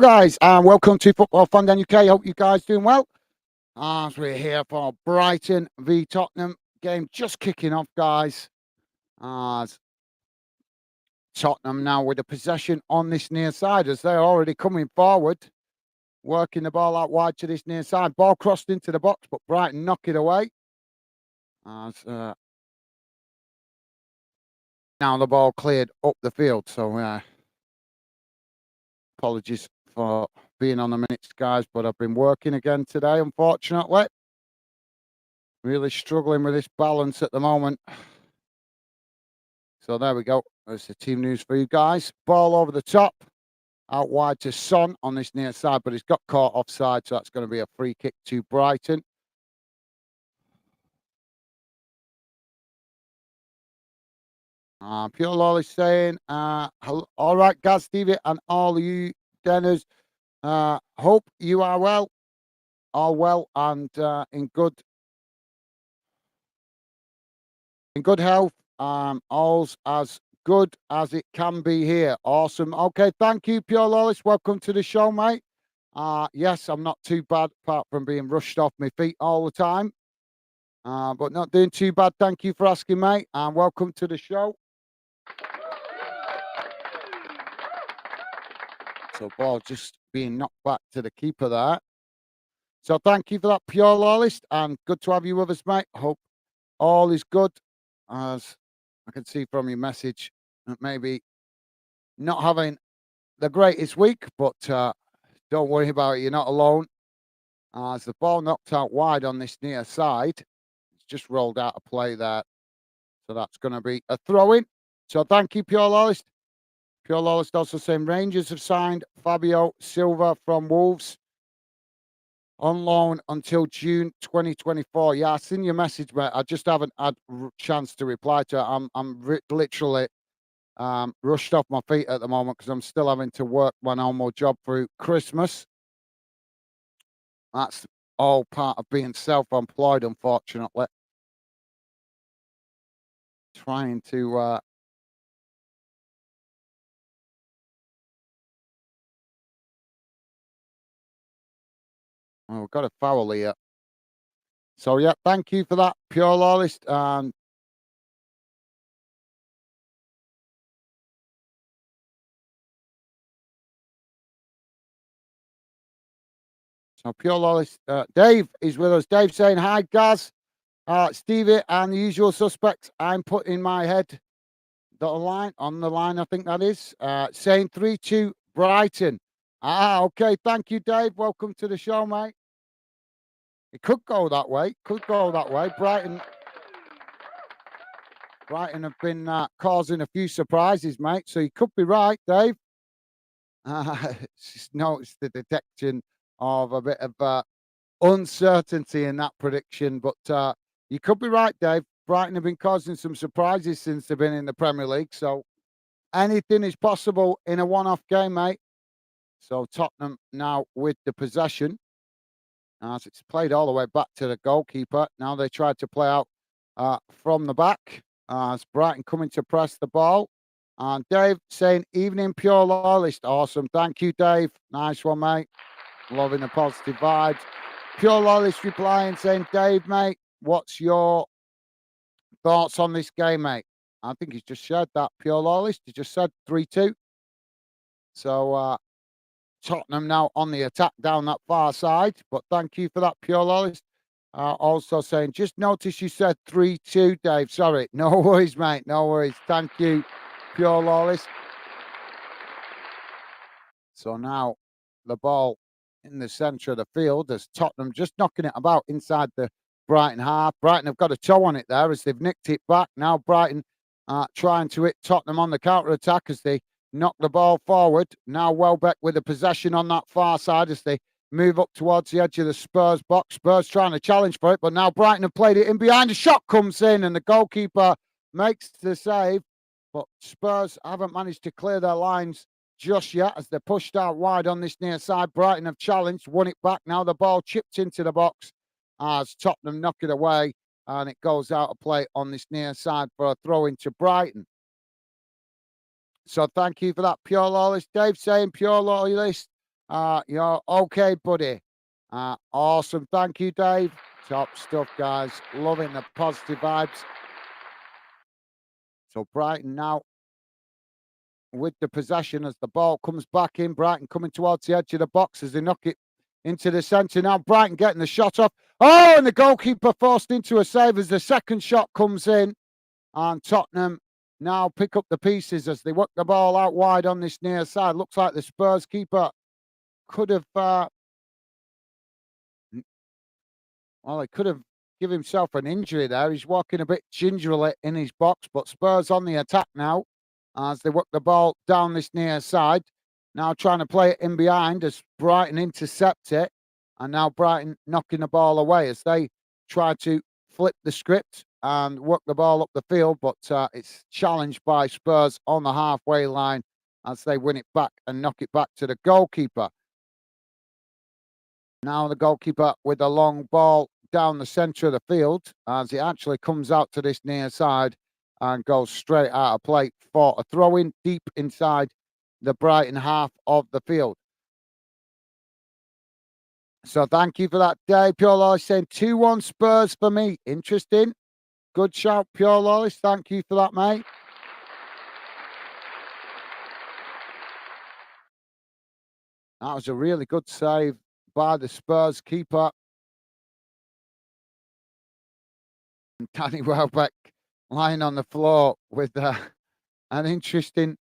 Guys, and welcome to Football Fun Down UK. Hope you guys doing well. As we're here for Brighton v Tottenham game, just kicking off, guys. As Tottenham now with a possession on this near side, as they're already coming forward, working the ball out wide to this near side. Ball crossed into the box, but Brighton knock it away. As now the ball cleared up the field. So apologies for being on the minutes, guys, but I've been working again today, unfortunately. Really struggling with this balance at the moment. So there we go. There's the team news for you guys. Ball over the top, out wide to Son on this near side, but he's got caught offside, so that's going to be a free kick to Brighton. Pure Lolly saying, all right, Gaz, Stevie, and all you Denners. Hope you are well, all well, and in good health. All's as good as it can be here. Awesome. Okay, thank you, Pure Lawless. Welcome to the show, mate. Yes, I'm not too bad, apart from being rushed off my feet all the time. But not doing too bad. Thank you for asking, mate. And welcome to the show. So ball just being knocked back to the keeper there. So thank you for that, Pure Lawless, and good to have you with us, mate. Hope all is good. As I can see from your message, that maybe not having the greatest week, but don't worry about it. You're not alone. As the ball knocked out wide on this near side, it's just rolled out of play there. So that's going to be a throw-in. So thank you, Pure Lawless. Pure Lawless also saying Rangers have signed Fabio Silva from Wolves on loan until June 2024. Yeah, I seen your message, mate. I just haven't had a chance to reply to it. I'm literally rushed off my feet at the moment because I'm still having to work my normal job through Christmas. That's all part of being self-employed, unfortunately. Trying to we've got a foul here. So yeah, thank you for that, Pure Lawless. And so Pure Lawless, Dave is with us. Dave saying hi, Gaz, Stevie, and the usual suspects. I'm putting my head on the line, I think that is, saying 3-2 Brighton. Okay. Thank you, Dave. Welcome to the show, mate. It could go that way. Brighton have been causing a few surprises, mate. So you could be right, Dave. Just noticed the detection of a bit of uncertainty in that prediction, but you could be right, Dave. Brighton have been causing some surprises since they've been in the Premier League, so anything is possible in a one-off game, mate. So Tottenham now with the possession, as it's played all the way back to the goalkeeper. Now they tried to play out from the back, as Brighton coming to press the ball. And Dave saying, evening, Pure Lawless. Awesome. Thank you, Dave. Nice one, mate. Loving the positive vibes. Pure Lawless replying, saying, Dave, mate, what's your thoughts on this game, mate? I think he's just shared that, Pure Lawless. He just said 3-2. So Tottenham now on the attack down that far side. But thank you for that, Pure Lawless. Also saying, just notice you said 3-2, Dave. Sorry. No worries, mate. No worries. Thank you, Pure Lawless. So now the ball in the centre of the field as Tottenham just knocking it about inside the Brighton half. Brighton have got a toe on it there as they've nicked it back. Now Brighton trying to hit Tottenham on the counter-attack as they knock the ball forward. Now Welbeck with the possession on that far side as they move up towards the edge of the Spurs box. Spurs trying to challenge for it, but now Brighton have played it in behind. A shot comes in and the goalkeeper makes the save. But Spurs haven't managed to clear their lines just yet as they're pushed out wide on this near side. Brighton have challenged, won it back. Now the ball chipped into the box as Tottenham knock it away and it goes out of play on this near side for a throw into Brighton. So thank you for that, Pure Lawless. Dave saying, Pure Lawless, You're okay, buddy. Awesome. Thank you, Dave. Top stuff, guys. Loving the positive vibes. So Brighton now with the possession as the ball comes back in. Brighton coming towards the edge of the box as they knock it into the centre. Now Brighton getting the shot off. Oh, and the goalkeeper forced into a save as the second shot comes in. And Tottenham now pick up the pieces as they work the ball out wide on this near side. Looks like the Spurs keeper could have, well, he could have given himself an injury there. He's walking a bit gingerly in his box, but Spurs on the attack now as they work the ball down this near side. Now trying to play it in behind as Brighton intercept it. And now Brighton knocking the ball away as they try to flip the script and work the ball up the field. But it's challenged by Spurs on the halfway line as they win it back and knock it back to the goalkeeper. Now the goalkeeper with a long ball down the centre of the field as it actually comes out to this near side and goes straight out of play for a throw in deep inside the Brighton half of the field. So thank you for that, Dave. Pure Lawless saying 2-1 Spurs for me. Interesting. Good shout, Pure Lawless. Thank you for that, mate. That was a really good save by the Spurs keeper. And Danny Welbeck lying on the floor with an interesting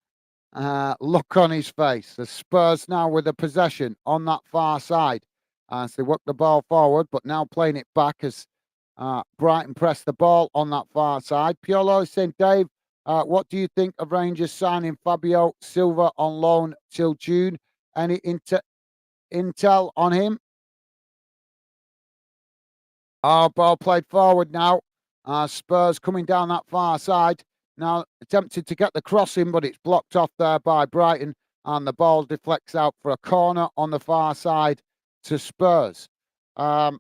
look on his face. The Spurs now with the possession on that far side as they work the ball forward, but now playing it back as Brighton press the ball on that far side. Piolo is saying, Dave, what do you think of Rangers signing Fabio Silva on loan till June? Any intel on him? Ball played forward now. Spurs coming down that far side. Now attempted to get the cross in, but it's blocked off there by Brighton. And the ball deflects out for a corner on the far side to Spurs. Well,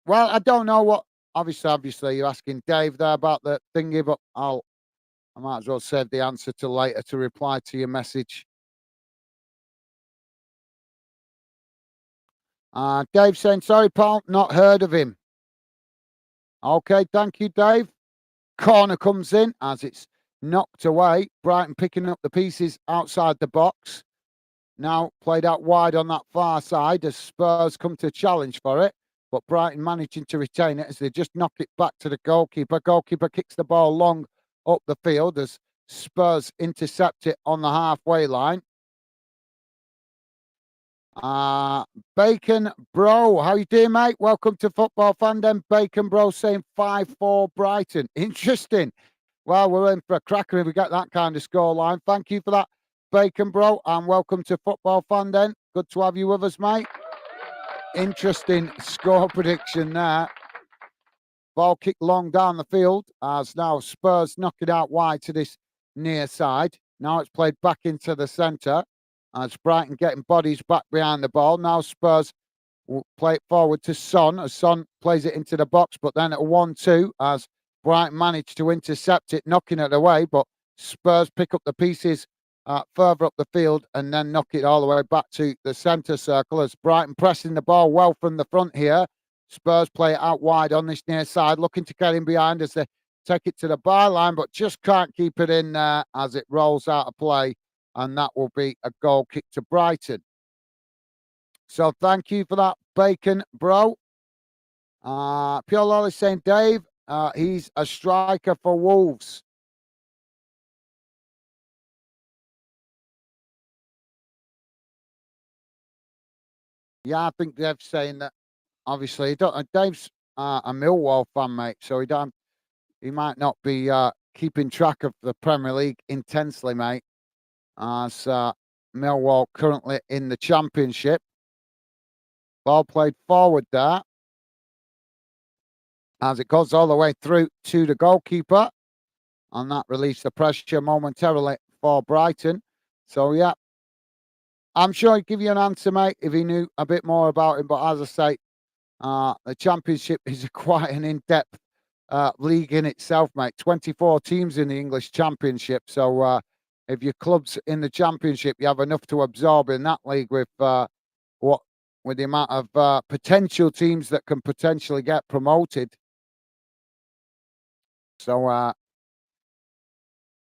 I don't know what. Obviously, you're asking Dave there about the thingy, but I might as well save the answer till later to reply to your message. Dave saying, sorry, pal, not heard of him. Okay, thank you, Dave. Corner comes in as it's knocked away. Brighton picking up the pieces outside the box. Now played out wide on that far side as Spurs come to challenge for it. But Brighton managing to retain it as they just knock it back to the goalkeeper. Goalkeeper kicks the ball long up the field as Spurs intercept it on the halfway line. Bacon Bro, how you doing, mate? Welcome to Football Fandom. Bacon Bro saying 5-4 Brighton. Interesting. Well, we're in for a cracker if we get that kind of scoreline. Thank you for that, Bacon Bro, and welcome to Football Fandom. Good to have you with us, mate. Interesting score prediction there. Ball kicked long down the field as now Spurs knock it out wide to this near side. Now it's played back into the centre as Brighton getting bodies back behind the ball. Now Spurs will play it forward to Son as Son plays it into the box, but then at 1-2 as Brighton managed to intercept it, knocking it away, but Spurs pick up the pieces further up the field and then knock it all the way back to the centre circle as Brighton pressing the ball well from the front here. Spurs play it out wide on this near side, looking to get in behind as they take it to the byline, but just can't keep it in there as it rolls out of play, and that will be a goal kick to Brighton. So thank you for that, Bacon Bro. Pure Lolly saying, Dave, he's a striker for Wolves. Yeah, I think Dave's saying that. Obviously, Dave's a Millwall fan, mate, so he might not be keeping track of the Premier League intensely, mate. As Millwall currently in the Championship. Ball played forward there. As it goes all the way through to the goalkeeper. And that relieves the pressure momentarily for Brighton. So, yeah, I'm sure he'd give you an answer, mate, if he knew a bit more about him. But as I say, the Championship is quite an in-depth league in itself, mate. 24 teams in the English Championship. So if your club's in the Championship, you have enough to absorb in that league with with the amount of potential teams that can potentially get promoted. So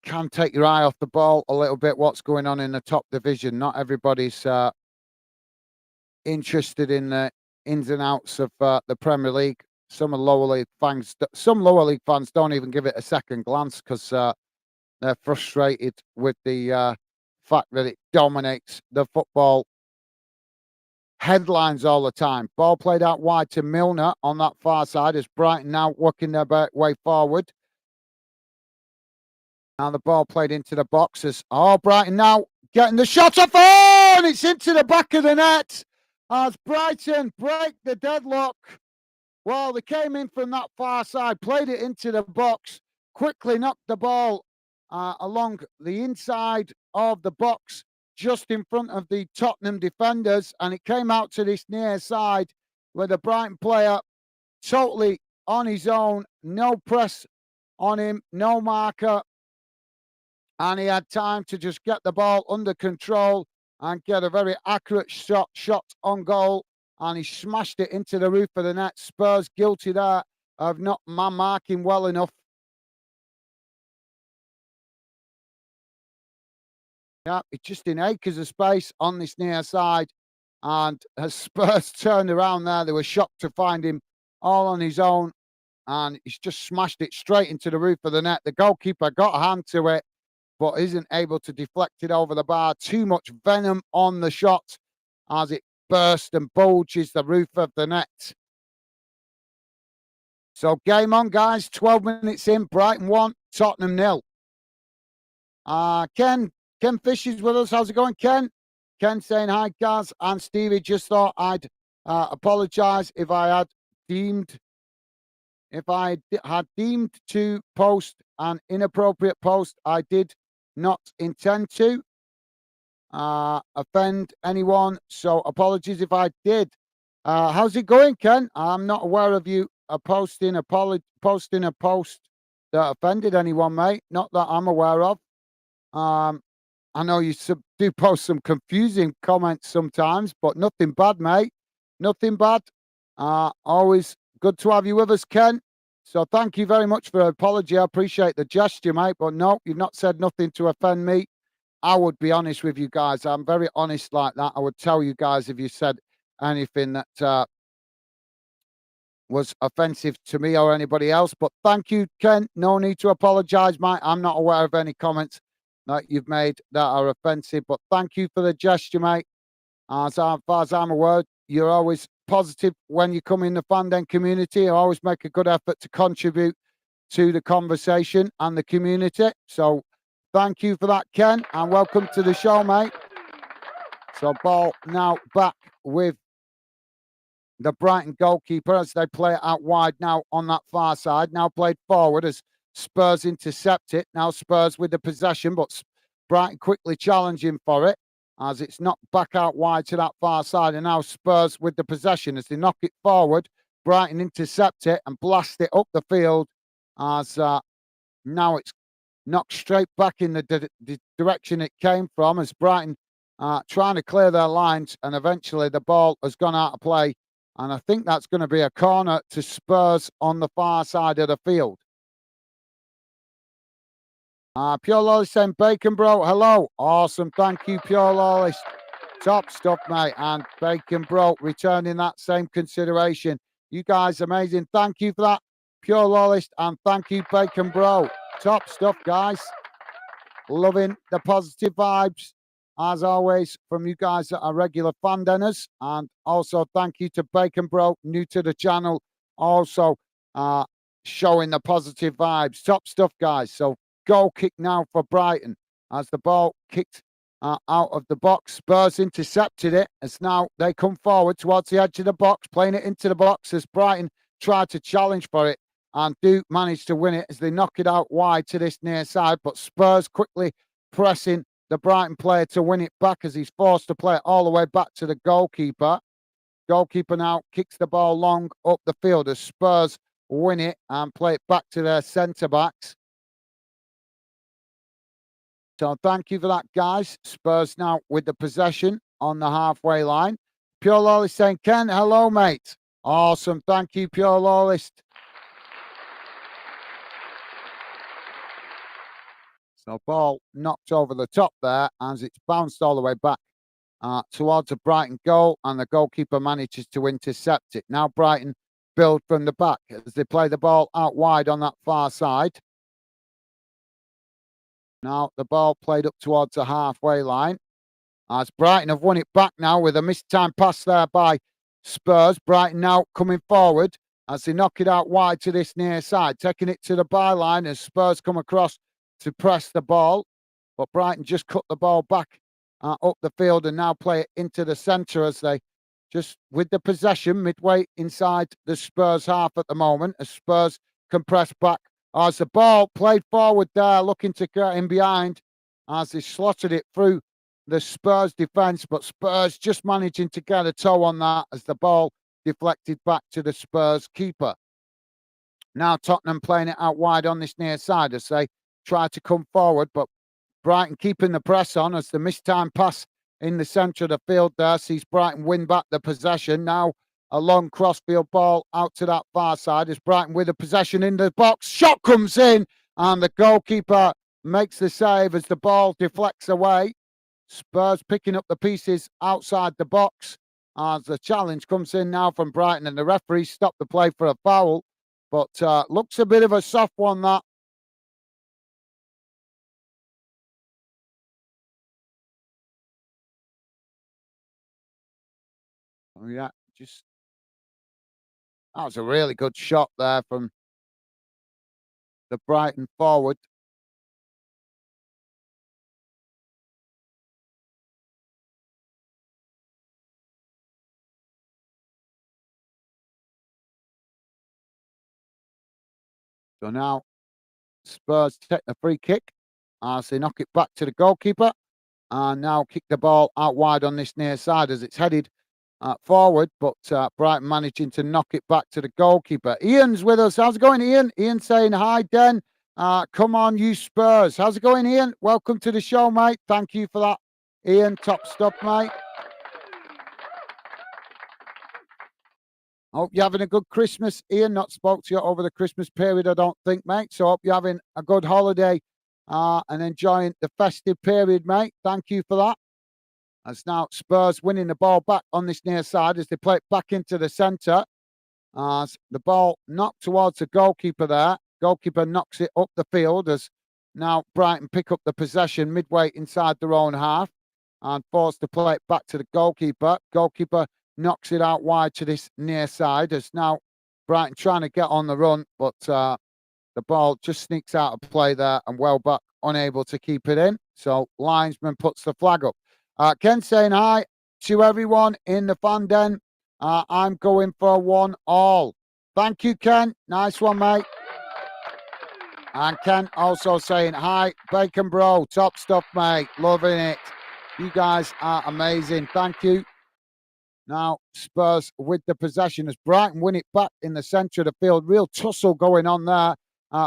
can take your eye off the ball a little bit. What's going on in the top division? Not everybody's interested in the ins and outs of the Premier League. Some lower league fans don't even give it a second glance because they're frustrated with the fact that it dominates the football headlines all the time. Ball played out wide to Milner on that far side as Brighton now working their way forward. Now the ball played into the boxes. Oh, Brighton now getting the shot off. Oh, and it's into the back of the net as Brighton break the deadlock. Well, they came in from that far side, played it into the box, quickly knocked the ball along the inside of the box, just in front of the Tottenham defenders, and it came out to this near side where the Brighton player totally on his own, no press on him, no marker, and he had time to just get the ball under control and get a very accurate shot on goal, and he smashed it into the roof of the net. Spurs guilty there of not marking well enough. Yeah, it's just in acres of space on this near side, and as Spurs turned around there, they were shocked to find him all on his own, and he's just smashed it straight into the roof of the net. The goalkeeper got a hand to it, but isn't able to deflect it over the bar. Too much venom on the shot as it burst and bulges the roof of the net. So game on, guys. 12 minutes in. Brighton 1, Tottenham 0. Ken Fish is with us. How's it going, Ken? Ken saying, hi, Gaz and Stevie. Just thought I'd apologise if I had deemed to post an inappropriate post. I did not intend to offend anyone, so apologies if I did. How's it going, Ken? I'm not aware of you posting a post that offended anyone, mate. Not that I'm aware of. I know you do post some confusing comments sometimes, but nothing bad, mate. Nothing bad. Always good to have you with us, Ken. So thank you very much for the apology. I appreciate the gesture, mate. But no, you've not said nothing to offend me. I would be honest with you guys. I'm very honest like that. I would tell you guys if you said anything that was offensive to me or anybody else. But thank you, Ken. No need to apologise, mate. I'm not aware of any comments that you've made that are offensive. But thank you for the gesture, mate. As far as I'm aware, you're always positive when you come in the Fandom community. You always make a good effort to contribute to the conversation and the community. So thank you for that, Ken, and welcome to the show, mate. So ball now back with the Brighton goalkeeper as they play it out wide now on that far side. Now played forward as Spurs intercept it. Now Spurs with the possession, but Brighton quickly challenging for it as it's knocked back out wide to that far side. And now Spurs with the possession as they knock it forward. Brighton intercept it and blast it up the field as now it's knocked straight back in the direction it came from as Brighton trying to clear their lines, and eventually the ball has gone out of play. And I think that's going to be a corner to Spurs on the far side of the field. Pure Lawless saying, Bacon Bro, hello. Awesome. Thank you, Pure Lawless. Top stuff, mate. And Bacon Bro returning that same consideration. You guys, amazing. Thank you for that, Pure Lawless. And thank you, Bacon Bro. Top stuff, guys. Loving the positive vibes, as always, from you guys that are regular fan dinners. And also thank you to Bacon Bro, new to the channel. Also showing the positive vibes. Top stuff, guys. So goal kick now for Brighton as the ball kicked out of the box. Spurs intercepted it as now they come forward towards the edge of the box, playing it into the box as Brighton tried to challenge for it and do manage to win it as they knock it out wide to this near side. But Spurs quickly pressing the Brighton player to win it back as he's forced to play it all the way back to the goalkeeper. Goalkeeper now kicks the ball long up the field as Spurs win it and play it back to their centre-backs. So thank you for that, guys. Spurs now with the possession on the halfway line. Pure Lawless saying, Ken, hello, mate. Awesome. Thank you, Pure Lawless. So ball knocked over the top there as it's bounced all the way back towards a Brighton goal, and the goalkeeper manages to intercept it. Now Brighton build from the back as they play the ball out wide on that far side. Now the ball played up towards the halfway line. As Brighton have won it back now with a missed-time pass there by Spurs. Brighton now coming forward as they knock it out wide to this near side, taking it to the byline as Spurs come across to press the ball. But Brighton just cut the ball back up the field and now play it into the centre as they just with the possession midway inside the Spurs half at the moment as Spurs can press back. As the ball played forward there, looking to get in behind as they slotted it through the Spurs defence, but Spurs just managing to get a toe on that as the ball deflected back to the Spurs keeper. Now Tottenham playing it out wide on this near side as they try to come forward, but Brighton keeping the press on as the missed-time pass in the centre of the field there sees Brighton win back the possession. Now a long crossfield ball out to that far side as Brighton with the possession in the box. Shot comes in and the goalkeeper makes the save as the ball deflects away. Spurs picking up the pieces outside the box as the challenge comes in now from Brighton and the referee stopped the play for a foul. But looks a bit of a soft one, that. Oh, yeah, that was a really good shot there from the Brighton forward. So now Spurs take the free kick as they knock it back to the goalkeeper and now kick the ball out wide on this near side as it's headed forward, but Brighton managing to knock it back to the goalkeeper. Ian's with us. How's it going, Ian? Ian saying, hi, Den. Come on, you Spurs. How's it going, Ian? Welcome to the show, mate. Thank you for that, Ian. Top stuff, mate. Hope you're having a good Christmas, Ian. Not spoke to you over the Christmas period, I don't think, mate. So hope you're having a good holiday and enjoying the festive period, mate. Thank you for that. As now Spurs winning the ball back on this near side as they play it back into the centre. As the ball knocked towards the goalkeeper there. Goalkeeper knocks it up the field as now Brighton pick up the possession midway inside their own half and forced to play it back to the goalkeeper. Goalkeeper knocks it out wide to this near side as now Brighton trying to get on the run, but the ball just sneaks out of play there and Welbeck unable to keep it in. So linesman puts the flag up. Ken saying hi to everyone in the fan den. I'm going for 1-1. Thank you, Ken. Nice one, mate. And Ken also saying hi, Bacon Bro. Top stuff, mate. Loving it. You guys are amazing. Thank you. Now Spurs with the possession as Brighton win it back in the centre of the field. Real tussle going on there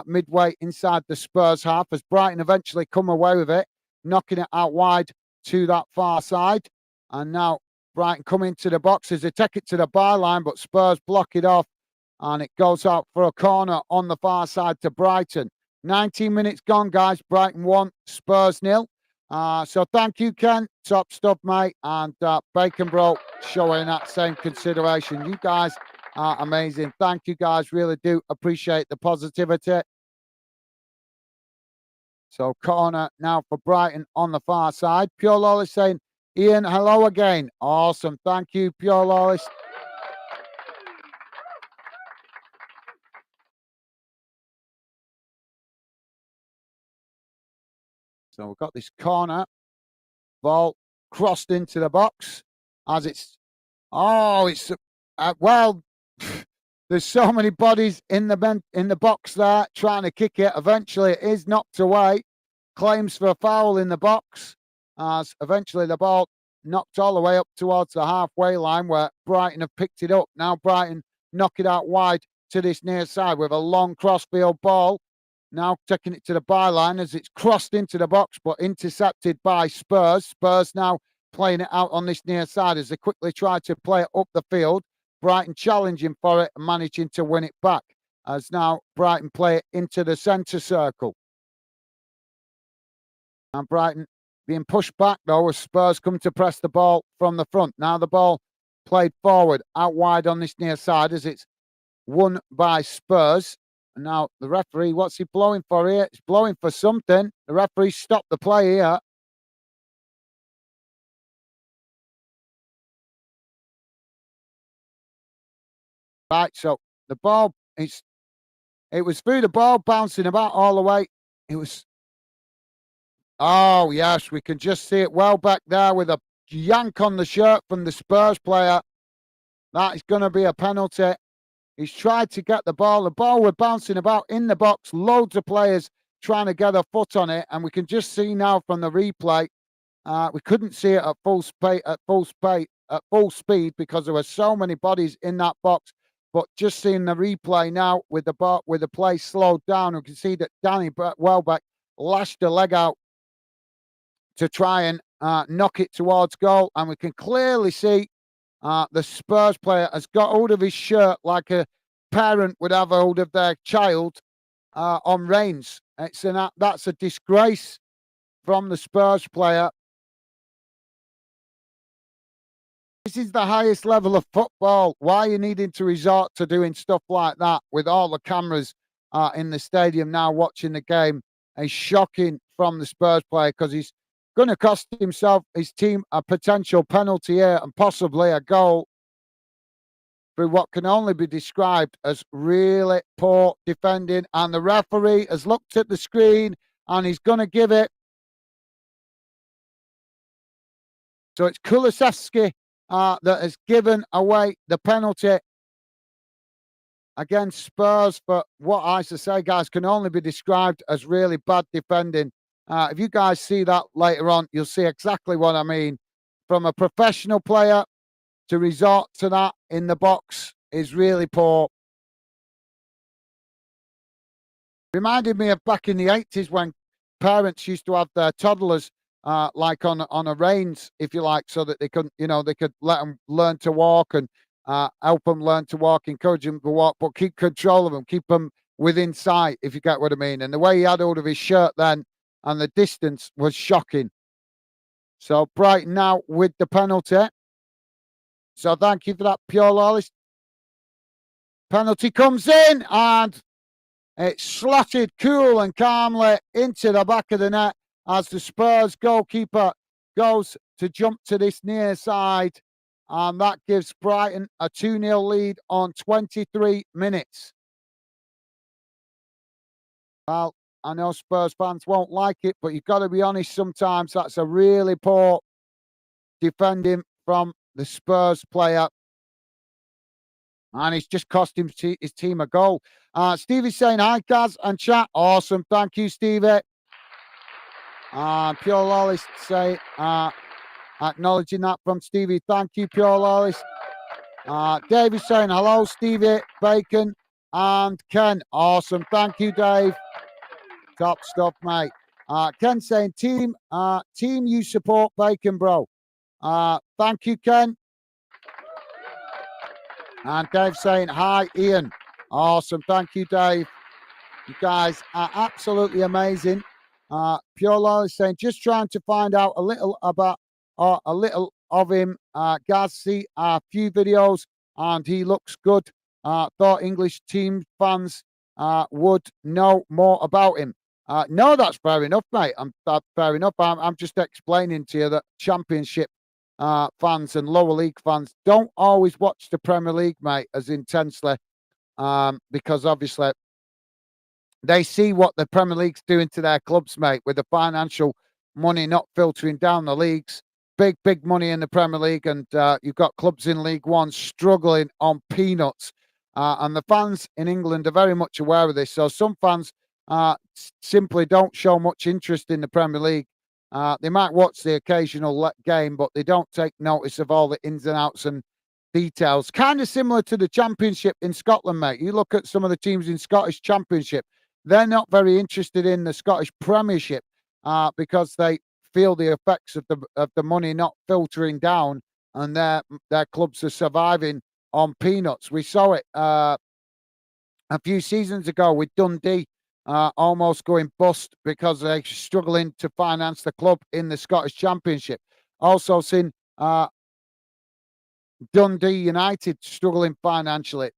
midway inside the Spurs half as Brighton eventually come away with it, knocking it out wide to that far side. And now Brighton come into the box as they take it to the byline, but Spurs block it off and it goes out for a corner on the far side to Brighton. 19 minutes gone, guys. Brighton 1, Spurs 0. So thank you, Ken. Top stuff, mate. And Bacon Bro showing that same consideration. You guys are amazing. Thank you, guys. Really do appreciate the positivity. So corner now for Brighton on the far side. Pure Lawless saying, Ian, hello again. Awesome. Thank you, Pure Lawless. So we've got this corner. Ball crossed into the box as it's... Oh, it's... well, there's so many bodies in the box there trying to kick it. Eventually, it is knocked away. Claims for a foul in the box as eventually the ball knocked all the way up towards the halfway line where Brighton have picked it up. Now Brighton knock it out wide to this near side with a long crossfield ball. Now taking it to the byline as it's crossed into the box but intercepted by Spurs. Spurs now playing it out on this near side as they quickly try to play it up the field. Brighton challenging for it and managing to win it back. As now Brighton play it into the centre circle. And Brighton being pushed back, though, as Spurs come to press the ball from the front. Now the ball played forward, out wide on this near side as it's won by Spurs. And now the referee, what's he blowing for here? He's blowing for something. The referee stopped the play here. Right, so the ball, it was through the ball, bouncing about all the way. It was, oh, yes, we can just see it well back there with a yank on the shirt from the Spurs player. That is going to be a penalty. He's tried to get the ball. The ball was bouncing about in the box. Loads of players trying to get a foot on it. And we can just see now from the replay, we couldn't see it at full speed because there were so many bodies in that box. But just seeing the replay now with the play slowed down, we can see that Danny Welbeck lashed a leg out to try and knock it towards goal. And we can clearly see the Spurs player has got hold of his shirt like a parent would have hold of their child on reins. That's a disgrace from the Spurs player. This is the highest level of football. Why are you needing to resort to doing stuff like that with all the cameras in the stadium now watching the game? Is shocking from the Spurs player because he's going to cost himself, his team, a potential penalty here and possibly a goal through what can only be described as really poor defending. And the referee has looked at the screen and he's going to give it. So it's Kulusevski that has given away the penalty against Spurs for what I should say, guys, can only be described as really bad defending. If you guys see that later on, you'll see exactly what I mean. From a professional player to resort to that in the box is really poor. Reminded me of back in the 80s when parents used to have their toddlers like on a reins, if you like, so that they could let them learn to walk and help them learn to walk, encourage them to walk, but keep control of them, keep them within sight, if you get what I mean. And the way he had hold of his shirt then and the distance was shocking. So Brighton now with the penalty. So thank you for that, Pure Lawless. Penalty comes in and it's slotted cool and calmly into the back of the net as the Spurs goalkeeper goes to jump to this near side. And that gives Brighton a 2-0 lead on 23 minutes. Well, I know Spurs fans won't like it, but you've got to be honest sometimes. That's a really poor defending from the Spurs player. And it's just cost him his team a goal. Stevie's saying, hi, Kaz and chat. Awesome. Thank you, Stevie. Pure Lawless say, acknowledging that from Stevie. Thank you, Pure Lawless. David's saying, hello, Stevie, Bacon, and Ken. Awesome. Thank you, Dave. Top stuff, mate. Ken saying, team you support, Bacon, bro. Thank you, Ken. And Dave saying, hi, Ian. Awesome. Thank you, Dave. You guys are absolutely amazing. Pure Law is saying, just trying to find out a little about a little of him. Guys, see a few videos and he looks good. Thought English team fans would know more about him. No, that's fair enough, mate. That's fair enough. I'm just explaining to you that Championship fans and lower league fans don't always watch the Premier League, mate, as intensely because obviously they see what the Premier League's doing to their clubs, mate, with the financial money not filtering down the leagues. Big money in the Premier League, and you've got clubs in League One struggling on peanuts. And the fans in England are very much aware of this. So some fans simply don't show much interest in the Premier League. They might watch the occasional game, but they don't take notice of all the ins and outs and details. Kind of similar to the Championship in Scotland, mate. You look at some of the teams in Scottish Championship, they're not very interested in the Scottish Premiership because they feel the effects of the money not filtering down, and their clubs are surviving on peanuts. We saw it a few seasons ago with Dundee almost going bust because they're struggling to finance the club in the Scottish Championship. Also seen Dundee United struggling financially,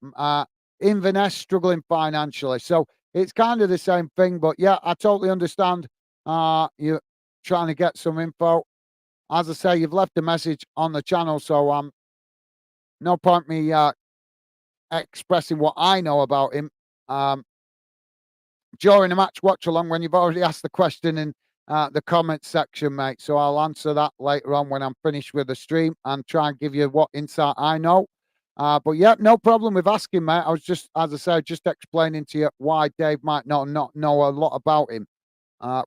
Inverness struggling financially. So it's kind of the same thing. But yeah, I totally understand you trying to get some info. As I say, you've left a message on the channel, so no point me expressing what I know about him during a match watch along when you've already asked the question in the comments section, mate. So I'll answer that later on when I'm finished with the stream and try and give you what insight I know. But yeah, no problem with asking, mate. I was just, as I said, just explaining to you why Dave might not know a lot about him.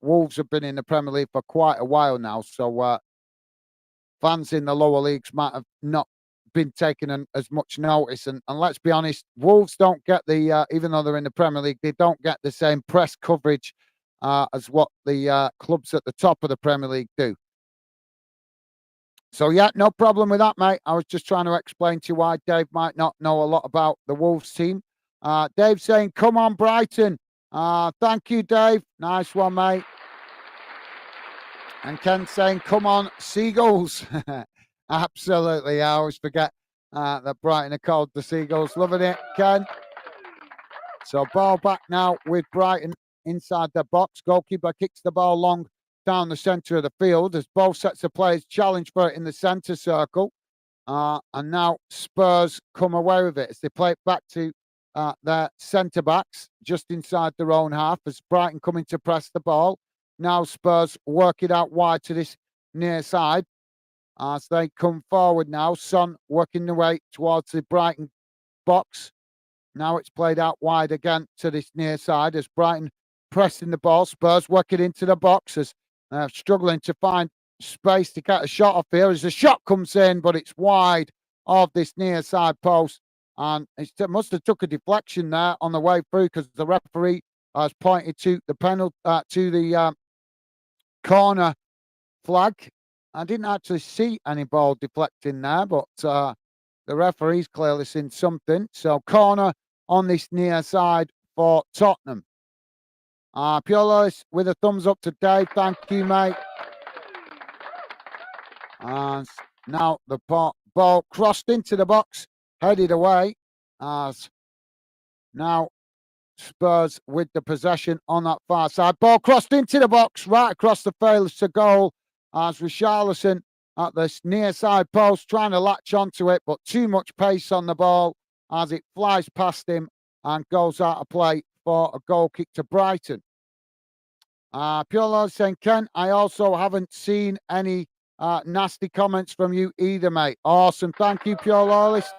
Wolves have been in the Premier League for quite a while now, so fans in the lower leagues might have not been taking as much notice. And let's be honest, Wolves don't get the, even though they're in the Premier League, they don't get the same press coverage as what the clubs at the top of the Premier League do. So, yeah, no problem with that, mate. I was just trying to explain to you why Dave might not know a lot about the Wolves team. Dave saying, come on, Brighton. Thank you, Dave. Nice one, mate. And Ken saying, come on, Seagulls. Absolutely. I always forget that Brighton are called the Seagulls. Loving it, Ken. So ball back now with Brighton inside the box. Goalkeeper kicks the ball long down the centre of the field as both sets of players challenge for it in the centre circle. And now Spurs come away with it as they play it back to their centre-backs just inside their own half as Brighton coming to press the ball. Now Spurs work it out wide to this near side as they come forward now. Son working the way towards the Brighton box. Now it's played out wide again to this near side as Brighton pressing the ball. Spurs work it into the box as struggling to find space to get a shot off here as the shot comes in, but it's wide of this near side post. And it must have took a deflection there on the way through because the referee has pointed to the penalty, to the corner flag. I didn't actually see any ball deflecting there, but the referee's clearly seen something. So corner on this near side for Tottenham. Pure Lewis with a thumbs up to Dave. Thank you, mate. And now the ball crossed into the box, headed away. As now Spurs with the possession on that far side. Ball crossed into the box, right across the field to goal. As Richarlison at this near side post, trying to latch onto it, but too much pace on the ball as it flies past him and goes out of play for a goal kick to Brighton. Pure Lord saying, Ken, I also haven't seen any nasty comments from you either, mate. Awesome. Thank you, Pure Lawless.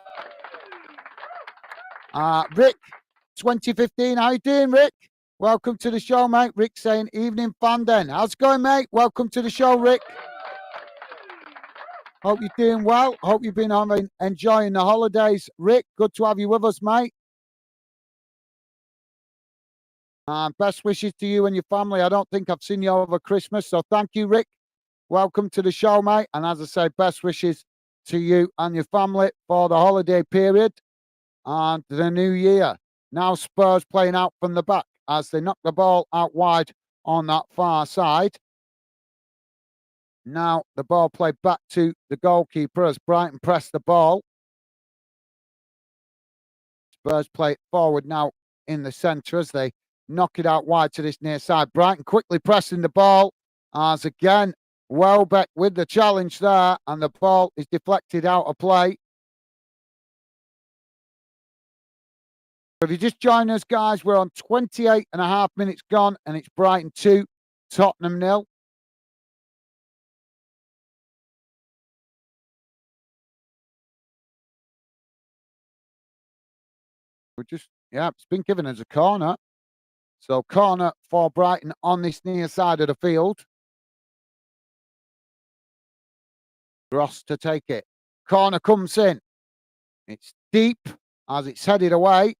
Rick, 2015. How you doing, Rick? Welcome to the show, mate. Rick saying, evening fan den. How's it going, mate? Welcome to the show, Rick. Hope you're doing well. Hope you've been enjoying the holidays. Rick, good to have you with us, mate. Best wishes to you and your family. I don't think I've seen you over Christmas, so thank you, Rick. Welcome to the show, mate. And as I say, best wishes to you and your family for the holiday period and the new year. Now Spurs playing out from the back as they knock the ball out wide on that far side. Now the ball played back to the goalkeeper as Brighton press the ball. Spurs play it forward now in the centre as they knock it out wide to this near side. Brighton quickly pressing the ball as again Welbeck with the challenge there, and the ball is deflected out of play. If you just join us, guys, we're on 28.5 minutes gone, and it's Brighton 2, Tottenham 0. It's been given as a corner. So corner for Brighton on this near side of the field. Ross to take it. Corner comes in. It's deep as it's headed away.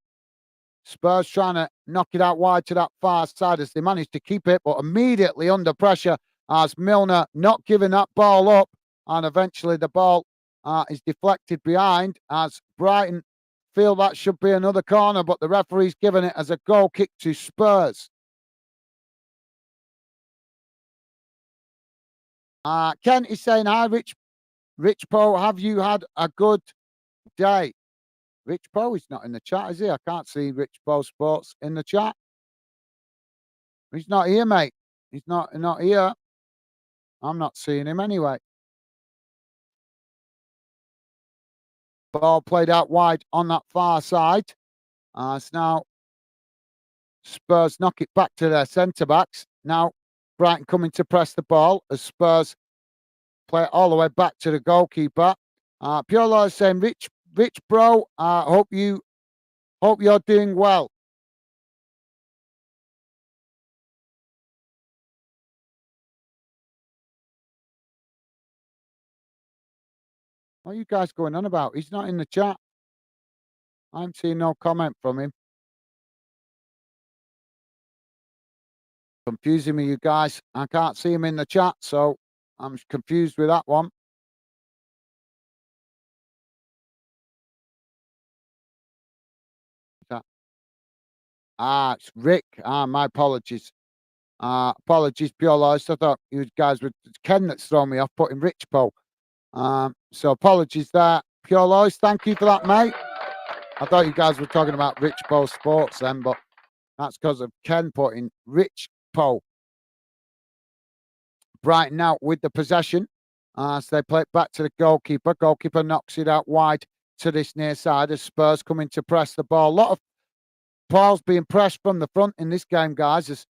Spurs trying to knock it out wide to that far side as they manage to keep it, but immediately under pressure as Milner not giving that ball up, and eventually the ball is deflected behind as Brighton feel that should be another corner, but the referee's given it as a goal kick to Spurs. Kent is saying, hi, Rich Poe, have you had a good day? Rich Poe is not in the chat, is he? I can't see Rich Poe Sports in the chat. He's not here, mate. He's not here. I'm not seeing him anyway. Ball played out wide on that far side. As now Spurs knock it back to their centre-backs. Now Brighton coming to press the ball as Spurs play it all the way back to the goalkeeper. Piolo is saying, Rich bro, hope you're doing well. What are you guys going on about? He's not in the chat. I'm seeing no comment from him. Confusing me, you guys. I can't see him in the chat, so I'm confused with that one. It's Rick. My apologies. Apologies, Piolo. I thought you guys were Ken that's thrown me off putting Rich Poe. So apologies there. Pure Lois, thank you for that, mate. I thought you guys were talking about Rich Poe Sports then, but that's because of Ken putting Rich Poe. Brighton now with the possession. So they play it back to the goalkeeper. Goalkeeper knocks it out wide to this near side as Spurs coming to press the ball. A lot of balls being pressed from the front in this game, guys, as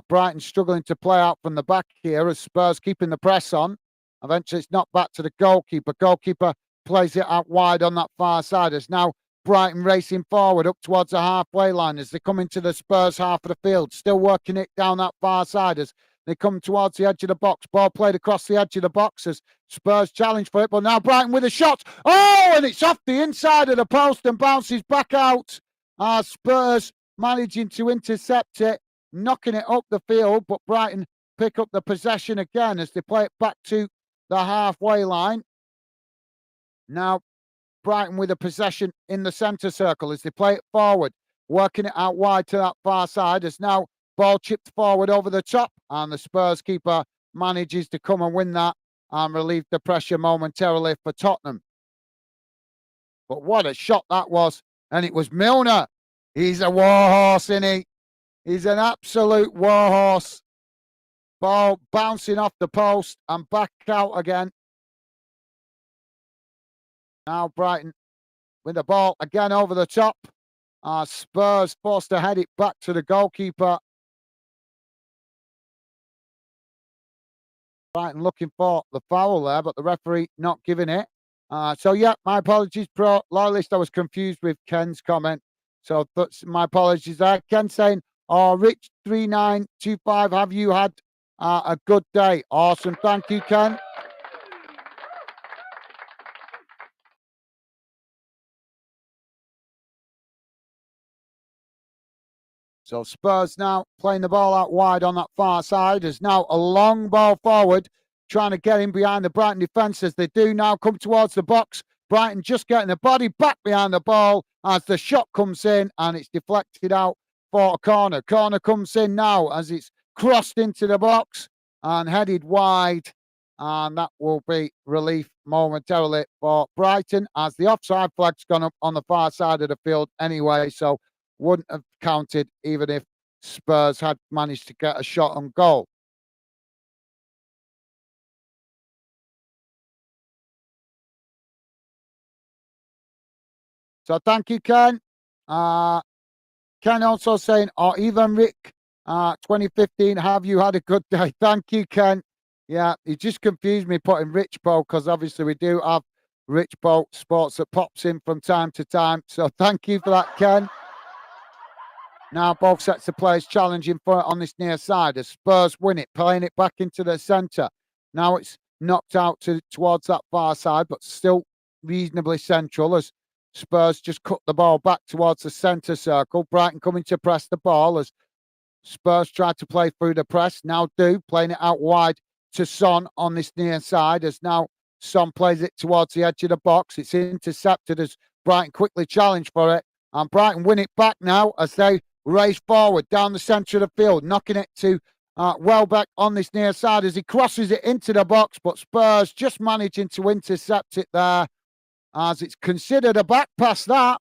Brighton struggling to play out from the back here as Spurs keeping the press on. Eventually, it's knocked back to the goalkeeper. Goalkeeper plays it out wide on that far side. As now Brighton racing forward up towards the halfway line as they come into the Spurs half of the field. Still working it down that far side as they come towards the edge of the box. Ball played across the edge of the box as Spurs challenge for it. But now Brighton with a shot. Oh, and it's off the inside of the post and bounces back out. Spurs managing to intercept it, knocking it up the field. But Brighton pick up the possession again as they play it back to the halfway line. Now, Brighton with a possession in the centre circle as they play it forward, working it out wide to that far side as now ball chipped forward over the top and the Spurs keeper manages to come and win that and relieve the pressure momentarily for Tottenham. But what a shot that was. And it was Milner. He's a warhorse, isn't he? He's an absolute warhorse. Ball bouncing off the post and back out again. Now Brighton with the ball again over the top. Spurs forced to head it back to the goalkeeper. Brighton looking for the foul there, but the referee not giving it. So, yeah, my apologies, pro loyalist. I was confused with Ken's comment. So, that's my apologies there. Ken saying, Rich3925, have you had a good day? Awesome. Thank you, Ken. So Spurs now playing the ball out wide on that far side. There's now a long ball forward, trying to get in behind the Brighton defence as they do now come towards the box. Brighton just getting the body back behind the ball as the shot comes in and it's deflected out for a corner. Corner comes in now as it's crossed into the box and headed wide. And that will be relief momentarily for Brighton as the offside flag's gone up on the far side of the field anyway. So wouldn't have counted even if Spurs had managed to get a shot on goal. So thank you, Ken. Ken also saying, or even Rick, 2015, have you had a good day? Thank you, Ken. Yeah, he just confused me putting Rich Poe because obviously we do have Rich Poe Sports that pops in from time to time. So thank you for that, Ken. Now both sets of players challenging for it on this near side as Spurs win it, playing it back into the centre. Now it's knocked out towards that far side, but still reasonably central as Spurs just cut the ball back towards the centre circle. Brighton coming to press the ball as Spurs try to play through the press. Now playing it out wide to Son on this near side as now Son plays it towards the edge of the box. It's intercepted as Brighton quickly challenge for it. And Brighton win it back now as they race forward down the centre of the field, knocking it to Welbeck on this near side as he crosses it into the box. But Spurs just managing to intercept it there as it's considered a back pass that.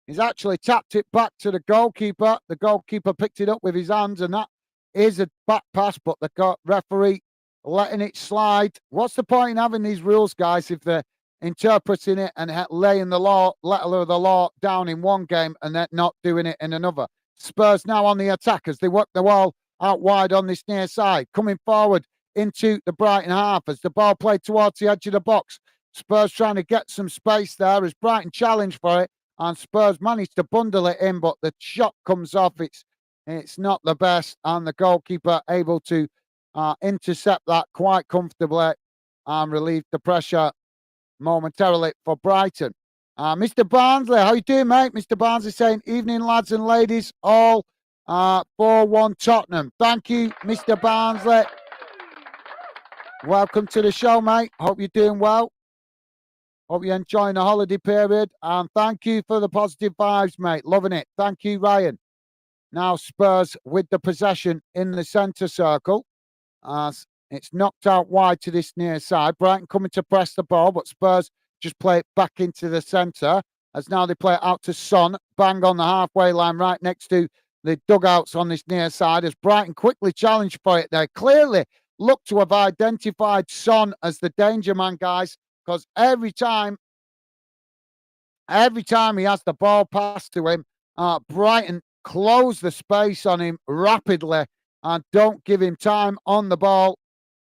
He's actually tapped it back to the goalkeeper. The goalkeeper picked it up with his hands, and that is a back pass, but the referee letting it slide. What's the point in having these rules, guys, if they're interpreting it and laying the law, letter of the law down in one game and then not doing it in another? Spurs now on the attack as they work the ball out wide on this near side, coming forward into the Brighton half as the ball played towards the edge of the box. Spurs trying to get some space there as Brighton challenge for it, and Spurs managed to bundle it in, but the shot comes off. It's not the best, and the goalkeeper able to intercept that quite comfortably and relieve the pressure momentarily for Brighton. Mr. Barnsley, how you doing, mate? Mr. Barnsley saying, evening, lads and ladies, all 4-1 Tottenham. Thank you, Mr. Barnsley. Welcome to the show, mate. Hope you're doing well. Hope you're enjoying the holiday period. And thank you for the positive vibes, mate. Loving it. Thank you, Ryan. Now Spurs with the possession in the centre circle. As it's knocked out wide to this near side. Brighton coming to press the ball, but Spurs just play it back into the centre. As now they play it out to Son. Bang on the halfway line right next to the dugouts on this near side. As Brighton quickly challenge for it. They clearly look to have identified Son as the danger man, guys. Because every time he has the ball passed to him, Brighton close the space on him rapidly and don't give him time on the ball.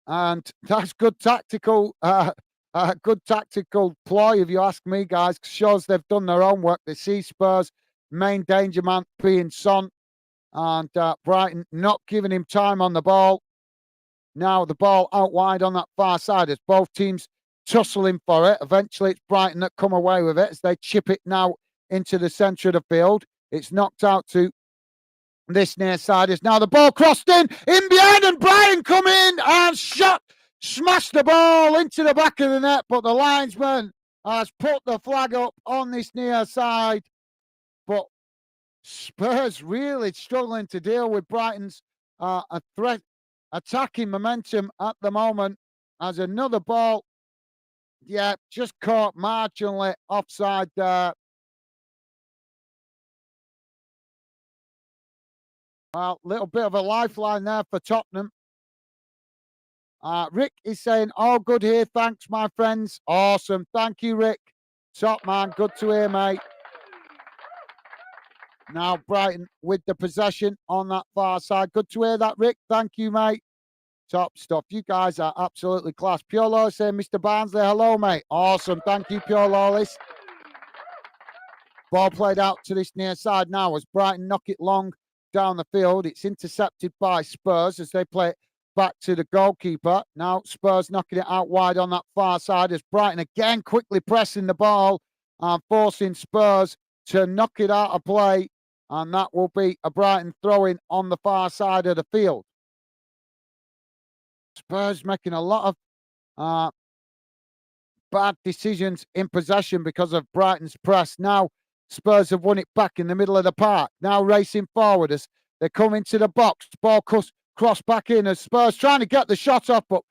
And that's good tactical ploy, if you ask me, guys. Shows they've done their own work. They see Spurs' main danger man being Son, and Brighton not giving him time on the ball. Now the ball out wide on that far side as both teams tussling for it. Eventually, it's Brighton that come away with it as they chip it now into the centre of the field. It's knocked out to this near side. Is now the ball crossed in behind, and Brighton come in and smashed the ball into the back of the net. But the linesman has put the flag up on this near side. But Spurs really struggling to deal with Brighton's attacking momentum at the moment. As another ball. Yeah, just caught marginally offside there. Well, little bit of a lifeline there for Tottenham. Rick is saying, all good here. Thanks, my friends. Awesome. Thank you, Rick. Top man. Good to hear, mate. Now Brighton with the possession on that far side. Good to hear that, Rick. Thank you, mate. Top stuff. You guys are absolutely class. Pure Lawless saying, Mr. Barnsley, hello, mate. Awesome. Thank you, Pure Lawless. Ball played out to this near side now as Brighton knock it long down the field. It's intercepted by Spurs as they play it back to the goalkeeper. Now Spurs knocking it out wide on that far side as Brighton again quickly pressing the ball and forcing Spurs to knock it out of play. And that will be a Brighton throw-in on the far side of the field. Spurs making a lot of bad decisions in possession because of Brighton's press. Now Spurs have won it back in the middle of the park. Now racing forward as they come into the box. Ball cross back in as Spurs trying to get the shot off, but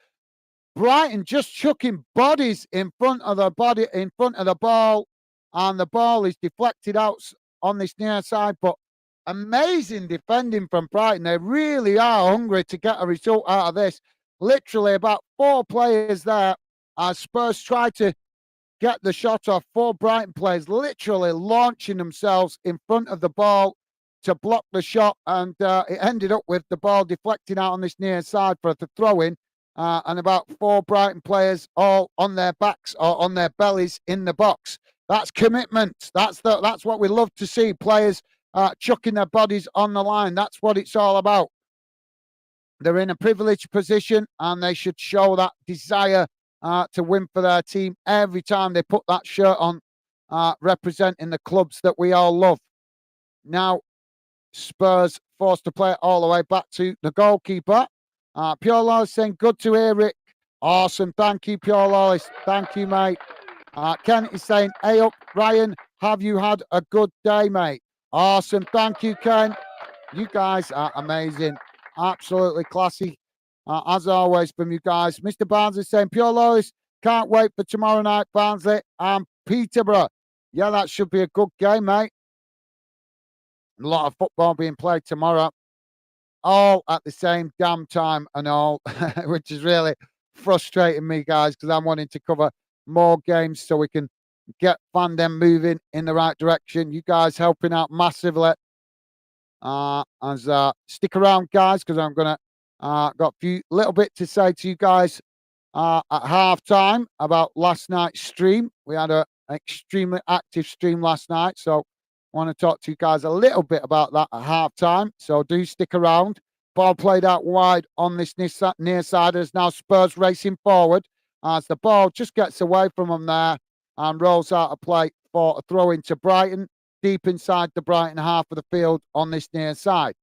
Brighton just chucking bodies in front of the ball, and the ball is deflected out on this near side. But amazing defending from Brighton. They really are hungry to get a result out of this. Literally about 4 players there as Spurs try to get the shot off. 4 Brighton players literally launching themselves in front of the ball to block the shot, and it ended up with the ball deflecting out on this near side for the throw-in, and about 4 Brighton players all on their backs or on their bellies in the box. That's commitment. That's what we love to see. Players chucking their bodies on the line. That's what it's all about. They're in a privileged position and they should show that desire to win for their team every time they put that shirt on, representing the clubs that we all love. Now, Spurs forced to play it all the way back to the goalkeeper. Pure Loyalist saying, good to hear, Rick. Awesome. Thank you, Pure Loyalist. Thank you, mate. Ken is saying, hey up, Ryan, have you had a good day, mate? Awesome. Thank you, Ken. You guys are amazing. Absolutely classy. As always from you guys. Mr. Barnes is saying, Pure Loyalist, can't wait for tomorrow night, Barnsley and Peterborough. Yeah, that should be a good game, mate. A lot of football being played tomorrow, all at the same damn time and all, which is really frustrating me, guys, because I'm wanting to cover more games so we can get fandom moving in the right direction. You guys helping out massively. Stick around, guys, because I'm gonna got a few little bit to say to you guys at half time about last night's stream. We had an extremely active stream last night, so I want to talk to you guys a little bit about that at half time. So do stick around. Ball played out wide on this near side. As now Spurs racing forward as the ball just gets away from them there and rolls out of play for a throw into Brighton, deep inside the Brighton half of the field on this near side.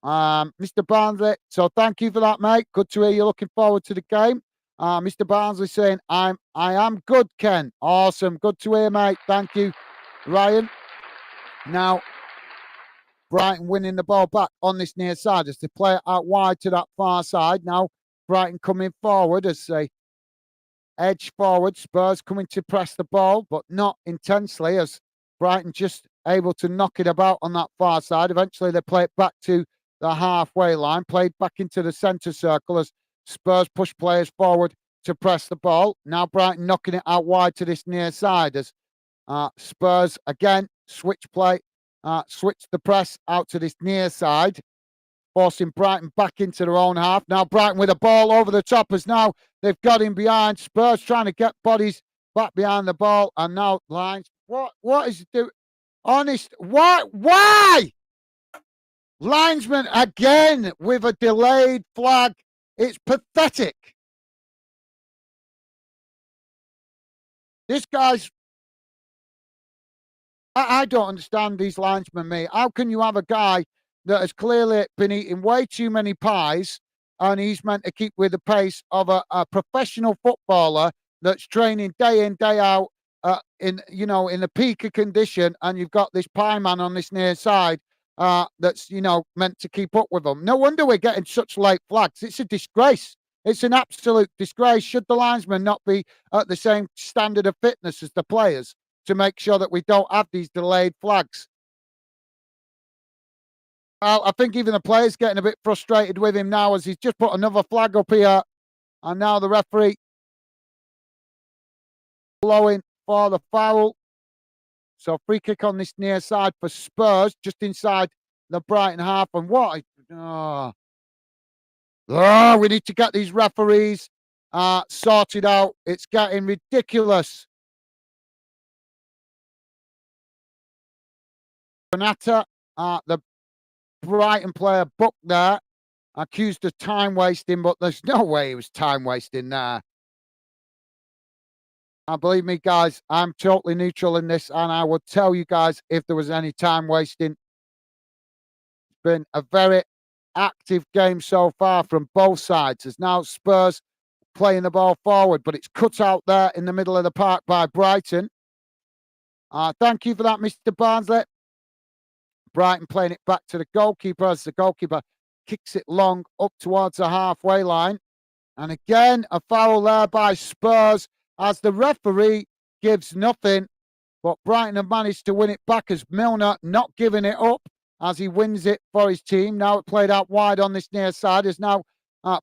Mr. Barnsley, so thank you for that, mate. Good to hear you're looking forward to the game. Mr. Barnsley saying, I am good, Ken. Awesome. Good to hear, mate. Thank you, Ryan. Now, Brighton winning the ball back on this near side as they play it out wide to that far side. Now, Brighton coming forward as they edge forward. Spurs coming to press the ball, but not intensely, as Brighton just able to knock it about on that far side. Eventually, they play it back to the halfway line, played back into the centre circle as Spurs push players forward to press the ball. Now, Brighton knocking it out wide to this near side as Spurs again switch play, switch the press out to this near side, forcing Brighton back into their own half. Now Brighton with a ball over the top as now they've got him behind. Spurs trying to get bodies back behind the ball, and now Lines. What is it doing? Honest, why? Linesman again with a delayed flag. It's pathetic. This guy's. I don't understand these linesmen, mate. How can you have a guy that has clearly been eating way too many pies and he's meant to keep with the pace of a professional footballer that's training day in, day out in the peak of condition, and you've got this pie man on this near side that's, meant to keep up with them. No wonder we're getting such late flags. It's a disgrace. It's an absolute disgrace. Should the linesmen not be at the same standard of fitness as the players to make sure that we don't have these delayed flags? I think even the players getting a bit frustrated with him now as he's just put another flag up here. And now the referee blowing for the foul. So free kick on this near side for Spurs, just inside the Brighton half. And what? We need to get these referees sorted out. It's getting ridiculous. Bonata, the Brighton player booked there, accused of time wasting, but there's no way he was time wasting there. Believe me, guys, I'm totally neutral in this, and I would tell you guys if there was any time wasting. It's been a very active game so far from both sides. There's now Spurs playing the ball forward, but it's cut out there in the middle of the park by Brighton. Thank you for that, Mr. Barnsley. Brighton playing it back to the goalkeeper as the goalkeeper kicks it long up towards the halfway line. And again, a foul there by Spurs as the referee gives nothing. But Brighton have managed to win it back as Milner not giving it up as he wins it for his team. Now it played out wide on this near side as now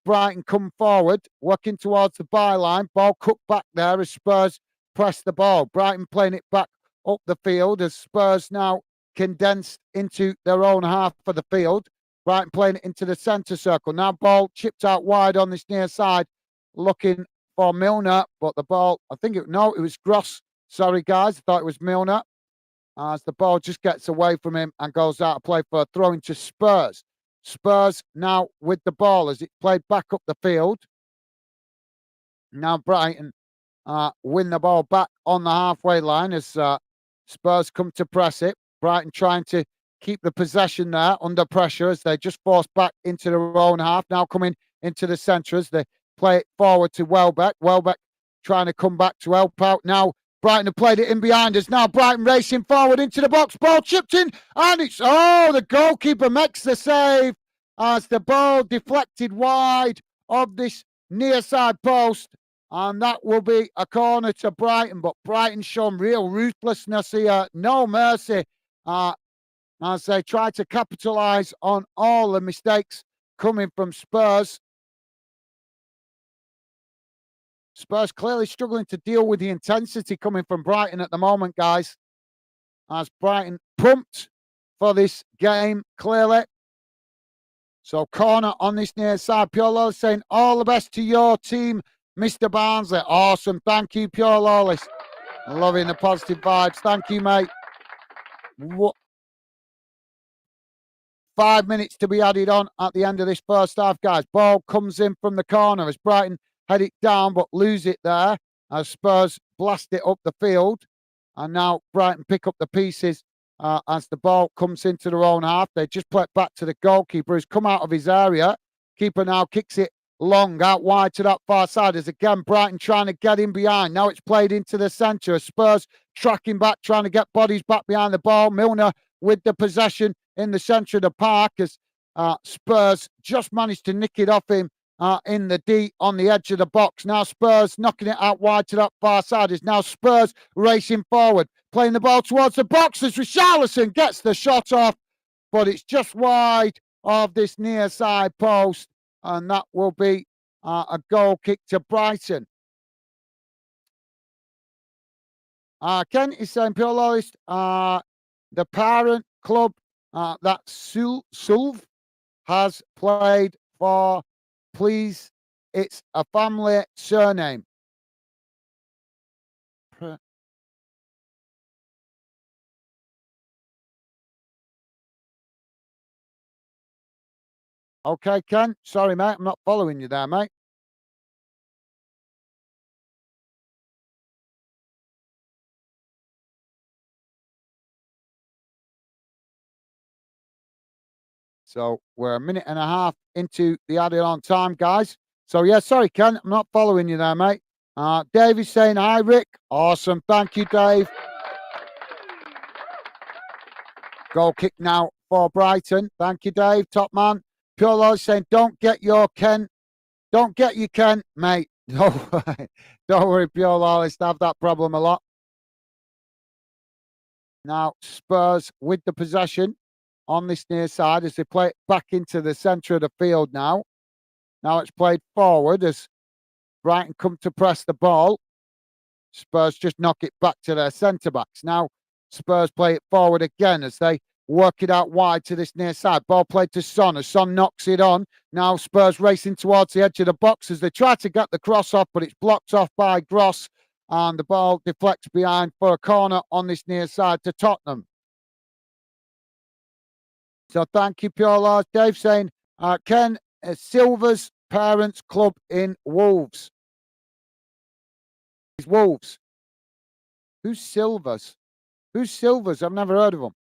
Brighton come forward, working towards the byline. Ball cut back there as Spurs press the ball. Brighton playing it back up the field as Spurs now condensed into their own half of the field. Brighton playing it into the centre circle. Now ball chipped out wide on this near side, looking for Milner, but the ball, it was Gross. Sorry, guys, I thought it was Milner. As the ball just gets away from him and goes out of play for a throw into Spurs. Spurs now with the ball as it played back up the field. Now Brighton win the ball back on the halfway line as Spurs come to press it. Brighton trying to keep the possession there under pressure as they just force back into their own half. Now coming into the centre as they play it forward to Welbeck. Welbeck trying to come back to help out. Now Brighton have played it in behind us. Now Brighton racing forward into the box. Ball chipped in, and it's, oh, the goalkeeper makes the save as the ball deflected wide of this near side post. And that will be a corner to Brighton. But Brighton shown real ruthlessness here. No mercy as they try to capitalise on all the mistakes coming from Spurs. Spurs clearly struggling to deal with the intensity coming from Brighton at the moment, guys. As Brighton pumped for this game, clearly. So corner on this near side. Pure Lawless saying, all the best to your team, Mr. Barnsley. Awesome. Thank you, Pure Lawless. Loving the positive vibes. Thank you, mate. 5 minutes to be added on at the end of this first half, guys. Ball comes in from the corner as Brighton head it down but lose it there as Spurs blast it up the field. And now Brighton pick up the pieces as the ball comes into their own half. They just play it back to the goalkeeper who's come out of his area. Keeper now kicks it long out wide to that far side as again Brighton trying to get in behind. Now it's played into the centre. Spurs tracking back, trying to get bodies back behind the ball. Milner with the possession in the centre of the park as Spurs just managed to nick it off him in the D on the edge of the box. Now Spurs knocking it out wide to that far side. Is now Spurs racing forward, playing the ball towards the box as Richarlison gets the shot off, but it's just wide of this near side post, and that will be a goal kick to Brighton. Ken is saying, Pure Lawless, the parent club that Sulv has played for, please, it's a family surname. Okay, Ken. Sorry, mate. I'm not following you there, mate. So we're a minute and a half into the added on time, guys. So, yeah, sorry, Ken. I'm not following you there, mate. Dave is saying, hi, Rick. Awesome. Thank you, Dave. Goal kick now for Brighton. Thank you, Dave. Top man. Pure Lord saying, don't get your Ken. Don't get you, Ken, mate. No, don't worry, Pure Lawless. Have that problem a lot. Now, Spurs with the possession on this near side as they play it back into the centre of the field now. Now it's played forward as Brighton come to press the ball. Spurs just knock it back to their centre-backs. Now Spurs play it forward again as they work it out wide to this near side. Ball played to Son as Son knocks it on. Now Spurs racing towards the edge of the box as they try to get the cross off, but it's blocked off by Gross, and the ball deflects behind for a corner on this near side to Tottenham. So thank you, Pure Lords. Dave saying, Ken, Silver's parents' club in Wolves. It's Wolves. Who's Silver's? Who's Silver's? I've never heard of them.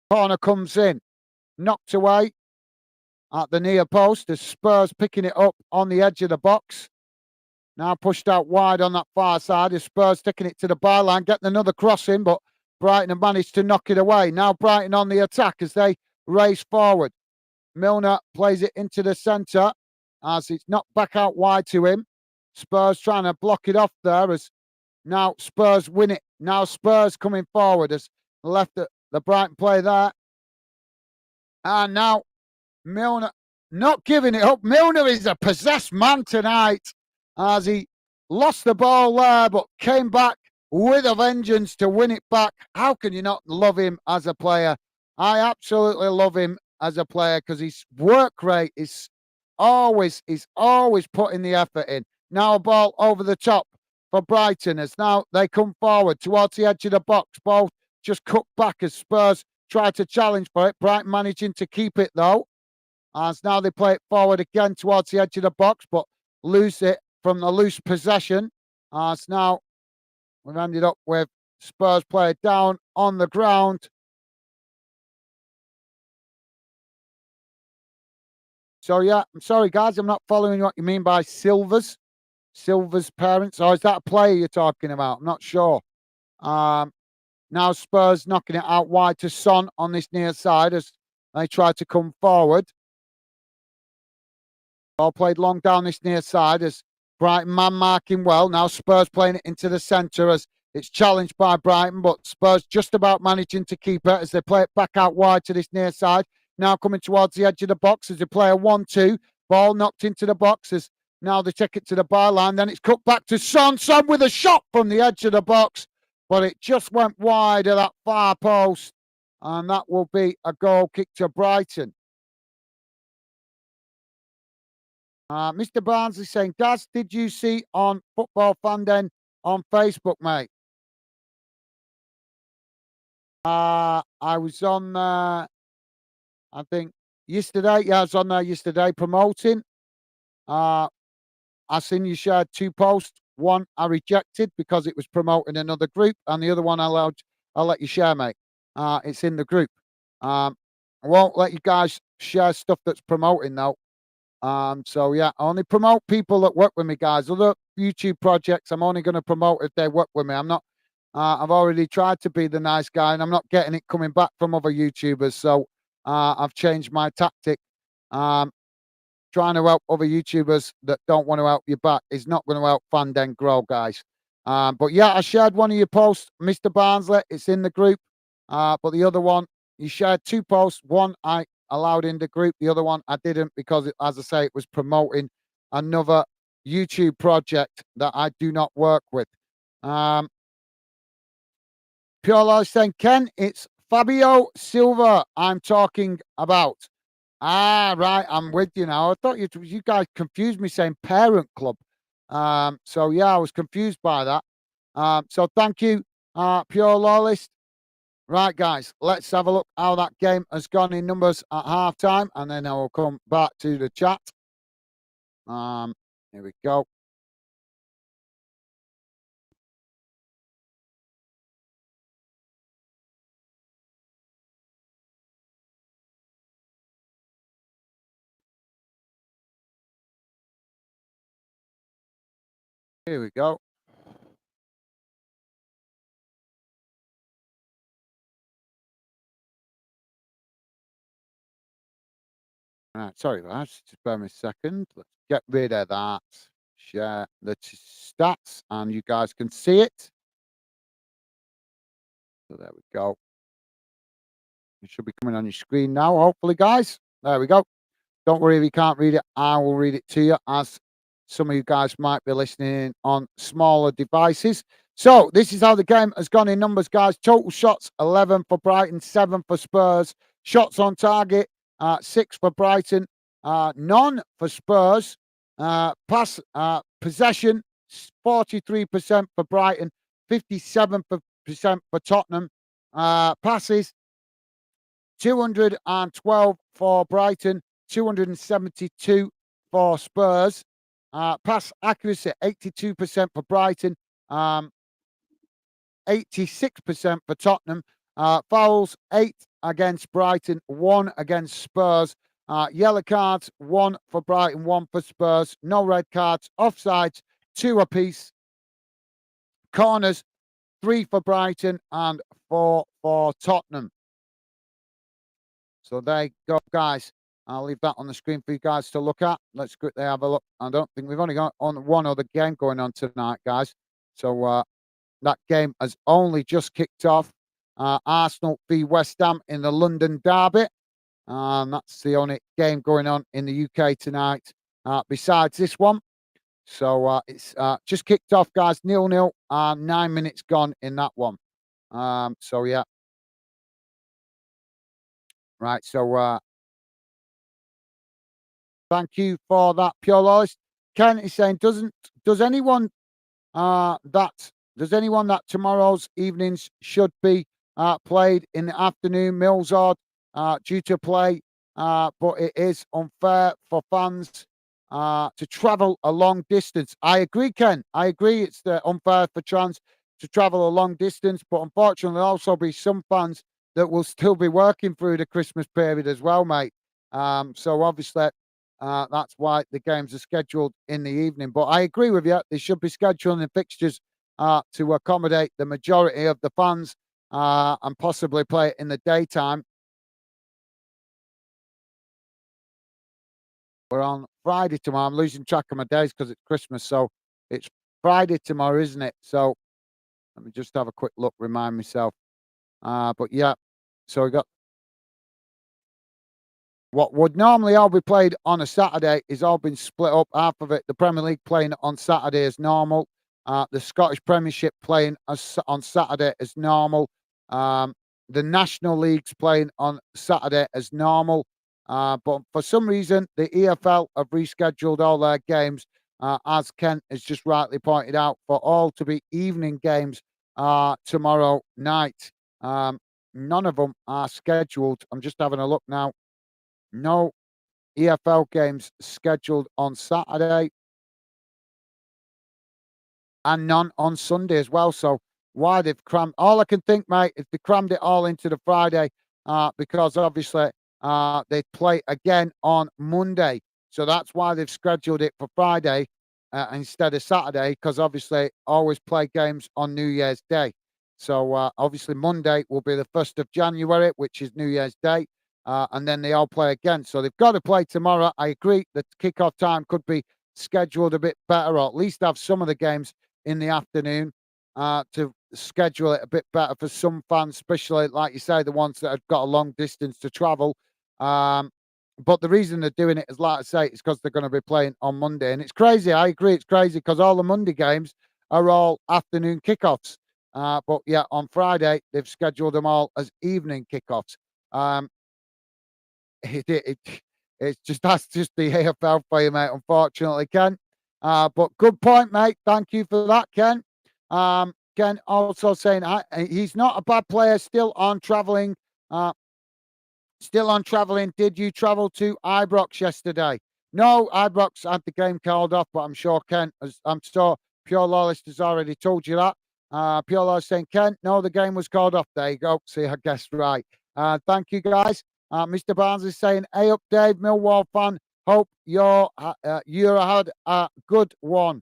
Corner comes in, knocked away at the near post as Spurs picking it up on the edge of the box. Now pushed out wide on that far side as Spurs taking it to the byline, getting another cross in, but Brighton have managed to knock it away. Now Brighton on the attack as they race forward. Milner plays it into the centre as it's knocked back out wide to him. Spurs trying to block it off there as now Spurs win it. Now Spurs coming forward as left the Brighton play there. And now Milner not giving it up. Milner is a possessed man tonight as he lost the ball there but came back with a vengeance to win it back. How can you not love him as a player? I absolutely love him as a player because his work rate is always putting the effort in. Now a ball over the top for Brighton as now they come forward towards the edge of the box. Ball just cut back as Spurs try to challenge for it. Brighton managing to keep it though. As now they play it forward again towards the edge of the box, but lose it from the loose possession. As now we've ended up with Spurs player down on the ground. So yeah, I'm sorry guys, I'm not following what you mean by Silver's. Silver's parents. Or is that a player you're talking about? I'm not sure. Um, Now Spurs knocking it out wide to Son on this near side as they try to come forward. Ball played long down this near side as Brighton man marking well. Now Spurs playing it into the centre as it's challenged by Brighton, but Spurs just about managing to keep it as they play it back out wide to this near side. Now coming towards the edge of the box as they play a 1-2. Ball knocked into the box as now they take it to the byline. Then it's cut back to Son. Son with a shot from the edge of the box, but it just went wide of that far post. And that will be a goal kick to Brighton. Mr. Barnes is saying, Gaz, did you see on Football Fan Den on Facebook, mate? I was on there, I think, yesterday. Yeah, I was on there yesterday promoting. I seen you shared 2 posts. One I rejected because it was promoting another group, and the other one I'll let you share, mate. It's in the group. I won't let you guys share stuff that's promoting though. So yeah, I only promote people that work with me, guys. Other YouTube projects, I'm only going to promote if they work with me. I'm not. I've already tried to be the nice guy, and I'm not getting it coming back from other YouTubers. So I've changed my tactic. Um, Trying to help other YouTubers that don't want to help you back is not going to help Fanden grow, guys. But yeah, I shared one of your posts, Mr. Barnsley. It's in the group. But the other one, you shared 2 posts. One I allowed in the group. The other one I didn't because, as I say, it was promoting another YouTube project that I do not work with. Pure Life saying, Ken, it's Fabio Silva I'm talking about. Right. I'm with you now. I thought you guys confused me saying parent club. So yeah, I was confused by that. So thank you, Pure Lawlist. Right, guys, let's have a look how that game has gone in numbers at half time, and then I will come back to the chat. Here we go. Here we go. Right, sorry, guys. Just bear me a second. Let's get rid of that. Share the stats, and you guys can see it. So there we go. It should be coming on your screen now, hopefully, guys. There we go. Don't worry if you can't read it. I will read it to you, as some of you guys might be listening on smaller devices. So this is how the game has gone in numbers, guys. Total shots, 11 for Brighton, 7 for Spurs. Shots on target, 6 for Brighton, none for Spurs. Pass possession, 43% for Brighton, 57% for Tottenham. Passes, 212 for Brighton, 272 for Spurs. Pass accuracy, 82% for Brighton, 86% for Tottenham. Fouls, 8 against Brighton, 1 against Spurs. Yellow cards, 1 for Brighton, 1 for Spurs. No red cards. Offsides, 2 apiece. Corners, 3 for Brighton and 4 for Tottenham. So there you go, guys. I'll leave that on the screen for you guys to look at. Let's quickly have a look. I don't think we've only got on one other game going on tonight, guys. So that game has only just kicked off. Arsenal v West Ham in the London derby. That's the only game going on in the UK tonight besides this one. So it's just kicked off, guys. 0-0. 9 minutes gone in that one. So yeah. Right. So thank you for that, Pure Lois. Ken is saying, does anyone that tomorrow's evenings should be played in the afternoon? Mills odd due to play, but it is unfair for fans to travel a long distance. I agree, Ken. I agree. It's unfair for trans to travel a long distance, but unfortunately, there'll also be some fans that will still be working through the Christmas period as well, mate. So obviously, That's why the games are scheduled in the evening. But I agree with you. They should be scheduling the fixtures to accommodate the majority of the fans and possibly play it in the daytime. We're on Friday tomorrow. I'm losing track of my days because it's Christmas. So it's Friday tomorrow, isn't it? So let me just have a quick look, remind myself. But yeah, so we got what would normally all be played on a Saturday is all been split up. Half of it, the Premier League playing on Saturday as normal. The Scottish Premiership playing on Saturday as normal. Um, the National League's playing on Saturday as normal. But for some reason, the EFL have rescheduled all their games, as Kent has just rightly pointed out, for all to be evening games tomorrow night. None of them are scheduled. I'm just having a look now. No EFL games scheduled on Saturday and none on Sunday as well. So why they've crammed all I can think, mate, is they crammed it all into the Friday because obviously they play again on Monday. So that's why they've scheduled it for Friday instead of Saturday, because obviously always play games on New Year's Day. So obviously Monday will be the 1st of January, which is New Year's Day. And then they all play again. So they've got to play tomorrow. I agree that kickoff time could be scheduled a bit better, or at least have some of the games in the afternoon to schedule it a bit better for some fans, especially, like you say, the ones that have got a long distance to travel. But the reason they're doing it is, like I say, it's because they're going to be playing on Monday. And it's crazy. I agree. It's crazy because all the Monday games are all afternoon kickoffs. But yeah, on Friday, they've scheduled them all as evening kickoffs. Um, it, it's just that's just the AFL for you, mate. Unfortunately, Ken. But good point, mate. Thank you for that, Ken. Ken also saying he's not a bad player. Still on traveling. Still on traveling. Did you travel to Ibrox yesterday? No, Ibrox had the game called off, but I'm sure Ken, I'm sure Pure Lawless has already told you that. Pure Lawless saying, Ken, no, the game was called off. There you go. See, I guessed right. Thank you, guys. Mr. Barnes is saying, hey up, Dave, Millwall fan. Hope you had a good one.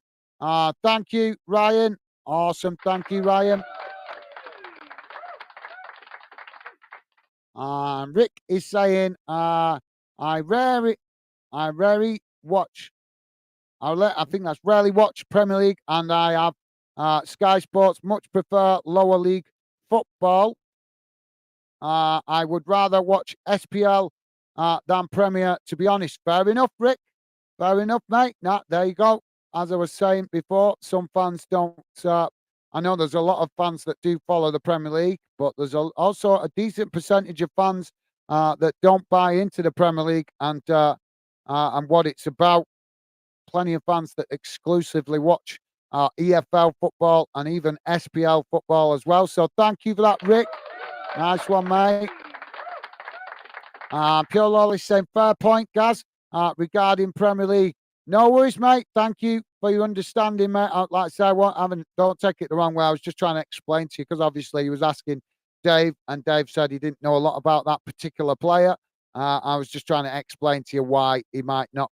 Thank you, Ryan. Awesome. Thank you, Ryan. Rick is saying, I rarely watch. I think that's rarely watch Premier League, and I have Sky Sports. Much prefer lower league football. I would rather watch SPL than Premier, to be honest. Fair enough, Rick. Fair enough, mate. Nah, there you go. As I was saying before, some fans don't. I know there's a lot of fans that do follow the Premier League, but there's also a decent percentage of fans that don't buy into the Premier League and what it's about. Plenty of fans that exclusively watch EFL football and even SPL football as well. So thank you for that, Rick. Nice one, mate. Pure Lolly saying, fair point, Gaz, regarding Premier League. No worries, mate. Thank you for your understanding, mate. Like I say, don't take it the wrong way. I was just trying to explain to you because obviously he was asking Dave, and Dave said he didn't know a lot about that particular player. I was just trying to explain to you why he might not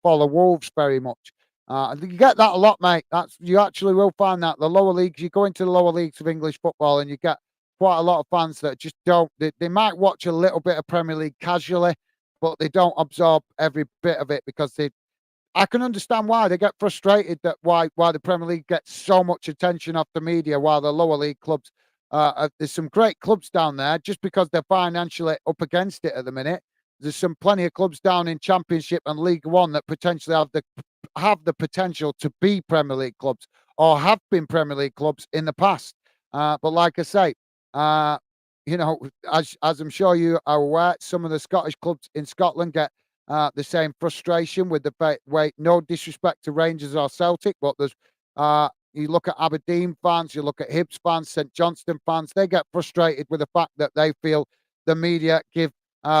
follow Wolves very much. You get that a lot, mate. You actually will find that the lower leagues. You go into the lower leagues of English football, and you get quite a lot of fans that just don't. They might watch a little bit of Premier League casually, but they don't absorb every bit of it because I can understand why they get frustrated that why the Premier League gets so much attention off the media while the lower league clubs. There's some great clubs down there just because they're financially up against it at the minute. There's some plenty of clubs down in Championship and League One that potentially have the potential to be Premier League clubs or have been Premier League clubs in the past. But like I say, you know, as I'm sure you are aware, some of the Scottish clubs in Scotland get the same frustration with the way. No disrespect to Rangers or Celtic, but there's you look at Aberdeen fans, you look at Hibs fans, St Johnstone fans, they get frustrated with the fact that they feel the media give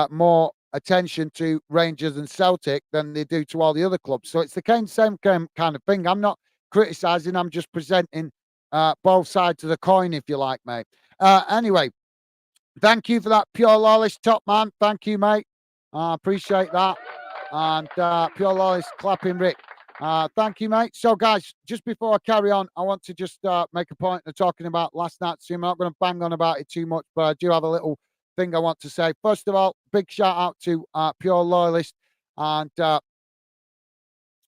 more attention to Rangers and Celtic than they do to all the other clubs. So it's the same kind of thing. I'm not criticising, I'm just presenting both sides of the coin, if you like, mate. Anyway, thank you for that, Pure Lawless top man. Thank you, mate. I appreciate that. and Pure Loyalist clapping Rick. Thank you, mate. So, guys, just before I carry on, I want to just make a point of talking about last night's stream. I'm not going to bang on about it too much, but I do have a little thing I want to say. First of all, big shout out to Pure Loyalist and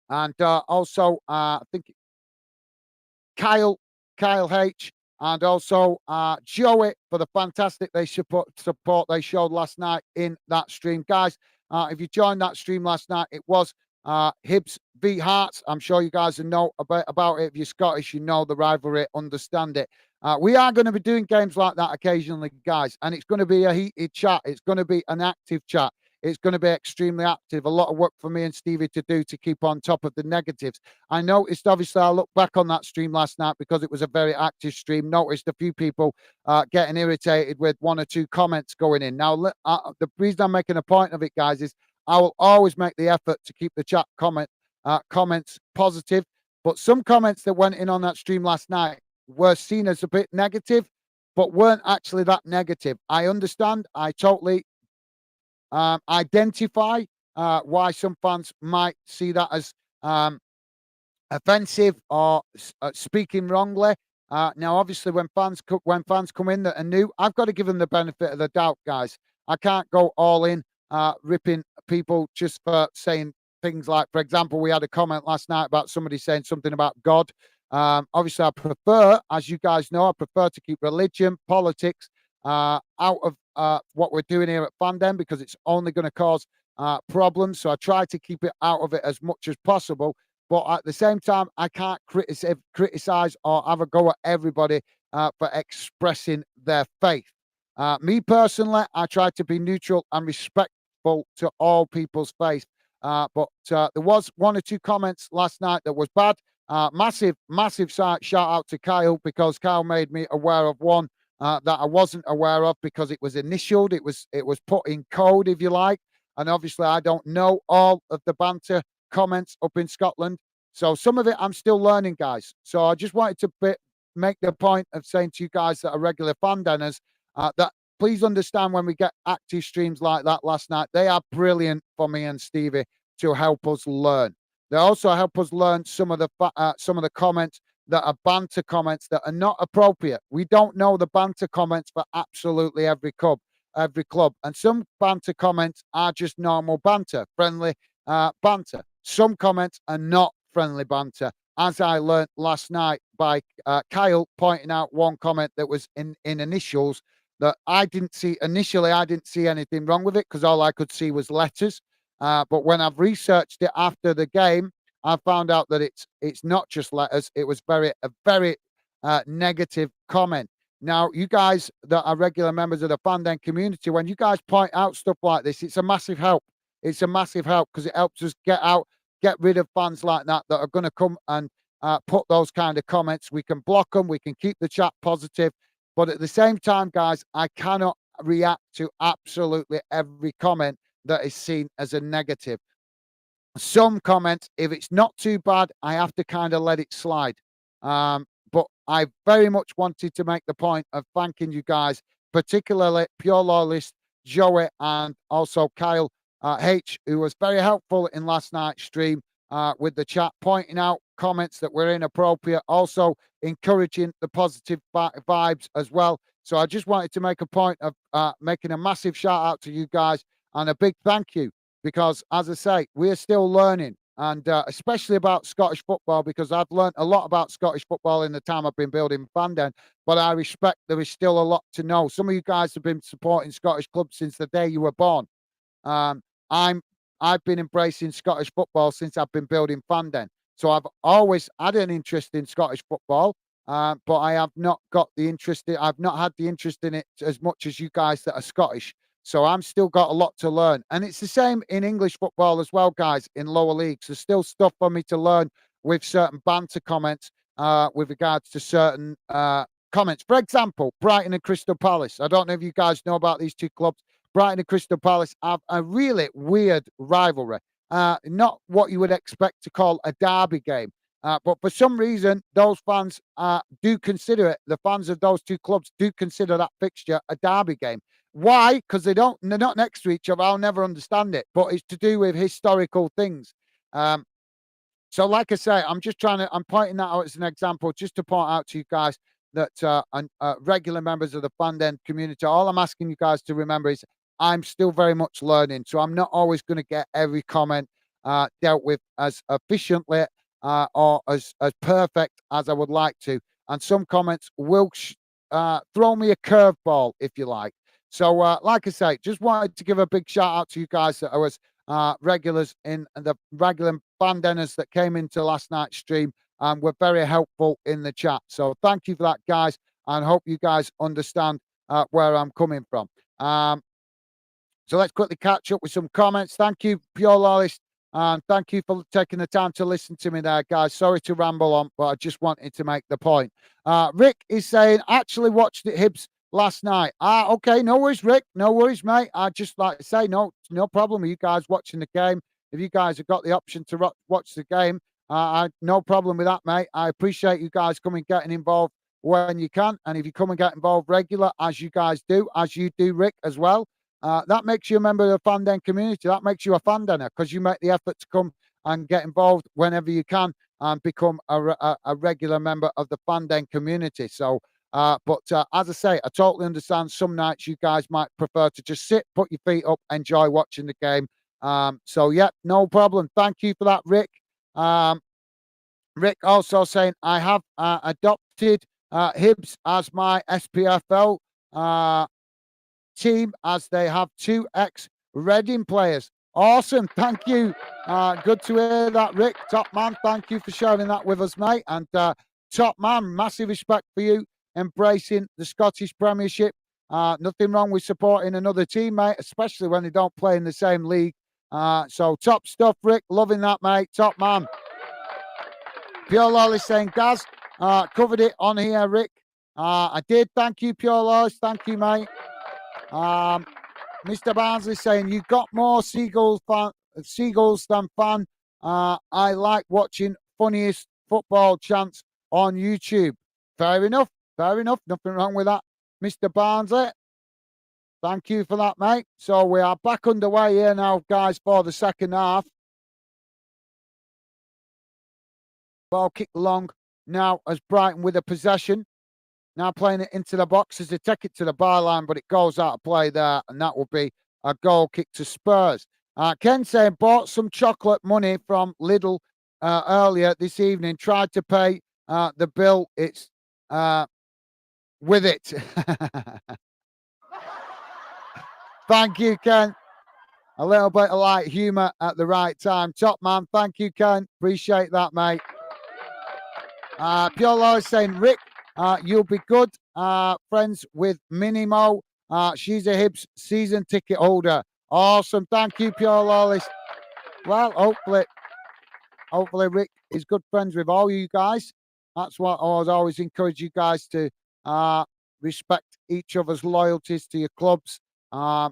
also I think Kyle H, and also Joey for the fantastic support they showed last night in that stream. Guys, if you joined that stream last night, it was Hibs v Hearts. I'm sure you guys know about it. If you're Scottish, you know the rivalry, understand it. We are going to be doing games like that occasionally, guys, and it's going to be a heated chat. It's going to be an active chat. It's going to be extremely active. A lot of work for me and Stevie to do to keep on top of the negatives. I noticed, obviously, I looked back on that stream last night because it was a very active stream. Noticed a few people getting irritated with one or two comments going in. Now, the reason I'm making a point of it, guys, is I will always make the effort to keep the chat comments positive. But some comments that went in on that stream last night were seen as a bit negative, but weren't actually that negative. I understand. I totally identify why some fans might see that as offensive or speaking wrongly. Now, obviously, when fans come in that are new, I've got to give them the benefit of the doubt, guys. I can't go all in ripping people just for saying things like, for example, we had a comment last night about somebody saying something about God. Obviously, I prefer, as you guys know, I prefer to keep religion, politics out of what we're doing here at Fandom because it's only going to cause problems. So I try to keep it out of it as much as possible. But at the same time, I can't criticize or have a go at everybody for expressing their faith. Me personally, I try to be neutral and respectful to all people's faith. But there was one or two comments last night that was bad. Massive shout out to Kyle because Kyle made me aware of one that I wasn't aware of because it was initialed. It was put in code, if you like. And obviously, I don't know all of the banter comments up in Scotland. So some of it I'm still learning, guys. So I just wanted to make the point of saying to you guys that are regular fan denners that please understand when we get active streams like that last night, they are brilliant for me and Stevie to help us learn. They also help us learn some of the comments that are banter comments that are not appropriate. We don't know the banter comments for absolutely every club. And some banter comments are just normal banter, friendly banter. Some comments are not friendly banter, as I learned last night by Kyle pointing out one comment that was in initials that I didn't see initially. I didn't see anything wrong with it because all I could see was letters. But when I've researched it after the game, I found out that it's not just letters. It was a very negative comment. Now, you guys that are regular members of the Fandom community, when you guys point out stuff like this, it's a massive help. It's a massive help because it helps us get rid of fans like that are going to come and put those kind of comments. We can block them. We can keep the chat positive. But at the same time, guys, I cannot react to absolutely every comment that is seen as a negative. Some comments, if it's not too bad, I have to kind of let it slide. But I very much wanted to make the point of thanking you guys, particularly Pure Loyalist, Joey, and also Kyle H, who was very helpful in last night's stream with the chat, pointing out comments that were inappropriate, also encouraging the positive vibes as well. So I just wanted to make a point of making a massive shout out to you guys and a big thank you because, as I say, we're still learning. And especially about Scottish football, because I've learned a lot about Scottish football in the time I've been building Fandom, but I respect there is still a lot to know. Some of you guys have been supporting Scottish clubs since the day you were born. I've been embracing Scottish football since I've been building Fandom. So I've always had an interest in Scottish football, but I have not got the interest. I've not had the interest in it as much as you guys that are Scottish. So I'm still got a lot to learn. And it's the same in English football as well, guys, in lower leagues. There's still stuff for me to learn with certain banter comments with regards to certain comments. For example, Brighton and Crystal Palace. I don't know if you guys know about these two clubs. Brighton and Crystal Palace have a really weird rivalry. Not what you would expect to call a derby game. But for some reason, those fans do consider it, the fans of those two clubs do consider that fixture a derby game. Why? Because they're not next to each other. I'll never understand it. But it's to do with historical things. Um, so, like I say, I'm pointing that out as an example just to point out to you guys that regular members of the fan den community, all I'm asking you guys to remember is I'm still very much learning. So, I'm not always going to get every comment dealt with as efficiently or as perfect as I would like to. And some comments will throw me a curveball, if you like. So, like I say, just wanted to give a big shout out to you guys that was regulars in the regular bandanners that came into last night's stream and were very helpful in the chat. So thank you for that, guys, and hope you guys understand where I'm coming from. So let's quickly catch up with some comments. Thank you, Pure Loyalist, and thank you for taking the time to listen to me there, guys. Sorry to ramble on, but I just wanted to make the point. Rick is saying, actually watched it, Hibs, last night. Okay, no worries, Rick. No worries, mate. I just like to say, no problem. You guys watching the game. If you guys have got the option to watch the game, no problem with that, mate. I appreciate you guys coming getting involved when you can. And if you come and get involved regular, as you guys do, as you do, Rick, as well, that makes you a member of the fan den community. That makes you a fan denner because you make the effort to come and get involved whenever you can and become a regular member of the fan den community. So, but as I say, I totally understand some nights you guys might prefer to just sit, put your feet up, enjoy watching the game. So, yeah, no problem. Thank you for that, Rick. Rick also saying, I have adopted Hibs as my SPFL team as they have two ex-Reading players. Awesome. Thank you. Good to hear that, Rick. Top man, thank you for sharing that with us, mate. And top man, massive respect for you embracing the Scottish Premiership. Nothing wrong with supporting another team, mate, especially when they don't play in the same league. So top stuff, Rick. Loving that, mate. Top man. Pure Lolly saying, Gaz, covered it on here, Rick. I did. Thank you, Pure Lolly. Thank you, mate. Mr. Barnsley saying, you got more Seagulls than fan. I like watching funniest football chants on YouTube. Fair enough. Fair enough. Nothing wrong with that, Mr. Barnsley. Thank you for that, mate. So we are back underway here now, guys, for the second half. Ball kicked long now as Brighton with a possession. Now playing it into the box as they take it to the byline, but it goes out of play there, and that will be a goal kick to Spurs. Ken saying bought some chocolate money from Lidl earlier this evening, tried to pay the bill. It's with it. Thank you, Ken. A little bit of light humour at the right time. Top man, thank you, Ken. Appreciate that, mate. Pure Law is saying, Rick, you'll be good. Friends with Minimo. She's a Hibs season ticket holder. Awesome. Thank you, Pure Lawless. Well, hopefully Rick is good friends with all you guys. That's what I always encourage you guys to respect each other's loyalties to your clubs. You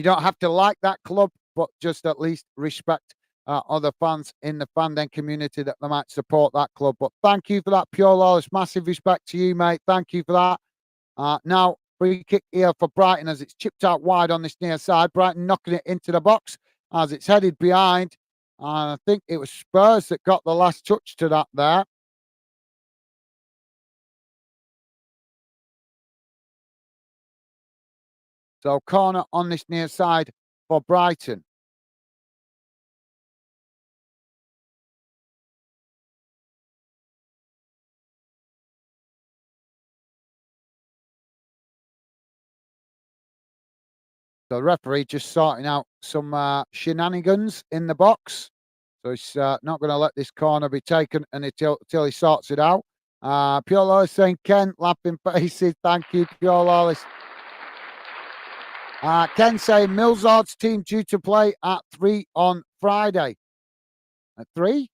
don't have to like that club, but just at least respect other fans in the fan den community that they might support that club. But thank you for that, Pure Lawless. Massive respect to you, mate. Thank you for that. Now, free kick here for Brighton as it's chipped out wide on this near side. Brighton knocking it into the box as it's headed behind. And I think it was Spurs that got the last touch to that there. So corner on this near side for Brighton. The referee just sorting out some shenanigans in the box. So he's not going to let this corner be taken until he sorts it out. Pure Lawless saying, Ken, laughing faces. Thank you, Pure Lawless. Ken saying, Millsard's team due to play at 3 on Friday. At 3?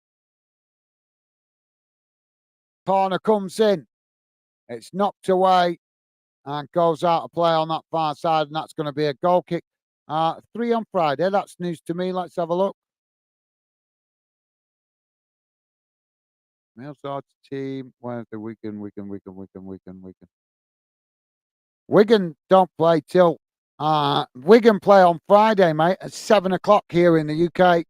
Corner comes in. It's knocked away and goes out of play on that far side, and that's going to be a goal kick. 3 on Friday. That's news to me. Let's have a look. Millsard's team. Where's the Wigan? Wigan don't play till Wigan play on Friday, mate, at 7 o'clock here in the UK.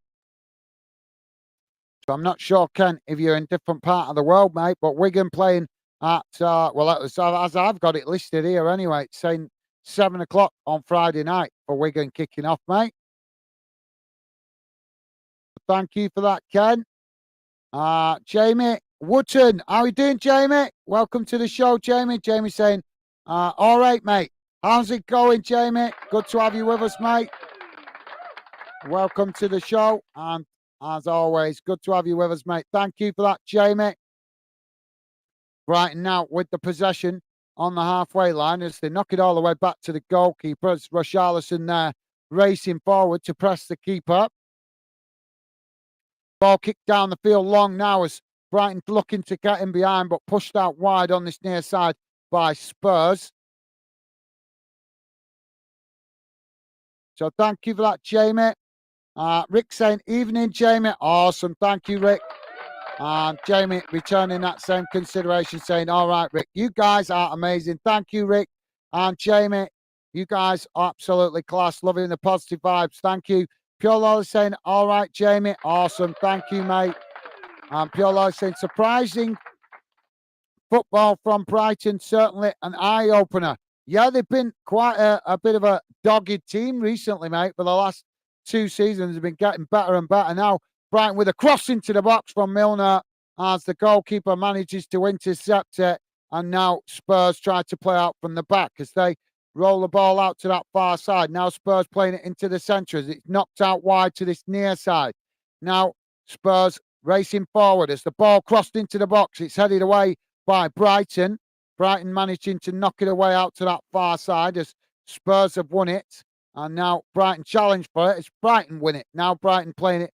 So I'm not sure, Ken, if you're in a different part of the world, mate, but Wigan playing at well, as I've got it listed here anyway, it's saying 7 o'clock on Friday night for Wigan kicking off, mate. Thank you for that, Ken. Jamie Wootton, how are you doing, Jamie? Welcome to the show, Jamie. Jamie saying, all right, mate. How's it going, Jamie? Good to have you with us, mate. Welcome to the show. And as always, good to have you with us, mate. Thank you for that, Jamie. Brighton now with the possession on the halfway line as they knock it all the way back to the goalkeeper. It's Richarlison there racing forward to press the keeper. Ball kicked down the field long now as Brighton looking to get him behind, but pushed out wide on this near side by Spurs. So thank you for that, Jamie. Rick saying, evening, Jamie. Awesome. Thank you, Rick. And Jamie returning that same consideration, saying, all right, Rick, you guys are amazing. Thank you, Rick. And Jamie, you guys are absolutely class. Loving the positive vibes. Thank you. Pure Lawler saying, all right, Jamie. Awesome. Thank you, mate. And Pure Lawler saying, surprising football from Brighton. Certainly an eye-opener. Yeah, they've been quite a bit of a dogged team recently, mate. For the last 2 seasons, they've been getting better and better. Now, Brighton with a cross into the box from Milner as the goalkeeper manages to intercept it. And now Spurs try to play out from the back as they roll the ball out to that far side. Now Spurs playing it into the centre as it's knocked out wide to this near side. Now Spurs racing forward as the ball crossed into the box. It's headed away by Brighton. Brighton managing to knock it away out to that far side as Spurs have won it. And now Brighton challenge for it. It's Brighton win it. Now Brighton playing it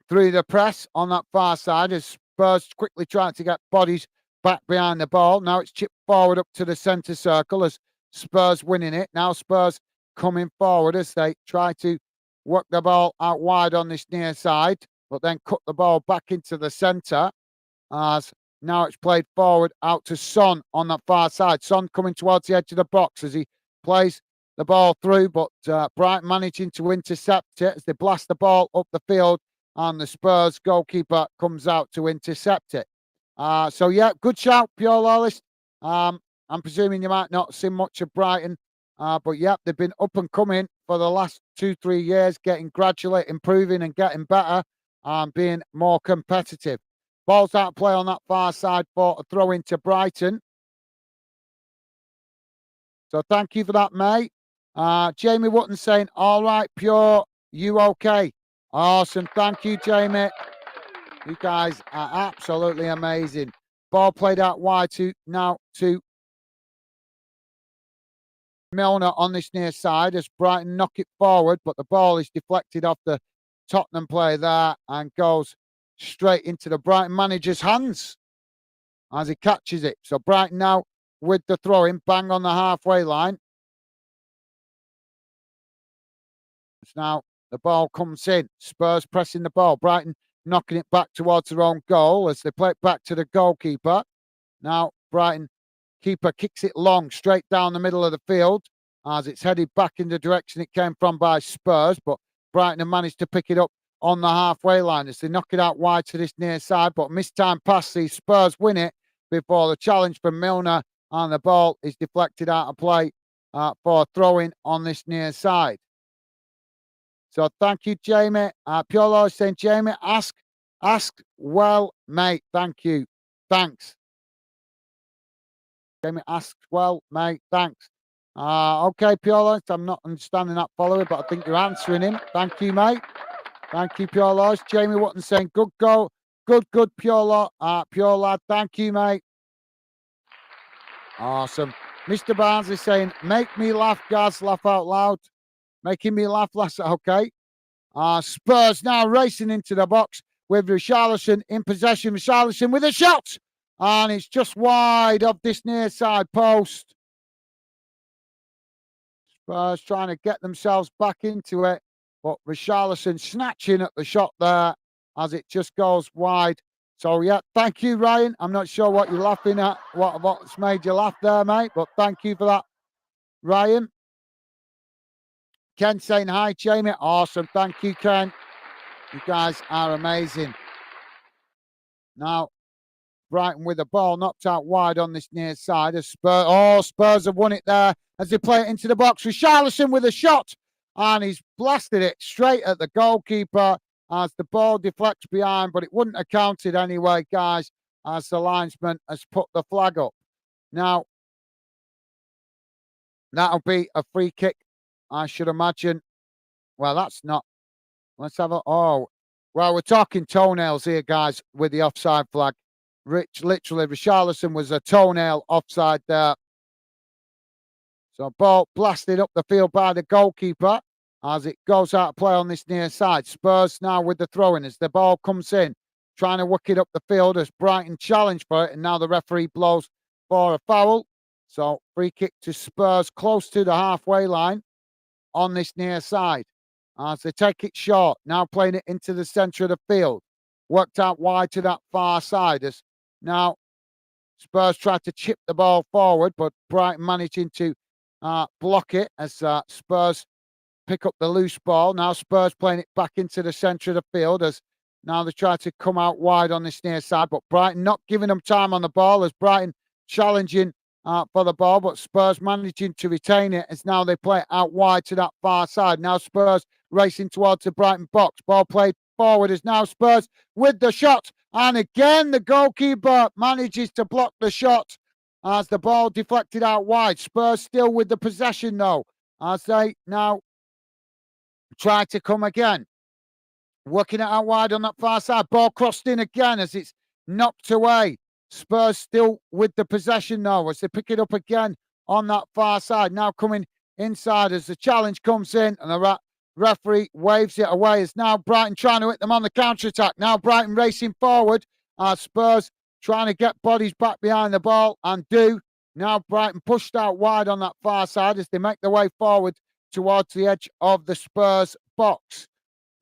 through the press on that far side as Spurs quickly trying to get bodies back behind the ball. Now it's chipped forward up to the centre circle as Spurs winning it. Now Spurs coming forward as they try to work the ball out wide on this near side, but then cut the ball back into the centre as now it's played forward out to Son on that far side. Son coming towards the edge of the box as he plays the ball through, but Brighton managing to intercept it as they blast the ball up the field and the Spurs goalkeeper comes out to intercept it. So, yeah, good shout, Pure Lawless. I'm presuming you might not see much of Brighton, but, yeah, they've been up and coming for the last 2-3 years, getting gradually improving and getting better and being more competitive. Ball's out of play on that far side for a throw into Brighton. So thank you for that, mate. Jamie Wootton saying, all right, Pure, you okay? Awesome. Thank you, Jamie. You guys are absolutely amazing. Ball played out wide to Milner on this near side as Brighton knock it forward, but the ball is deflected off the Tottenham player there and goes straight into the Brighton manager's hands as he catches it. So Brighton now with the throw-in, bang on the halfway line. It's now the ball comes in. Spurs pressing the ball. Brighton knocking it back towards their own goal as they play it back to the goalkeeper. Now Brighton keeper kicks it long, straight down the middle of the field as it's headed back in the direction it came from by Spurs, but Brighton have managed to pick it up on the halfway line as they knock it out wide to this near side, but mistime pass, the Spurs win it before the challenge from Milner and the ball is deflected out of play for a throw-in on this near side. So thank you, Jamie. Pure Law saying, Jamie, ask well, mate. Thank you. Thanks. Jamie asks well, mate. Thanks. Okay, Pure Law. I'm not understanding that follower, but I think you're answering him. Thank you, mate. Thank you, Pure Laws. Jamie Wootton saying, good goal. Good, Pure Law. Pure Lad. Thank you, mate. Awesome. Mr. Barnes is saying, make me laugh, Gaz. Laugh out loud. Making me laugh, laugh. Okay. Spurs now racing into the box with Richarlison in possession. Richarlison with a shot. And it's just wide of this near side post. Spurs trying to get themselves back into it. But Richarlison snatching at the shot there as it just goes wide So yeah, thank you, Ryan. I'm not sure what you're laughing at, what's made you laugh there, mate, but thank you for that, Ryan. Ken saying hi, Jamie. Awesome. Thank you, Ken. You guys are amazing. Now, Brighton with the ball knocked out wide on this near side. Spurs have won it there as they play it into the box. Richarlison with a shot, and he's blasted it straight at the goalkeeper as the ball deflects behind, but it wouldn't have counted anyway, guys, as the linesman has put the flag up. Now, that'll be a free kick, I should imagine. Well, that's not. Let's have a. Oh, well, we're talking toenails here, guys, with the offside flag. Literally, Richarlison was a toenail offside there. So ball blasted up the field by the goalkeeper as it goes out of play on this near side. Spurs now with the throw-in as the ball comes in, trying to work it up the field as Brighton challenge for it, and now the referee blows for a foul. So free kick to Spurs close to the halfway line on this near side as they take it short. Now playing it into the centre of the field. Worked out wide to that far side as now Spurs tried to chip the ball forward, but Brighton managing to block it as Spurs pick up the loose ball. Now Spurs playing it back into the centre of the field as now they try to come out wide on this near side, but Brighton not giving them time on the ball as Brighton challenging for the ball, but Spurs managing to retain it as now they play it out wide to that far side. Now Spurs racing towards the Brighton box. Ball played forward as now Spurs with the shot. And again, the goalkeeper manages to block the shot as the ball deflected out wide. Spurs still with the possession, though, as they now try to come again. Working it out wide on that far side. Ball crossed in again as it's knocked away. Spurs still with the possession, though, as they pick it up again on that far side. Now coming inside as the challenge comes in and the referee waves it away. It's now Brighton trying to hit them on the counter-attack. Now Brighton racing forward. Spurs trying to get bodies back behind the ball and do. Now Brighton pushed out wide on that far side as they make their way forward towards the edge of the Spurs box.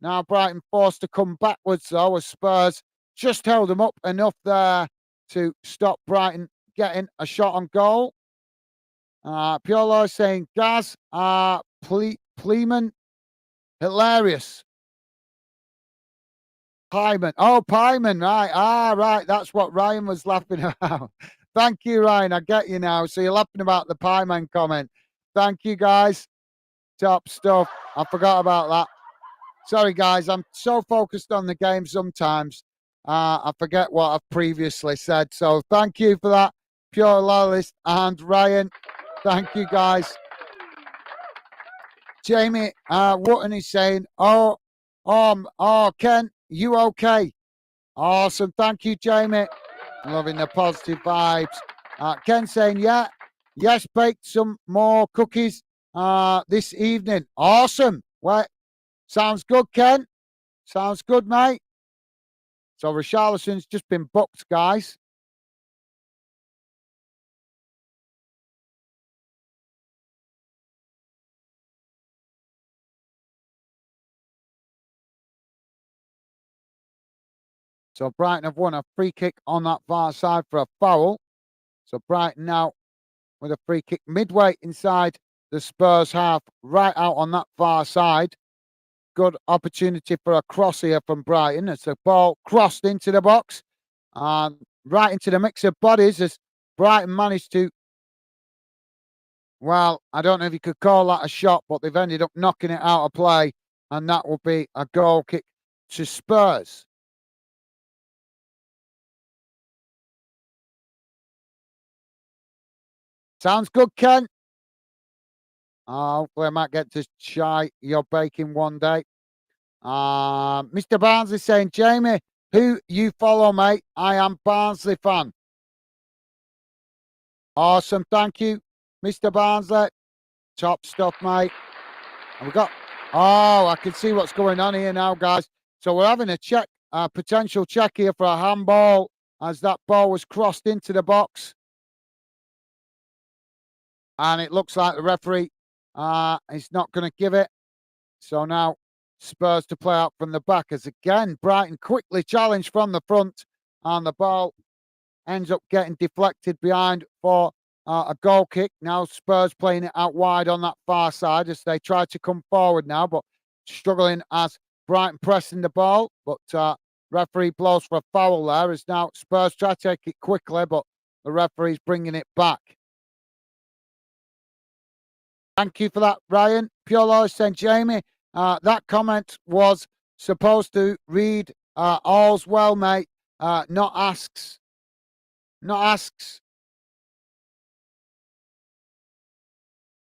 Now Brighton forced to come backwards, though, as Spurs just held them up enough there to stop Brighton getting a shot on goal. Piolo saying, Gaz, Pleeman, hilarious. Pyman. Oh, Pyman, right. Right. That's what Ryan was laughing about. Thank you, Ryan. I get you now. So you're laughing about the Pyman comment. Thank you, guys. Top stuff. I forgot about that. Sorry, guys. I'm so focused on the game sometimes. I forget what I've previously said. So thank you for that, Pure Loyalist and Ryan. Thank you, guys. Jamie Wotton is saying, Ken, you okay? Awesome. Thank you, Jamie. Loving the positive vibes. Ken saying, yes, baked some more cookies this evening. Awesome. Well, sounds good, Ken. Sounds good, mate. So Richarlison's just been booked, guys. So Brighton have won a free kick on that far side for a foul. So Brighton now with a free kick midway inside the Spurs half, right out on that far side. Good opportunity for a cross here from Brighton as the ball crossed into the box and right into the mix of bodies as Brighton managed to, well, I don't know if you could call that a shot, but they've ended up knocking it out of play, and that will be a goal kick to Spurs. Sounds good, Ken. Hopefully I might get to try your baking one day. Mr. Barnsley saying, Jamie, who you follow, mate? I am Barnsley fan. Awesome. Thank you, Mr. Barnsley. Top stuff, mate. And we got, I can see what's going on here now, guys. So we're having a check, a potential check here for a handball as that ball was crossed into the box. And it looks like the referee is not going to give it. So now Spurs to play out from the back as again Brighton quickly challenged from the front and the ball ends up getting deflected behind for a goal kick. Now Spurs playing it out wide on that far side as they try to come forward now, but struggling as Brighton pressing the ball. But referee blows for a foul there as now Spurs try to take it quickly, but the referee's bringing it back. Thank you for that, Ryan. Pure Loyal saying, Jamie, that comment was supposed to read, all's well, mate, not asks. Not asks.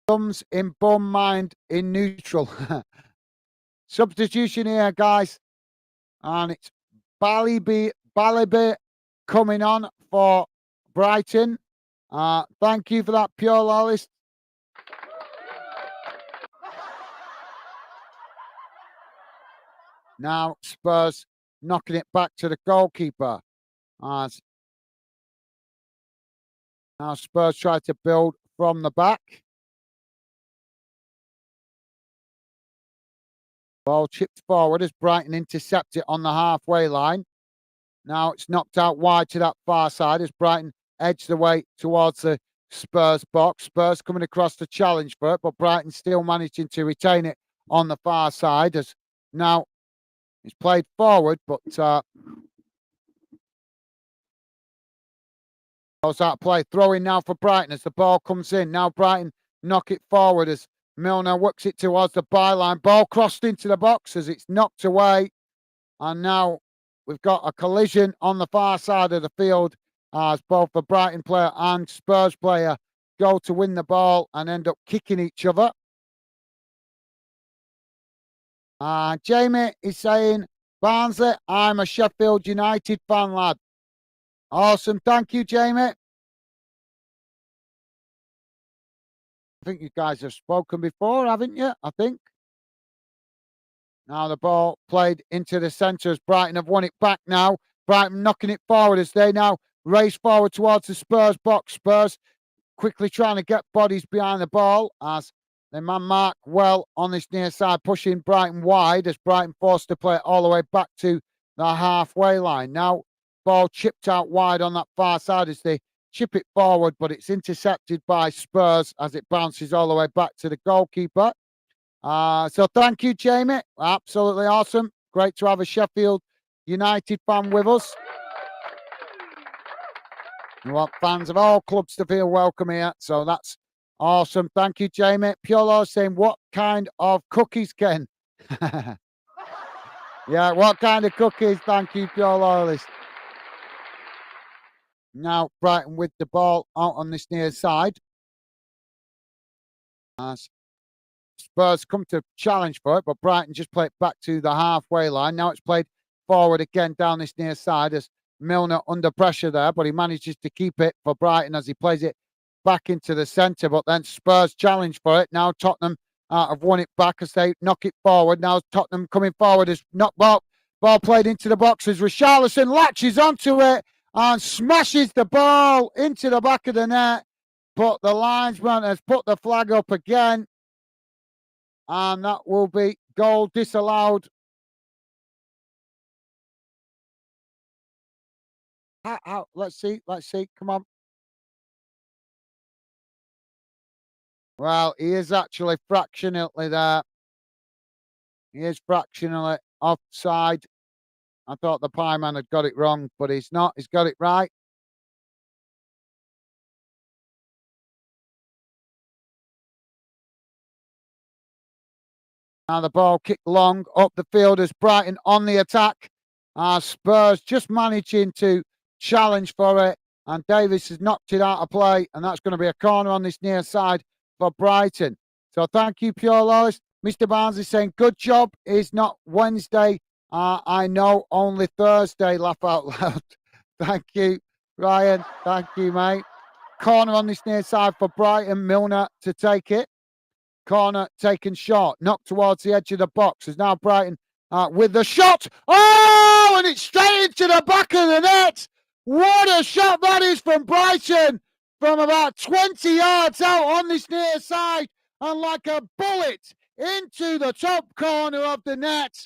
Thumbs in bum, mind in neutral. Substitution here, guys. And it's Baliby coming on for Brighton. Thank you for that, Pure Loyalist. Now Spurs knocking it back to the goalkeeper. As now Spurs try to build from the back. Ball chipped forward as Brighton intercept it on the halfway line. Now it's knocked out wide to that far side as Brighton edge the way towards the Spurs box. Spurs coming across to challenge for it, but Brighton still managing to retain it on the far side as now it's played forward, but goes out of play. Throwing now for Brighton as the ball comes in. Now Brighton knock it forward as Milner works it towards the byline. Ball crossed into the box as it's knocked away. And now we've got a collision on the far side of the field as both the Brighton player and Spurs player go to win the ball and end up kicking each other. Jamie is saying, Barnsley, I'm a Sheffield United fan, lad. Awesome. Thank you, Jamie. I think you guys have spoken before, haven't you? I think. Now the ball played into the centre as Brighton have won it back now. Brighton knocking it forward as they now race forward towards the Spurs box. Spurs quickly trying to get bodies behind the ball as the man mark well on this near side, pushing Brighton wide as Brighton forced to play it all the way back to the halfway line. Now ball chipped out wide on that far side as they chip it forward, but it's intercepted by Spurs as it bounces all the way back to the goalkeeper. So thank you, Jamie. Absolutely awesome. Great to have a Sheffield United fan with us. We want fans of all clubs to feel welcome here. So that's awesome. Thank you, Jamie. Pure Law saying, what kind of cookies, Ken? Yeah, what kind of cookies? Thank you, Pure Loyalist. Now Brighton with the ball out on this near side. Spurs come to challenge for it, but Brighton just play it back to the halfway line. Now it's played forward again down this near side as Milner under pressure there, but he manages to keep it for Brighton as he plays it back into the centre. But then Spurs challenge for it. Now Tottenham have won it back as they knock it forward. Now Tottenham coming forward as knock ball played into the box as Richarlison latches onto it and smashes the ball into the back of the net. But the linesman has put the flag up again. And that will be goal disallowed. Let's see. Come on. Well, he is actually fractionally there. He is fractionally offside. I thought the pie man had got it wrong, but he's not. He's got it right. Now the ball kicked long up the field as Brighton on the attack. Spurs just managing to challenge for it. And Davis has knocked it out of play. And that's going to be a corner on this near side for Brighton. So thank you, Pure Loyalist. Mr. Barnes is saying, good job. It's not Wednesday. I know, only Thursday. Laugh out loud. Thank you, Ryan. Thank you, mate. Corner on this near side for Brighton. Milner to take it. Corner taken short, knocked towards the edge of the box. Is now Brighton with the shot. Oh, and it's straight into the back of the net. What a shot that is from Brighton from about 20 yards out on this near side and like a bullet into the top corner of the net.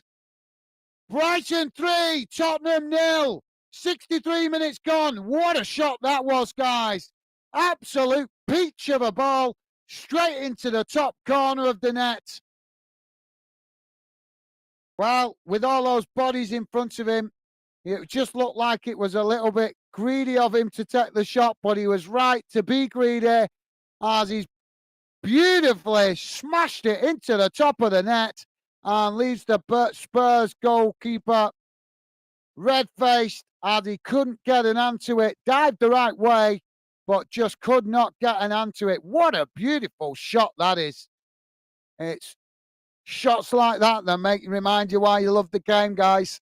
Brighton 3, Tottenham 0. 63 minutes gone. What a shot that was, guys. Absolute peach of a ball straight into the top corner of the net. Well, with all those bodies in front of him, it just looked like it was a little bit greedy of him to take the shot, but he was right to be greedy as he's beautifully smashed it into the top of the net and leaves the Spurs goalkeeper red-faced as he couldn't get an hand to it. Dived the right way, but just could not get an hand to it. What a beautiful shot that is. It's shots like that that make remind you why you love the game, guys.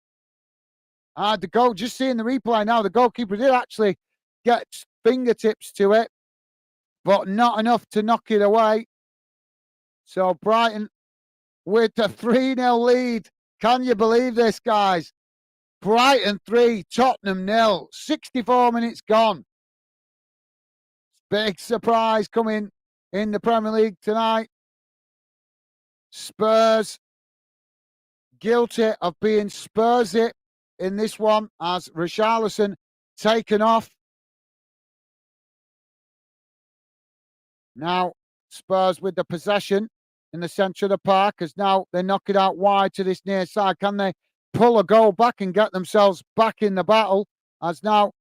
The goal, just seeing the replay now, the goalkeeper did actually get fingertips to it, but not enough to knock it away. So Brighton with a 3-0 lead. Can you believe this, guys? Brighton 3, Tottenham 0. 64 minutes gone. Big surprise coming in the Premier League tonight. Spurs guilty of being Spursy in this one as Richarlison taken off. Now Spurs with the possession in the centre of the park as now they knock it out wide to this near side. Can they pull a goal back and get themselves back in the battle as now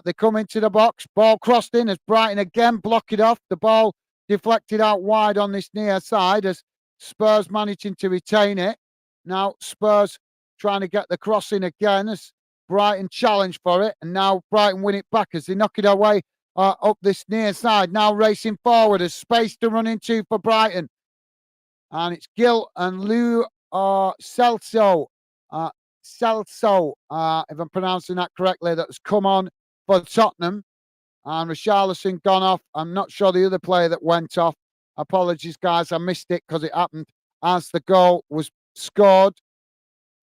they come into the box. Ball crossed in as Brighton again block it off. The ball deflected out wide on this near side as Spurs managing to retain it. Now Spurs trying to get the cross in again as Brighton challenge for it. And now Brighton win it back as they knock it away up this near side. Now racing forward as space to run into for Brighton. And it's Gil and Lou Celso. Celso, if I'm pronouncing that correctly, that's come on for Tottenham. And Richarlison gone off. I'm not sure the other player that went off. Apologies, guys. I missed it because it happened as the goal was scored.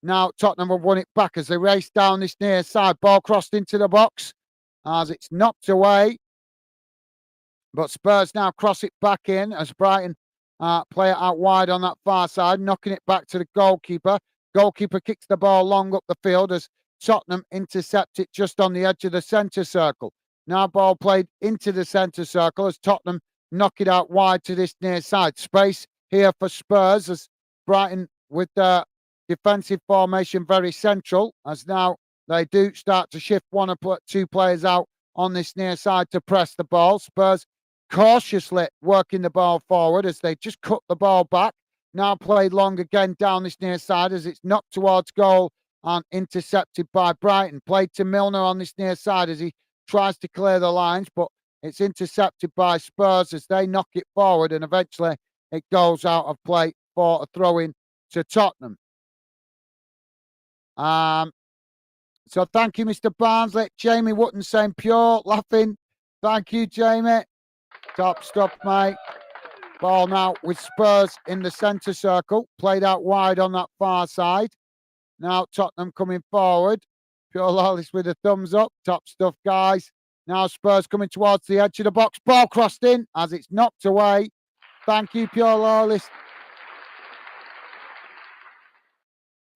Now Tottenham have won it back as they race down this near side. Ball crossed into the box as it's knocked away. But Spurs now cross it back in as Brighton play it out wide on that far side, knocking it back to the goalkeeper. Goalkeeper kicks the ball long up the field as Tottenham intercept it just on the edge of the centre circle. Now ball played into the centre circle as Tottenham knock it out wide to this near side. Space here for Spurs as Brighton with the defensive formation very central as now they do start to shift one or two players out on this near side to press the ball. Spurs cautiously working the ball forward as they just cut the ball back. Now played long again down this near side as it's knocked towards goal and intercepted by Brighton. Played to Milner on this near side as he tries to clear the lines, but it's intercepted by Spurs as they knock it forward and eventually it goes out of play for a throw-in to Tottenham. So thank you, Mr. Barnsley. Jamie Wotton saying pure, laughing. Thank you, Jamie. Top stuff, mate. Ball now with Spurs in the centre circle. Played out wide on that far side. Now Tottenham coming forward. Pure Lawless with a thumbs up. Top stuff, guys. Now Spurs coming towards the edge of the box. Ball crossed in as it's knocked away. Thank you, Pure Lawless.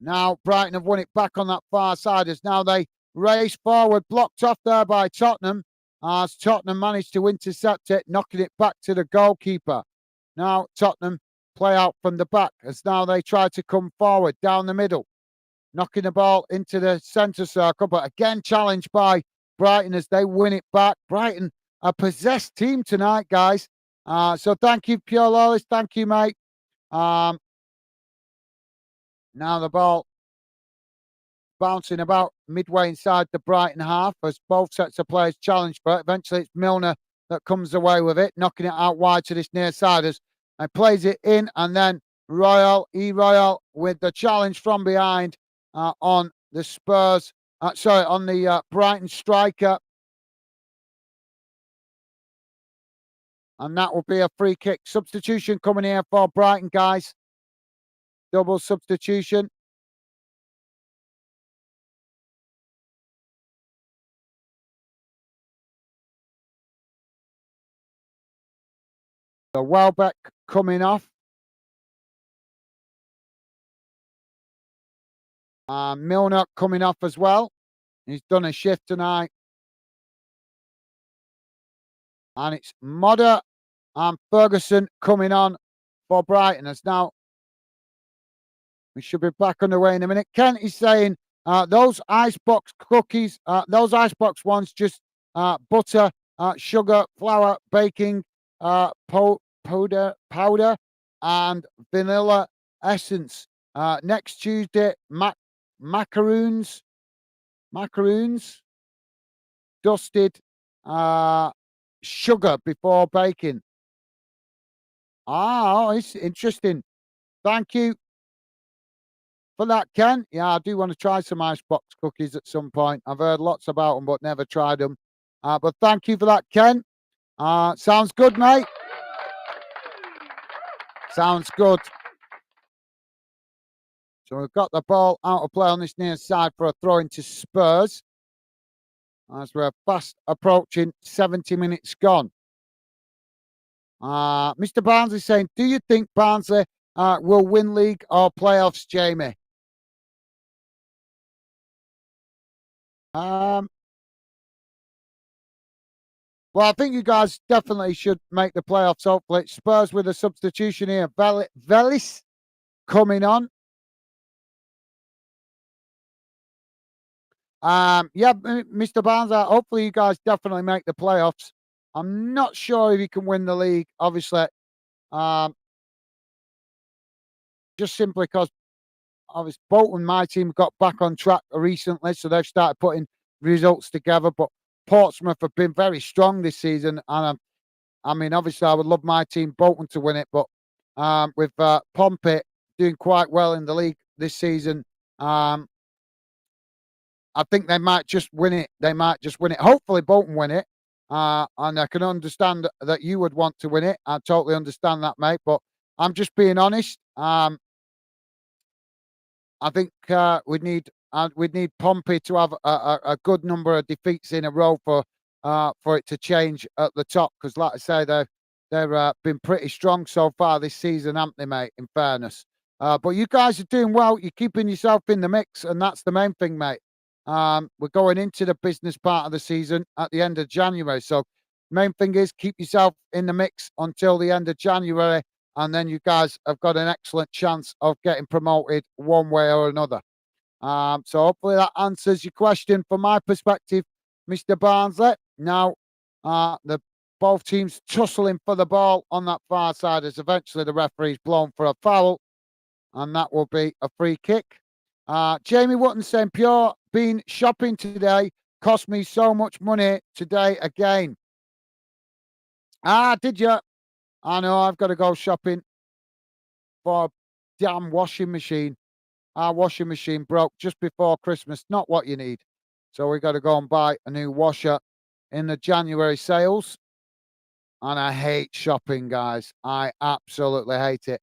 Now Brighton have won it back on that far side as now they race forward. Blocked off there by Tottenham as Tottenham managed to intercept it, knocking it back to the goalkeeper. Now Tottenham play out from the back as now they try to come forward down the middle, knocking the ball into the centre circle, but again challenged by Brighton as they win it back. Brighton, a possessed team tonight, guys. So thank you, Pure Lawless. Thank you, mate. Now the ball bouncing about midway inside the Brighton half as both sets of players challenge for it. Eventually it's Milner that comes away with it, knocking it out wide to this near side as he plays it in, and then Royal with the challenge from behind on the Spurs, on the Brighton striker. And that will be a free kick. Substitution coming here for Brighton, guys. Double substitution. So Welbeck coming off. Milner coming off as well He's done a shift tonight. And it's Modder and Ferguson coming on for Brighton. As now we should be back underway in a minute. Kent is saying those icebox cookies, those icebox ones, just butter, sugar, flour, baking, powder, and vanilla essence. Next Tuesday, macaroons, dusted, sugar before baking. Oh, it's interesting. Thank you for that, Ken. Yeah, I do want to try some icebox cookies at some point. I've heard lots about them, but never tried them. But thank you for that, Ken. Sounds good, mate. Sounds good. So we've got the ball out of play on this near side for a throw into Spurs. As we're fast approaching 70 minutes gone. Mr. Barnes is saying, do you think Barnsley will win league or playoffs, Jamie? Well, I think you guys definitely should make the playoffs, hopefully. Spurs with a substitution here. Velis coming on. Yeah, Mr. Barnes, hopefully you guys definitely make the playoffs. I'm not sure if you can win the league, obviously. Just simply because obviously Bolton, my team, got back on track recently, so they've started putting results together. But Portsmouth have been very strong this season, and I mean, obviously, I would love my team Bolton to win it, but with Pompey doing quite well in the league this season, I think they might just win it. They might just win it. Hopefully, Bolton win it. And I can understand that you would want to win it. I totally understand that, mate. But I'm just being honest. I think we'd need Pompey to have a good number of defeats in a row for it to change at the top. Because, like I say, they've been pretty strong so far this season, haven't they, mate? In fairness, but you guys are doing well. You're keeping yourself in the mix, and that's the main thing, mate. We're going into the business part of the season at the end of January, so main thing is keep yourself in the mix until the end of January. And then you guys have got an excellent chance of getting promoted one way or another. So hopefully that answers your question from my perspective, Mr. Barnsley. Now, the both teams tussling for the ball on that far side as eventually the referee's blown for a foul, and that will be a free kick. Jamie Wotton saying, pure been shopping today, cost me so much money today again. Did you? I know I've got to go shopping for a damn washing machine. Our washing machine broke just before Christmas. Not what you need. So we got to go and buy a new washer in the January sales. And I hate shopping, guys. I absolutely hate it.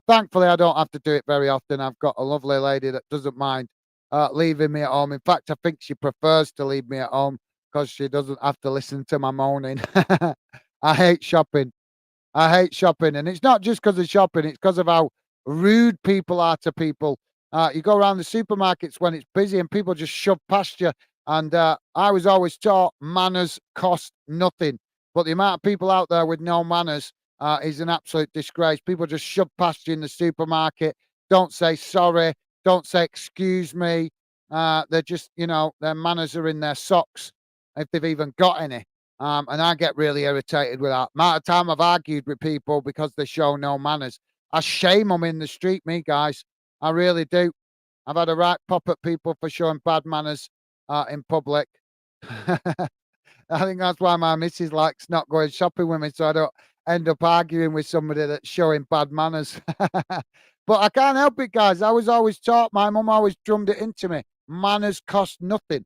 Thankfully, I don't have to do it very often. I've got a lovely lady that doesn't mind leaving me at home. In fact, I think she prefers to leave me at home because she doesn't have to listen to my moaning. I hate shopping. I hate shopping. And it's not just because of shopping, it's because of how rude people are to people. You go around the supermarkets when it's busy and people just shove past you. And I was always taught manners cost nothing. But the amount of people out there with no manners is an absolute disgrace. People just shove past you in the supermarket. Don't say sorry. Don't say excuse me. They're just, their manners are in their socks if they've even got any. And I get really irritated with that. Amount of time I've argued with people because they show no manners. I shame them in the street, me guys. I really do. I've had a right pop at people for showing bad manners in public. I think that's why my missus likes not going shopping with me, so I don't end up arguing with somebody that's showing bad manners. But I can't help it, guys. I was always taught, my mum always drummed it into me. Manners cost nothing.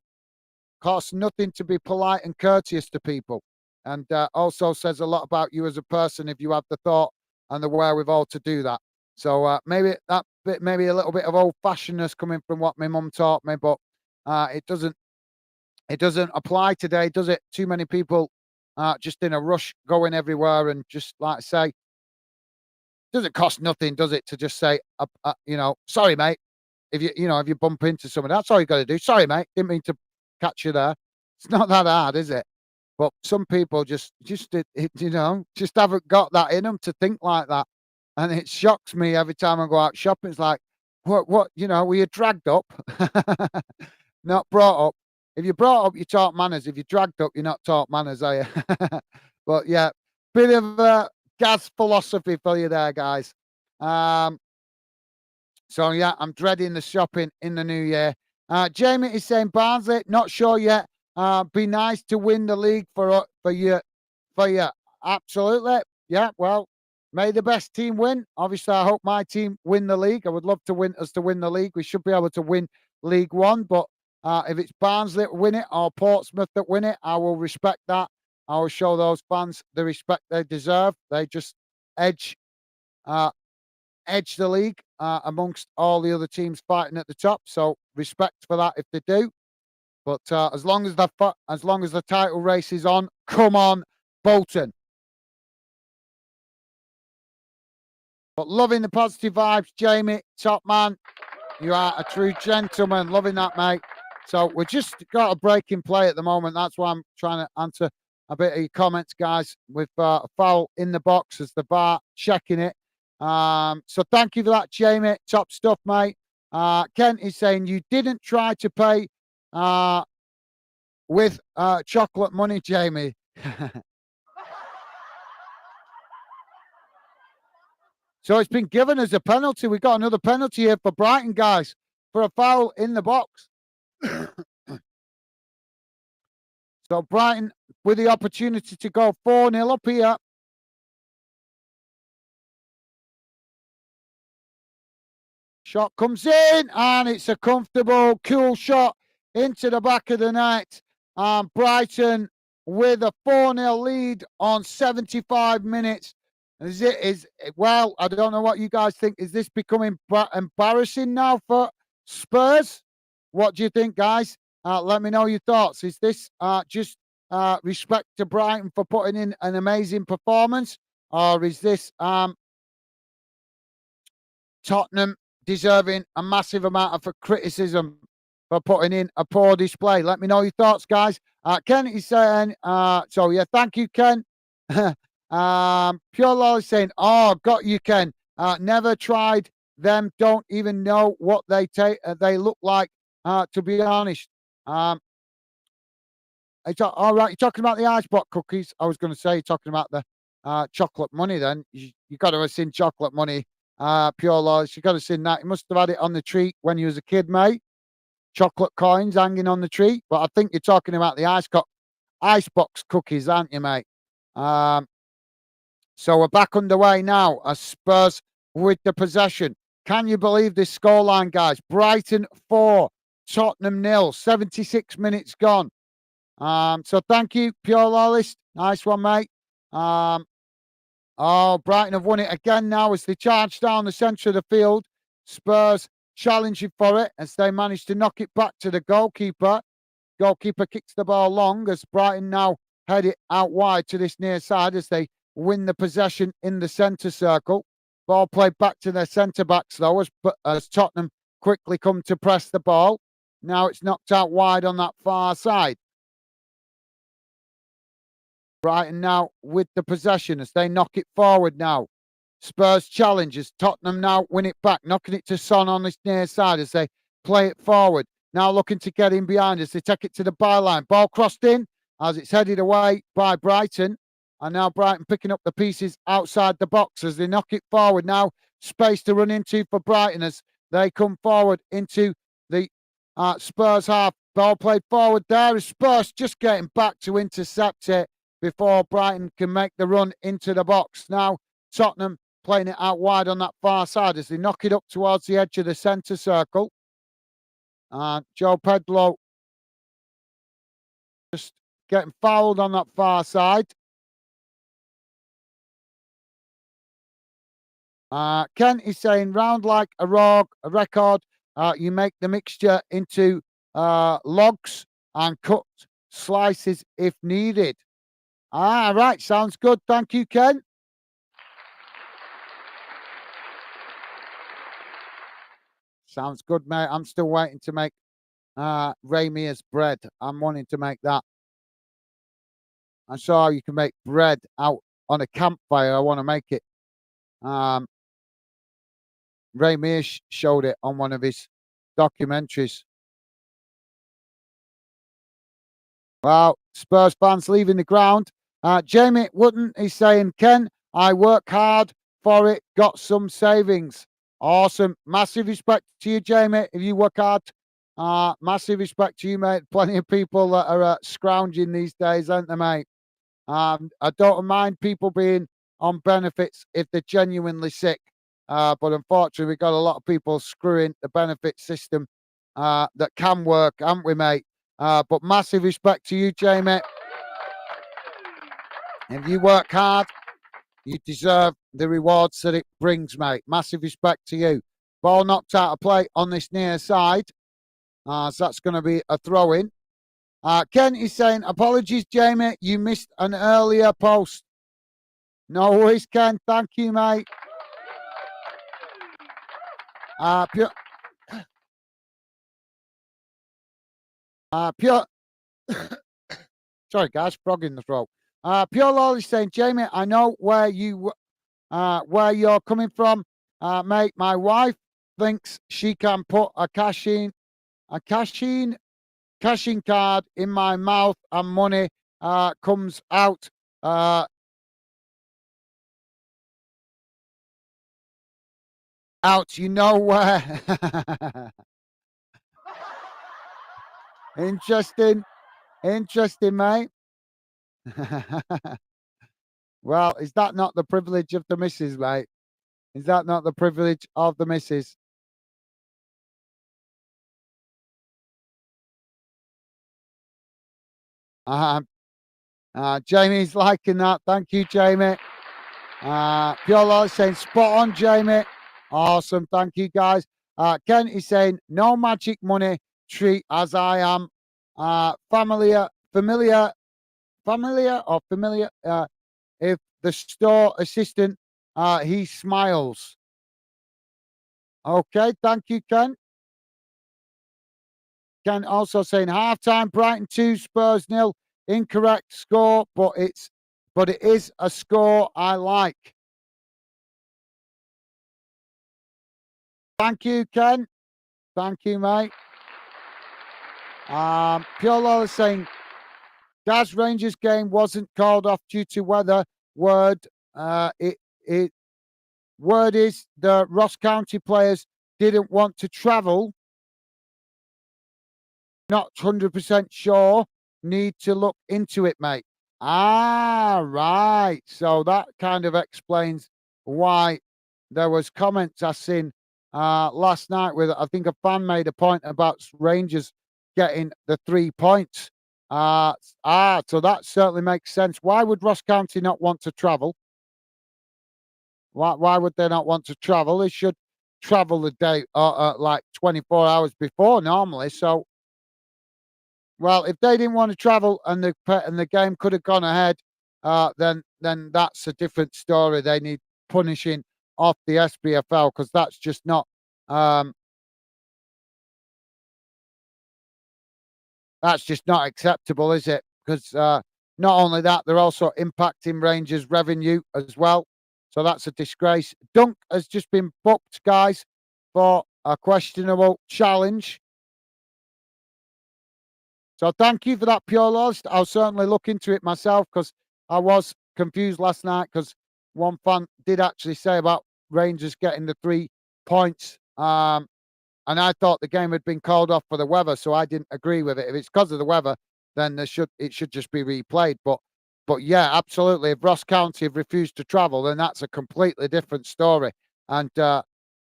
Costs nothing to be polite and courteous to people. And also says a lot about you as a person if you have the thought and the wherewithal to do that. So maybe maybe a little bit of old-fashionedness coming from what my mum taught me, but it doesn't apply today, does it? Too many people just in a rush going everywhere, and just like I say, doesn't cost nothing, does it, to just say, sorry, mate. If you bump into someone, that's all you got to do. Sorry, mate. Didn't mean to catch you there. It's not that hard, is it? But some people just haven't got that in them to think like that, and it shocks me every time I go out shopping. It's like, were you dragged up, not brought up? If you're brought up, you taught manners. If you're dragged up, you're not taught manners, are you? But yeah, bit of gas philosophy for you there, guys. Um, so yeah, I'm dreading the shopping in the new year. Jamie is saying Barnsley, not sure yet. Be nice to win the league for you. Absolutely. Yeah. Well, may the best team win. Obviously, I hope my team win the league. I would love to win us to win the league. We should be able to win League One, but if it's Barnsley that win it or Portsmouth that win it, I will respect that. I will show those fans the respect they deserve. They just edge uh, edge the league amongst all the other teams fighting at the top. So respect for that if they do. But as long as the title race is on, come on, Bolton. But loving the positive vibes, Jamie, top man. You are a true gentleman. Loving that, mate. So we've just got a break in play at the moment. That's why I'm trying to answer a bit of your comments, guys, with a foul in the box as the VAR checking it. So thank you for that, Jamie. Top stuff, mate. Kent is saying you didn't try to pay with chocolate money, Jamie. So it's been given as a penalty. We got another penalty here for Brighton, guys, for a foul in the box. So Brighton with the opportunity to go 4-0 up here. Shot comes in, and it's a comfortable, cool shot into the back of the net. Brighton with a 4-0 lead on 75 minutes. Well, I don't know what you guys think. Is this becoming embarrassing now for Spurs? What do you think, guys? Let me know your thoughts. Is this just respect to Brighton for putting in an amazing performance, or is this Tottenham deserving a massive amount of criticism for putting in a poor display? Let me know your thoughts, guys. Ken is saying, so yeah, thank you, Ken. Pure Law is saying, oh, got you, Ken. Never tried them, don't even know what they look like, to be honest. All right, you're talking about the icebox cookies. I was going to say, you're talking about the chocolate money then. You got to have seen chocolate money. Pure Laws, you got to seen that. You must have had it on the tree when you was a kid, mate. Chocolate coins hanging on the tree. But I think you're talking about the icebox cookies, aren't you, mate? So we're back underway now as Spurs with the possession. Can you believe this scoreline, guys? Brighton 4, Tottenham 0, 76 minutes gone. So thank you, Pure Lawless. Nice one, mate. Brighton have won it again now as they charge down the centre of the field. Spurs challenging for it as they manage to knock it back to the goalkeeper. Goalkeeper kicks the ball long as Brighton now head it out wide to this near side as they win the possession in the centre circle. Ball played back to their centre backs though as Tottenham quickly come to press the ball. Now it's knocked out wide on that far side. Brighton now with the possession as they knock it forward now. Spurs challenges. Tottenham now win it back, knocking it to Son on this near side as they play it forward. Now looking to get in behind as they take it to the byline. Ball crossed in as it's headed away by Brighton. And now Brighton picking up the pieces outside the box as they knock it forward. Now space to run into for Brighton as they come forward into the Spurs half. Ball played forward there as Spurs just getting back to intercept it before Brighton can make the run into the box. Now Tottenham playing it out wide on that far side as they knock it up towards the edge of the centre circle. Joe Pedro just getting fouled on that far side. Ken is saying, round like a record, you make the mixture into logs and cut slices if needed. Right, sounds good. Thank you, Ken. Sounds good, mate. I'm still waiting to make Ray Mears bread. I'm wanting to make that. I saw how you can make bread out on a campfire. I want to make it. Ray Mears showed it on one of his documentaries. Well, Spurs fans leaving the ground. Jamie Wooden is saying, Ken, I work hard for it, got some savings. Awesome. Massive respect to you, Jamie. If you work hard, massive respect to you, mate. Plenty of people that are scrounging these days, aren't they, mate? I don't mind people being on benefits if they're genuinely sick. But unfortunately, we've got a lot of people screwing the benefit system that can work, haven't we, mate? But massive respect to you, Jamie. If you work hard, you deserve the rewards that it brings, mate. Massive respect to you. Ball knocked out of play on this near side. So that's going to be a throw-in. Ken is saying, apologies, Jamie, you missed an earlier post. No worries, Ken. Thank you, mate. Pure. Sorry, guys, frog in the throat. Pure Lol is saying, Jamie, I know where you're coming from, mate. My wife thinks she can put a cashing card in my mouth and money comes out. Out, you know where. Interesting, mate. Well, is that not the privilege of the missus, mate? Is that not the privilege of the missus? Jamie's liking that. Thank you, Jamie. Pure Lord is saying, spot on, Jamie. Awesome. Thank you, guys. Ken is saying, no magic money treat as I am. Familiar. If the store assistant, he smiles. Okay. Thank you, Ken. Ken also saying, halftime, Brighton 2, Spurs 0. Incorrect score, but it is a score I like. Thank you, Ken. Thank you, mate. Pure Lola saying, Gaz Rangers game wasn't called off due to weather. Word is the Ross County players didn't want to travel. Not 100% sure. Need to look into it, mate. Right. So that kind of explains why there was comments I seen last night with, I think a fan made a point about Rangers getting the 3 points. So that certainly makes sense. Why would Ross County not want to travel? Why would they not want to travel? They should travel the day like 24 hours before normally. So, well, if they didn't want to travel and the game could have gone ahead, then that's a different story. They need punishing off the SPFL because that's just not acceptable, is it? Because not only that, they're also impacting Rangers' revenue as well. So that's a disgrace. Dunk has just been booked, guys, for a questionable challenge. So thank you for that, Pure Lost. I'll certainly look into it myself because I was confused last night because one fan did actually say about Rangers getting the 3 points. And I thought the game had been called off for the weather, so I didn't agree with it. If it's because of the weather, then it should just be replayed. But yeah, absolutely. If Ross County have refused to travel, then that's a completely different story, and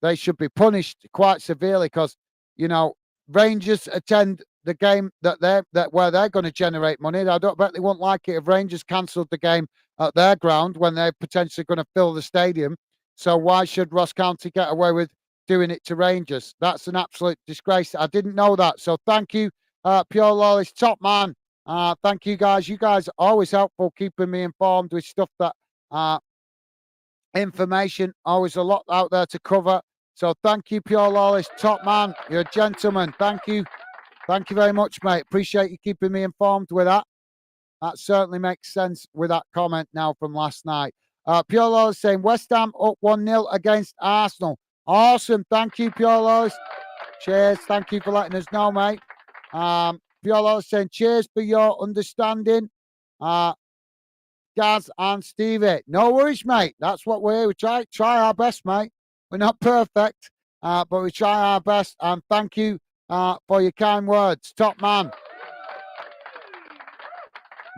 they should be punished quite severely because Rangers attend the game where they're going to generate money. I don't bet they won't like it if Rangers cancelled the game at their ground when they're potentially going to fill the stadium. So why should Ross County get away with doing it to Rangers? That's an absolute disgrace. I didn't know that. So thank you, Pure Lawless, top man. Thank you, guys. You guys are always helpful, keeping me informed with stuff that information. Always a lot out there to cover. So thank you, Pure Lawless, top man. You're a gentleman. Thank you. Thank you very much, mate. Appreciate you keeping me informed with that. That certainly makes sense with that comment now from last night. Pure Lawless saying West Ham up 1-0 against Arsenal. Awesome. Thank you, Pure Lawless. Cheers. Thank you for letting us know, mate. Pure Lawless saying cheers for your understanding. Gaz and Stevie. No worries, mate. That's what we're here. We try our best, mate. We're not perfect, but we try our best. And thank you for your kind words. Top man.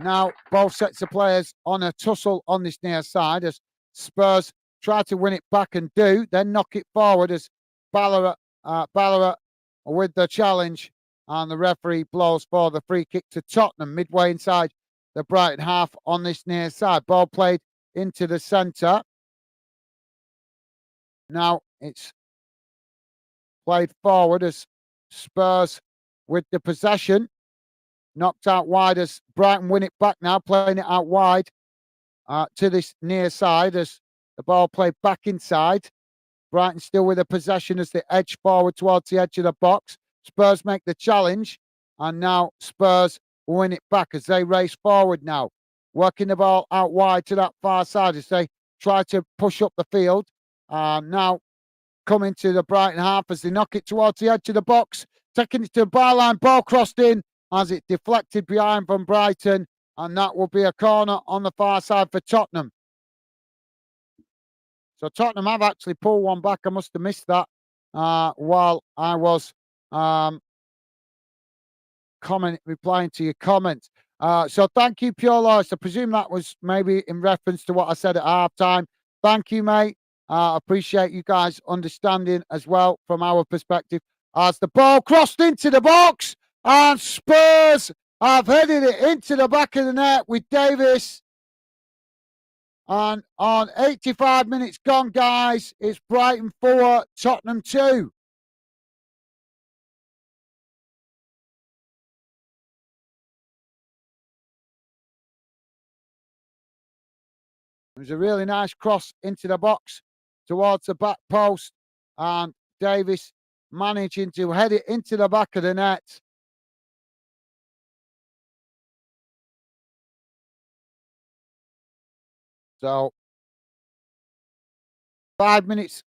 Now, both sets of players on a tussle on this near side as Spurs try to win it back and do, then knock it forward as Ballarat with the challenge, and the referee blows for the free kick to Tottenham midway inside the Brighton half on this near side. Ball played into the centre. Now it's played forward as Spurs with the possession. Knocked out wide as Brighton win it back now, playing it out wide to this near side as the ball played back inside. Brighton still with a possession as they edge forward towards the edge of the box. Spurs make the challenge, and now Spurs win it back as they race forward now. Working the ball out wide to that far side as they try to push up the field. Now coming to the Brighton half as they knock it towards the edge of the box. Taking it to the byline, ball crossed in as it deflected behind from Brighton, and that will be a corner on the far side for Tottenham. So Tottenham have actually pulled one back. I must have missed that while I was replying to your comments. So thank you, Pure Lawless. I presume that was maybe in reference to what I said at halftime. Thank you, mate. Appreciate you guys understanding as well from our perspective. As the ball crossed into the box, and Spurs have headed it into the back of the net with Davis. And on 85 minutes gone, guys, it's Brighton 4, Tottenham 2. It was a really nice cross into the box towards the back post, and Davis managing to head it into the back of the net. So 5 minutes,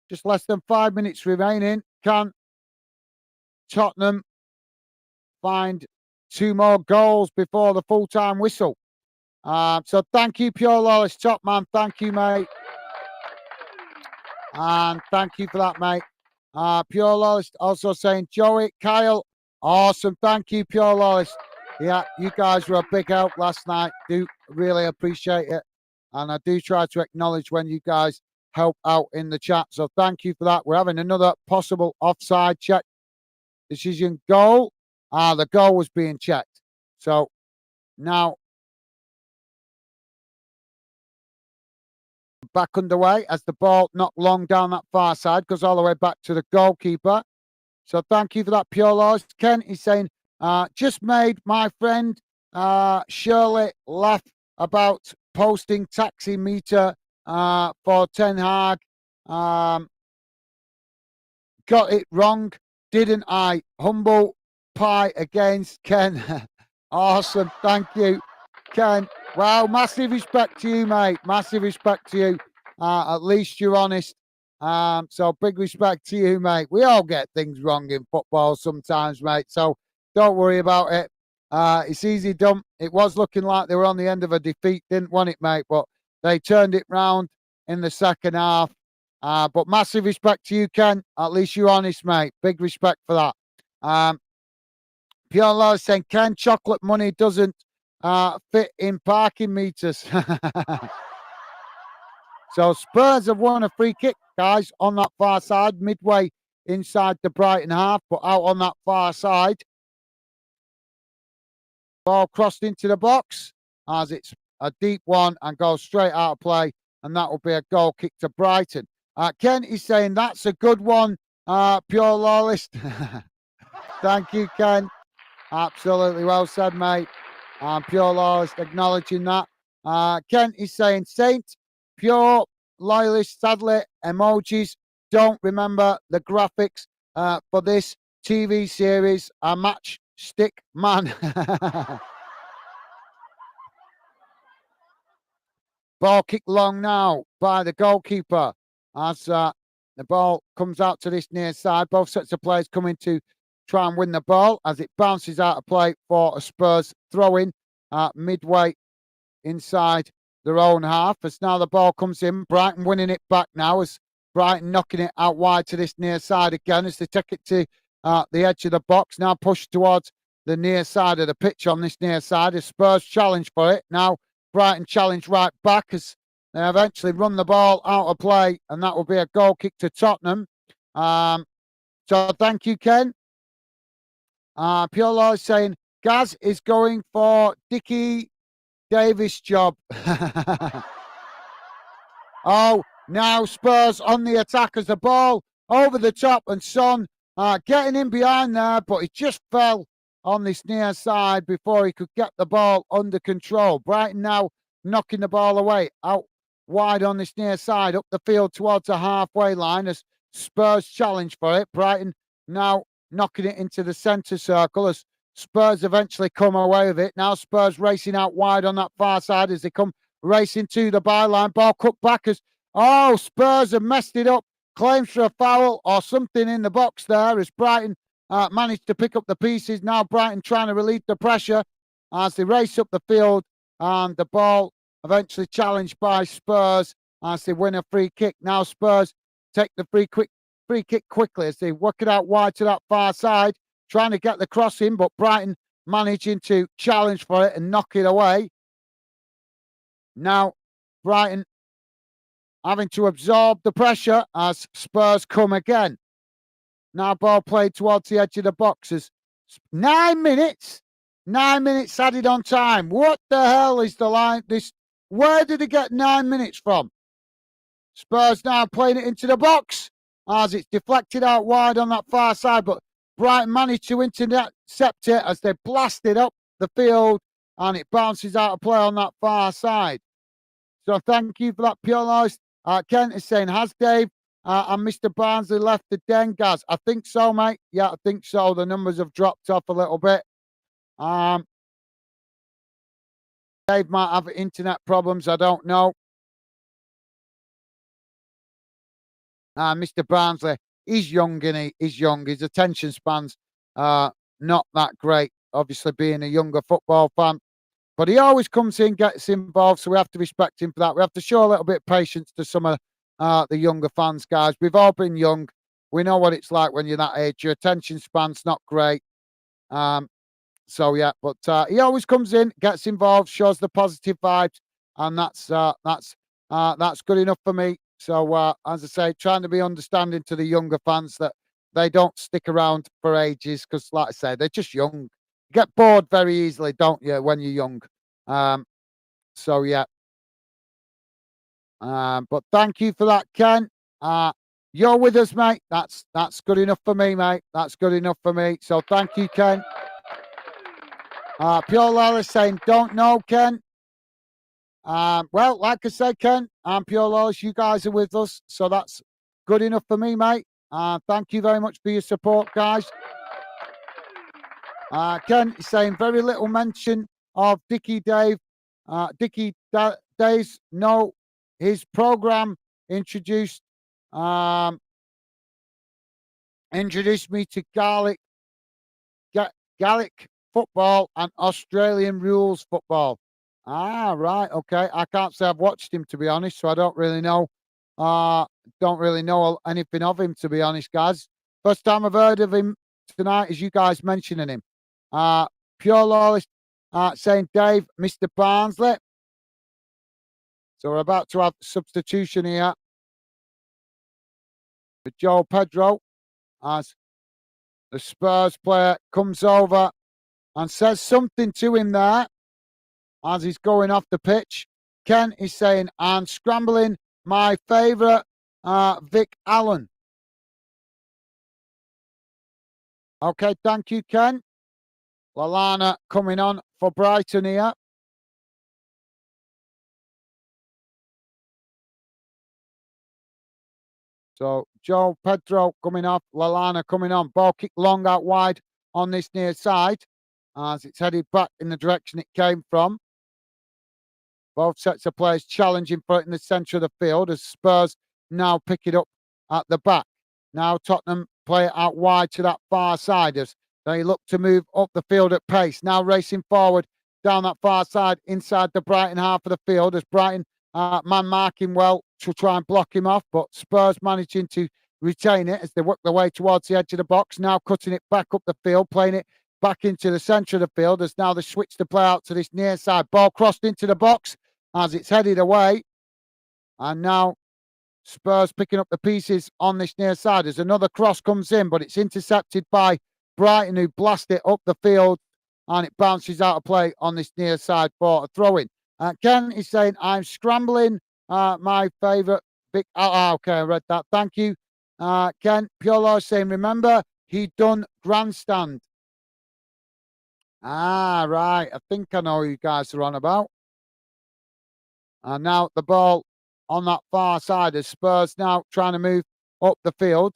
just less than 5 minutes remaining. Can Tottenham find 2 more goals before the full-time whistle? So thank you, Pure Lawless, top man. Thank you, mate. And thank you for that, mate. Pure Lawless also saying, Joey, Kyle, awesome. Thank you, Pure Lawless. Yeah, you guys were a big help last night. Do really appreciate it. And I do try to acknowledge when you guys help out in the chat. So thank you for that. We're having another possible offside check. Decision goal. The goal was being checked. So now back underway as the ball not long down that far side, goes all the way back to the goalkeeper. So thank you for that, Pure Laws. Ken is saying, just made my friend Shirley laugh about posting taxi meter for Ten Hag. Got it wrong, didn't I? Humble pie against Ken. Awesome. Thank you, Ken. Well, massive respect to you, mate. Massive respect to you. At least you're honest. So big respect to you, mate. We all get things wrong in football sometimes, mate. So don't worry about it. It's easy done. It was looking like they were on the end of a defeat, didn't want it, mate. But they turned it round in the second half. But massive respect to you, Ken. At least you're honest, mate. Big respect for that. Pure Love saying, Ken, chocolate money doesn't fit in parking meters. So Spurs have won a free kick, guys, on that far side, midway inside the Brighton half, but out on that far side. Ball crossed into the box as it's a deep one and goes straight out of play, and that will be a goal kick to Brighton. Ken is saying that's a good one, Pure Lawless. Thank you, Ken. Absolutely well said, mate. Pure Lawless acknowledging that. Ken is saying Saint, Pure Loyalist, sadly, emojis don't remember the graphics for this. TV series, a matchstick man. Ball kicked long now by the goalkeeper as the ball comes out to this near side. Both sets of players coming to try and win the ball as it bounces out of play for a Spurs throw-in midway inside their own half. As now the ball comes in, Brighton winning it back now as Brighton knocking it out wide to this near side again as they take it to the edge of the box. Now pushed towards the near side of the pitch on this near side as Spurs challenge for it. Now Brighton challenge right back as they eventually run the ball out of play, and that will be a goal kick to Tottenham. So thank you, Ken. Pure Law is saying Gaz is going for Dickie Davis job. Oh, now Spurs on the attack as the ball over the top, and Son getting in behind there, but he just fell on this near side before he could get the ball under control. Brighton now knocking the ball away out wide on this near side up the field towards the halfway line as Spurs challenge for it. Brighton now knocking it into the centre circle as Spurs eventually come away with it. Now Spurs racing out wide on that far side as they come racing to the byline. Ball cut back as, Spurs have messed it up. Claims for a foul or something in the box there as Brighton managed to pick up the pieces. Now Brighton trying to relieve the pressure as they race up the field, and the ball eventually challenged by Spurs as they win a free kick. Now Spurs take the free kick quickly as they work it out wide to that far side, trying to get the cross in, but Brighton managing to challenge for it and knock it away. Now Brighton having to absorb the pressure as Spurs come again. Now ball played towards the edge of the boxes. 9 minutes. 9 minutes added on time. What the hell is the line? Where did he get 9 minutes from? Spurs now playing it into the box as it's deflected out wide on that far side, but Brighton managed to intercept it as they blasted up the field, and it bounces out of play on that far side. So thank you for that, Pure Noise. Kent is saying, has Dave and Mr. Barnsley left the den, Gaz? I think so, mate. Yeah, I think so. The numbers have dropped off a little bit. Dave might have internet problems. I don't know. Mr. Barnsley, he's young, isn't he? He's young. His attention span's not that great, obviously being a younger football fan. But he always comes in, gets involved, so we have to respect him for that. We have to show a little bit of patience to some of the younger fans, guys. We've all been young. We know what it's like when you're that age. Your attention span's not great. So, yeah, but he always comes in, gets involved, shows the positive vibes, and that's good enough for me. So, as I say, trying to be understanding to the younger fans that they don't stick around for ages because, like I say, they're just young. You get bored very easily, don't you, when you're young? So, yeah. But thank you for that, Ken. You're with us, mate. That's good enough for me, mate. That's good enough for me. So, thank you, Ken. Pure Lawless saying, don't know, Ken. Well, like I said, Ken, I'm Pure Lawless. You guys are with us, so that's good enough for me, mate. Thank you very much for your support, guys. Ken is saying very little mention of Dickie Dave. Days, no, his program introduced me to Gaelic football and Australian rules football. Right, okay. I can't say I've watched him, to be honest, so I don't really know. Don't really know anything of him, to be honest, guys. First time I've heard of him tonight is you guys mentioning him. Pure Lawless saying Dave, Mr. Barnsley. So we're about to have substitution here for Joe Pedro as the Spurs player comes over and says something to him there as he's going off the pitch. Ken is saying, I'm scrambling my favourite, Vic Allen. Okay, thank you, Ken. Lallana coming on for Brighton here. So Joe Pedro coming off, Lallana coming on. Ball kicked long out wide on this near side as it's headed back in the direction it came from. Both sets of players challenging for it in the centre of the field as Spurs now pick it up at the back. Now Tottenham play it out wide to that far side as they look to move up the field at pace. Now racing forward down that far side inside the Brighton half of the field as Brighton man marking well to try and block him off, but Spurs managing to retain it as they work their way towards the edge of the box. Now cutting it back up the field, playing it back into the centre of the field as now they switch the play out to this near side. Ball crossed into the box as it's headed away. And now Spurs picking up the pieces on this near side as another cross comes in, but it's intercepted by Brighton, who blast it up the field and it bounces out of play on this near side for a throw-in. Ken is saying, I'm scrambling. My favourite big... okay, I read that. Thank you. Ken, Pure Law is saying, remember, he done grandstand. Right. I think I know who you guys are on about. And now the ball on that far side as Spurs now trying to move up the field.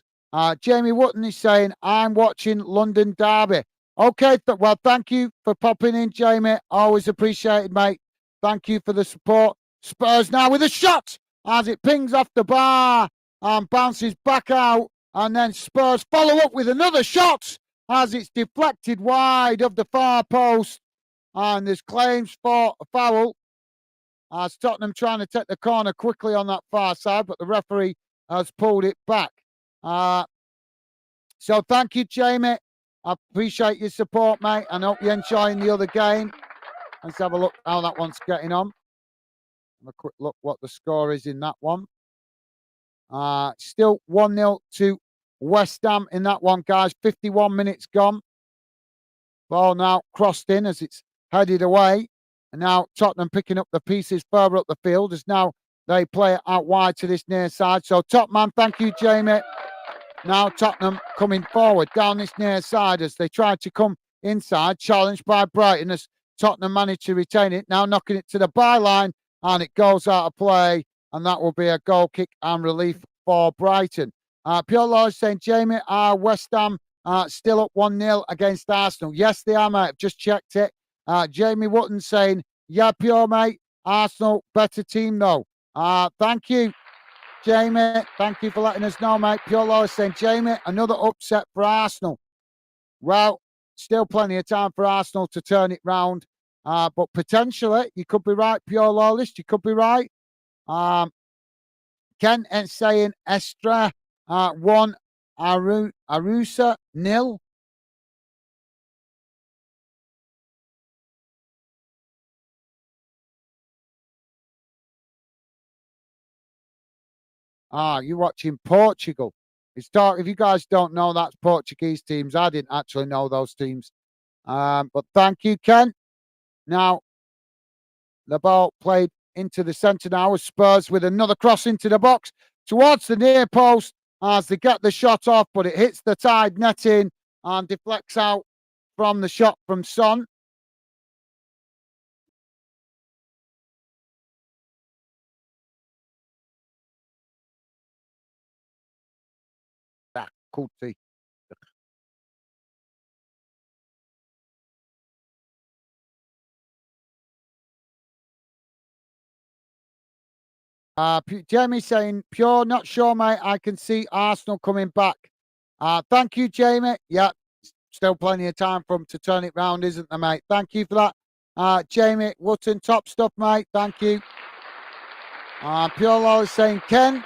Jamie Wotton is saying, I'm watching London Derby. Okay, well, thank you for popping in, Jamie. Always appreciated, mate. Thank you for the support. Spurs now with a shot as it pings off the bar and bounces back out. And then Spurs follow up with another shot as it's deflected wide of the far post. And there's claims for a foul as Tottenham trying to take the corner quickly on that far side, but the referee has pulled it back. So thank you, Jamie. I appreciate your support, mate, and hope you're enjoying the other game. Let's have a look how that one's getting on. Have a quick look what the score is in that one. Still 1-0 to West Ham in that one, guys. 51 minutes gone. Ball now crossed in as it's headed away. And now Tottenham picking up the pieces further up the field as now they play it out wide to this near side. So top man, thank you, Jamie. Now Tottenham coming forward down this near side as they try to come inside, challenged by Brighton as Tottenham managed to retain it. Now knocking it to the byline and it goes out of play. And that will be a goal kick and relief for Brighton. Pure Law is saying, Jamie, West Ham still up 1-0 against Arsenal. Yes, they are, mate. I've just checked it. Jamie Wotton saying, yeah, Pure, mate. Arsenal, better team, though. Thank you, Jamie. Thank you for letting us know, mate. Pure Law is saying, Jamie, another upset for Arsenal. Well, still plenty of time for Arsenal to turn it round. But potentially, you could be right, Pure Law list. You could be right. Ken is saying Estra 1, Arusa 0. You're watching Portugal. It's dark. If you guys don't know, that's Portuguese teams. I didn't actually know those teams. But thank you, Ken. Now, the ball played into the centre now with Spurs with another cross into the box towards the near post as they get the shot off, but it hits the side netting and deflects out from the shot from Son. Cool see. Jamie saying, Pure, not sure, mate. I can see Arsenal coming back. Thank you, Jamie. Yeah, still plenty of time for them to turn it round, isn't there, mate? Thank you for that. Jamie Wotton, top stuff, mate. Thank you. Pure Law is saying, Ken,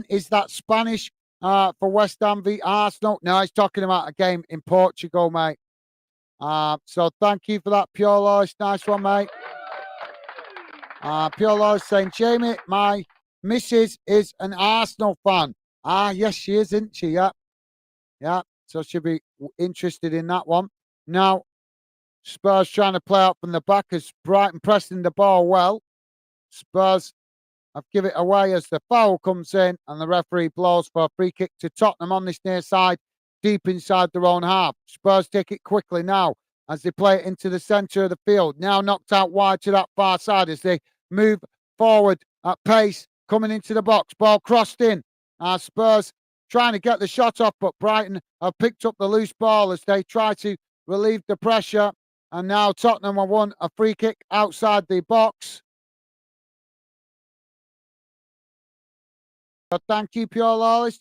is that Spanish for West Ham v Arsenal? No, he's talking about a game in Portugal, mate. So thank you for that, Pure Law. It's a nice one, mate. Pure Law is saying, Jamie, my missus is an Arsenal fan. Yes, she is, isn't she? Yeah. Yeah. So she'll be interested in that one. Now, Spurs trying to play out from the back as Brighton pressing the ball well. Spurs have give it away as the foul comes in and the referee blows for a free kick to Tottenham on this near side, deep inside their own half. Spurs take it quickly now as they play it into the centre of the field. Now knocked out wide to that far side as they move forward at pace coming into the box. Ball crossed in. Spurs trying to get the shot off, but Brighton have picked up the loose ball as they try to relieve the pressure. And now Tottenham have won a free kick outside the box. So thank you, Pure Lawless.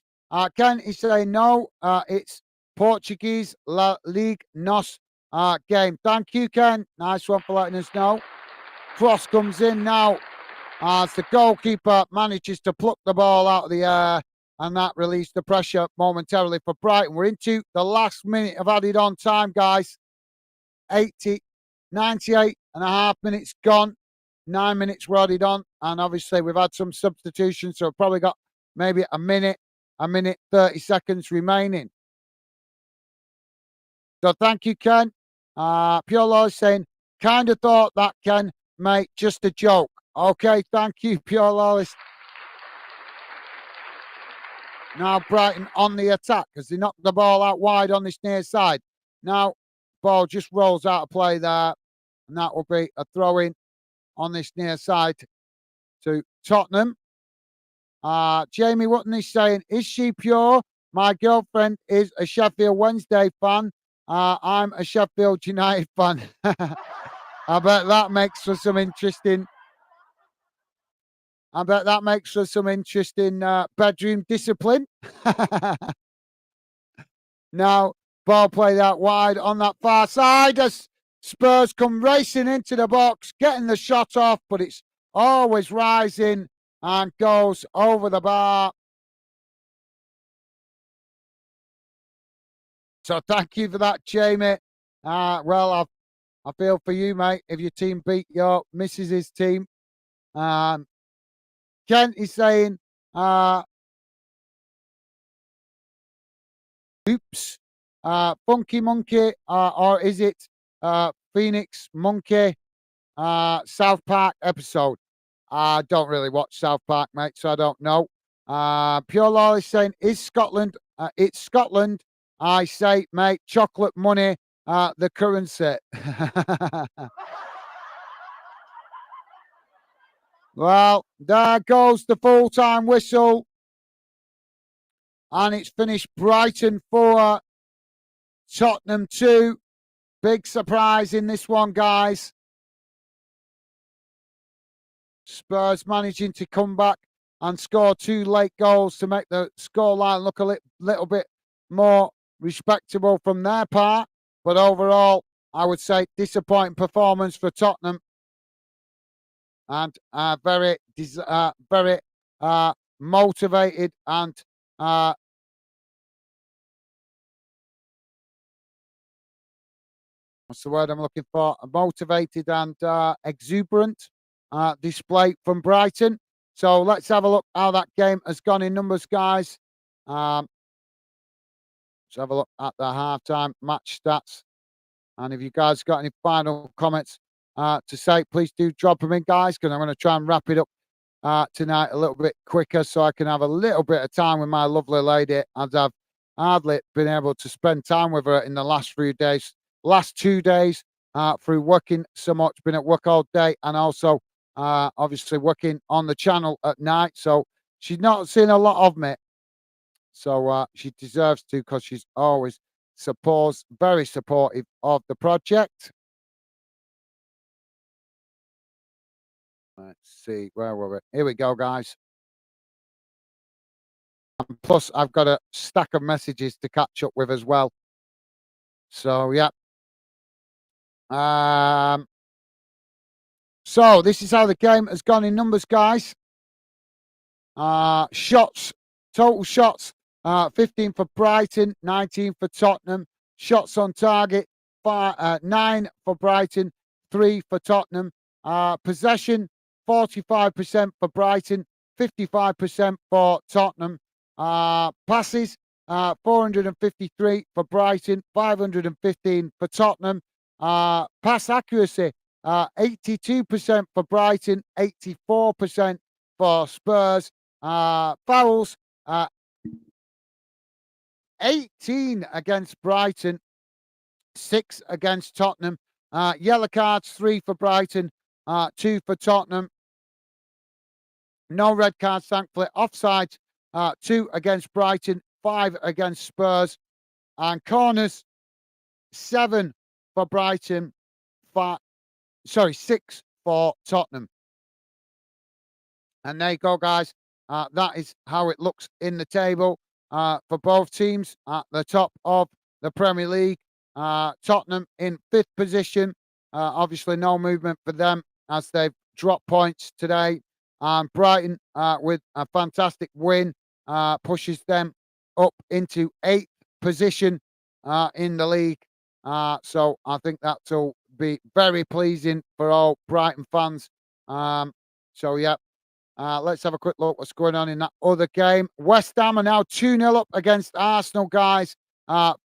Ken is saying no, it's Portuguese La Ligue NOS game. Thank you, Ken. Nice one for letting us know. Cross comes in now as the goalkeeper manages to pluck the ball out of the air, and that released the pressure momentarily for Brighton. We're into the last minute of added on time, guys. 98 and a half minutes gone. 9 minutes were added on, and obviously we've had some substitutions, so we've probably got maybe a minute 30 seconds remaining. So thank you, Ken. Pure Law is saying, kind of thought that, Ken, mate, just a joke. Okay, thank you, Pure Lawless. Now Brighton on the attack as they knock the ball out wide on this near side. Now ball just rolls out of play there, and that will be a throw-in on this near side to Tottenham. Jamie Wotton is saying, is she pure? My girlfriend is a Sheffield Wednesday fan. I'm a Sheffield United fan. I bet that makes for some interesting. I bet that makes for some interesting bedroom discipline. Now, ball played out wide on that far side as Spurs come racing into the box, getting the shot off, but it's always rising and goes over the bar. So thank you for that, Jamie. Well, I feel for you, mate, if your team beat your missus's team. Kent is saying, oops, Funky Monkey, or is it Phoenix Monkey South Park episode? I don't really watch South Park, mate, so I don't know. Pure Law is saying, is Scotland? It's Scotland. I say, mate, chocolate money, the currency. Well, there goes the full-time whistle. And it's finished Brighton 4, Tottenham 2. Big surprise in this one, guys. Spurs managing to come back and score 2 late goals to make the scoreline look a little bit more respectable from their part. But overall, I would say disappointing performance for Tottenham. And very motivated and what's the word I'm looking for? Motivated and exuberant display from Brighton. So let's have a look how that game has gone in numbers, guys. Let's have a look at the halftime match stats. And if you guys got any final comments to say, please do drop them in, guys, because I'm going to try and wrap it up tonight a little bit quicker so I can have a little bit of time with my lovely lady, as I've hardly been able to spend time with her in the last 2 days through working so much, been at work all day, and also obviously working on the channel at night. So she's not seen a lot of me. So she deserves to, because she's always very supportive of the project. Let's see, where were we? Here we go, guys. And plus, I've got a stack of messages to catch up with as well. So, yeah. So, this is how the game has gone in numbers, guys. Shots, total shots, 15 for Brighton, 19 for Tottenham. Shots on target, 9 for Brighton, 3 for Tottenham. Possession, 45% for Brighton, 55% for Tottenham. Passes, 453 for Brighton, 515 for Tottenham. Pass accuracy, 82% for Brighton, 84% for Spurs. Fouls, 18 against Brighton, 6 against Tottenham. Yellow cards, 3 for Brighton, 2 for Tottenham. No red cards, thankfully. Offside, 2 against Brighton, 5 against Spurs. And corners, 7 for Brighton, 6 for Tottenham. And there you go, guys. That is how it looks in the table for both teams at the top of the Premier League. Tottenham in 5th position. Obviously, no movement for them as they've dropped points today. And Brighton, with a fantastic win, pushes them up into 8th position in the league. So I think that will be very pleasing for all Brighton fans. Yeah, let's have a quick look what's going on in that other game. West Ham are now 2-0 up against Arsenal, guys.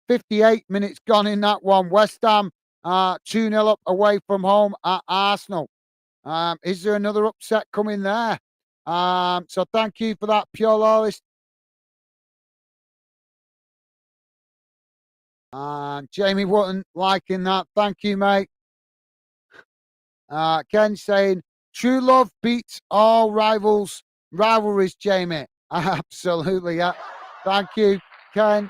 58 minutes gone in that one. West Ham 2-0 up away from home at Arsenal. Is there another upset coming there? So thank you for that, Pure Lawless. And Jamie Wotton liking that. Thank you, mate. Ken saying, true love beats all rivalries, Jamie. Absolutely, yeah. Thank you, Ken.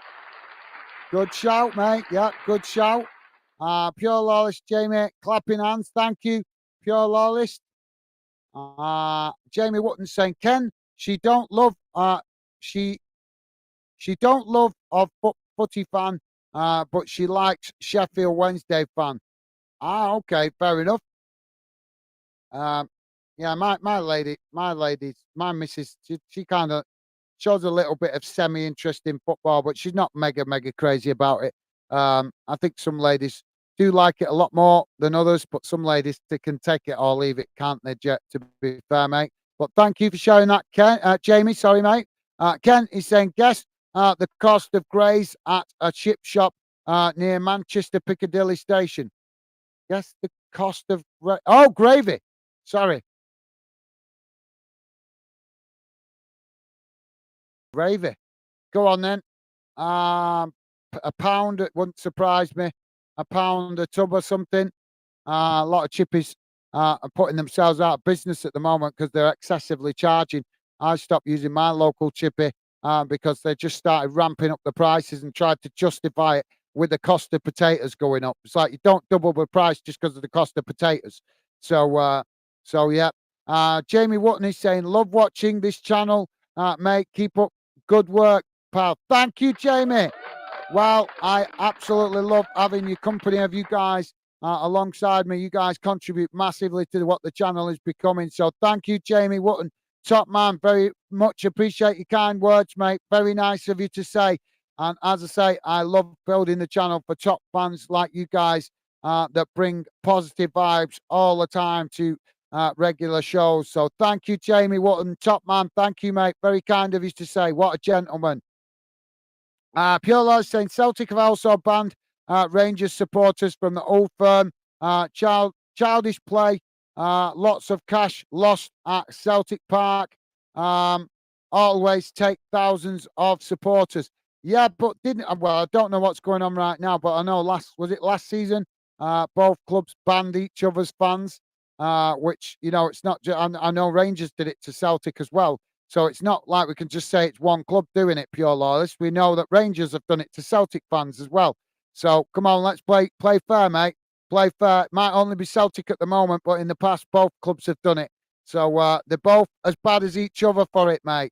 Good shout, mate. Yeah, good shout. Pure Lawless, Jamie, clapping hands. Thank you, Pure Lawless. Jamie Wotton saying, Ken, she don't love she don't love a footy fan, but she likes Sheffield Wednesday fan. Okay, fair enough. Yeah, my missus, she kind of shows a little bit of semi-interest in football, but she's not mega crazy about it. I think some ladies do like it a lot more than others, but some ladies, they can take it or leave it, can't they, Jet, to be fair, mate? But thank you for sharing that, Ken. Jamie, sorry, mate. Ken is saying, guess the cost of greys at a chip shop near Manchester Piccadilly Station. Guess the cost of... gravy. Sorry. Gravy. Go on then. A pound, it wouldn't surprise me. A pound a tub or something. A lot of chippies are putting themselves out of business at the moment because they're excessively charging. I stopped using my local chippy because they just started ramping up the prices and tried to justify it with the cost of potatoes going up. It's like you don't double the price just because of the cost of potatoes. So yeah. Jamie Wotton is saying, love watching this channel, mate. Keep up good work, pal. Thank you, Jamie. Well, I absolutely love having your company of you guys alongside me. You guys contribute massively to what the channel is becoming. So thank you, Jamie Wotton. Top man, very much appreciate your kind words, mate. Very nice of you to say. And as I say, I love building the channel for top fans like you guys that bring positive vibes all the time to regular shows. So thank you, Jamie Wotton. Top man, thank you, mate. Very kind of you to say. What a gentleman. Pure Lodge saying Celtic have also banned Rangers supporters from the old firm. Childish play. Lots of cash lost at Celtic Park. Always take thousands of supporters. Yeah, but I don't know what's going on right now, but I know last season? Both clubs banned each other's fans, which, it's not just, I know Rangers did it to Celtic as well. So it's not like we can just say it's one club doing it, Pure Lawless. We know that Rangers have done it to Celtic fans as well. So come on, let's play fair, mate. Play fair. It might only be Celtic at the moment, but in the past, both clubs have done it. So they're both as bad as each other for it, mate.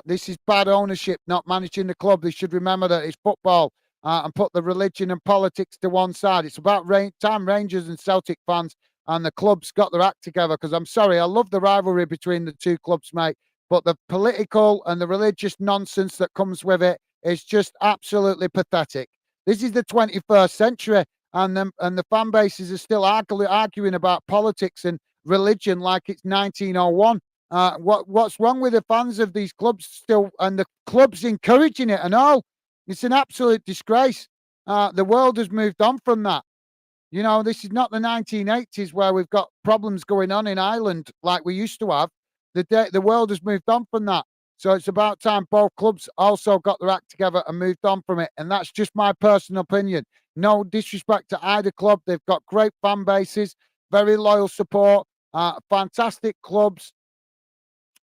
This is bad ownership, not managing the club. They should remember that it's football and put the religion and politics to one side. It's about time Rangers and Celtic fans and the clubs got their act together, because I'm sorry, I love the rivalry between the two clubs, mate. But the political and the religious nonsense that comes with it is just absolutely pathetic. This is the 21st century, and the fan bases are still arguing about politics and religion like it's 1901. What's wrong with the fans of these clubs still, and the clubs encouraging it and all? It's an absolute disgrace. The world has moved on from that. This is not the 1980s where we've got problems going on in Ireland like we used to have. The world has moved on from that. So it's about time both clubs also got their act together and moved on from it. And that's just my personal opinion. No disrespect to either club. They've got great fan bases, very loyal support, fantastic clubs.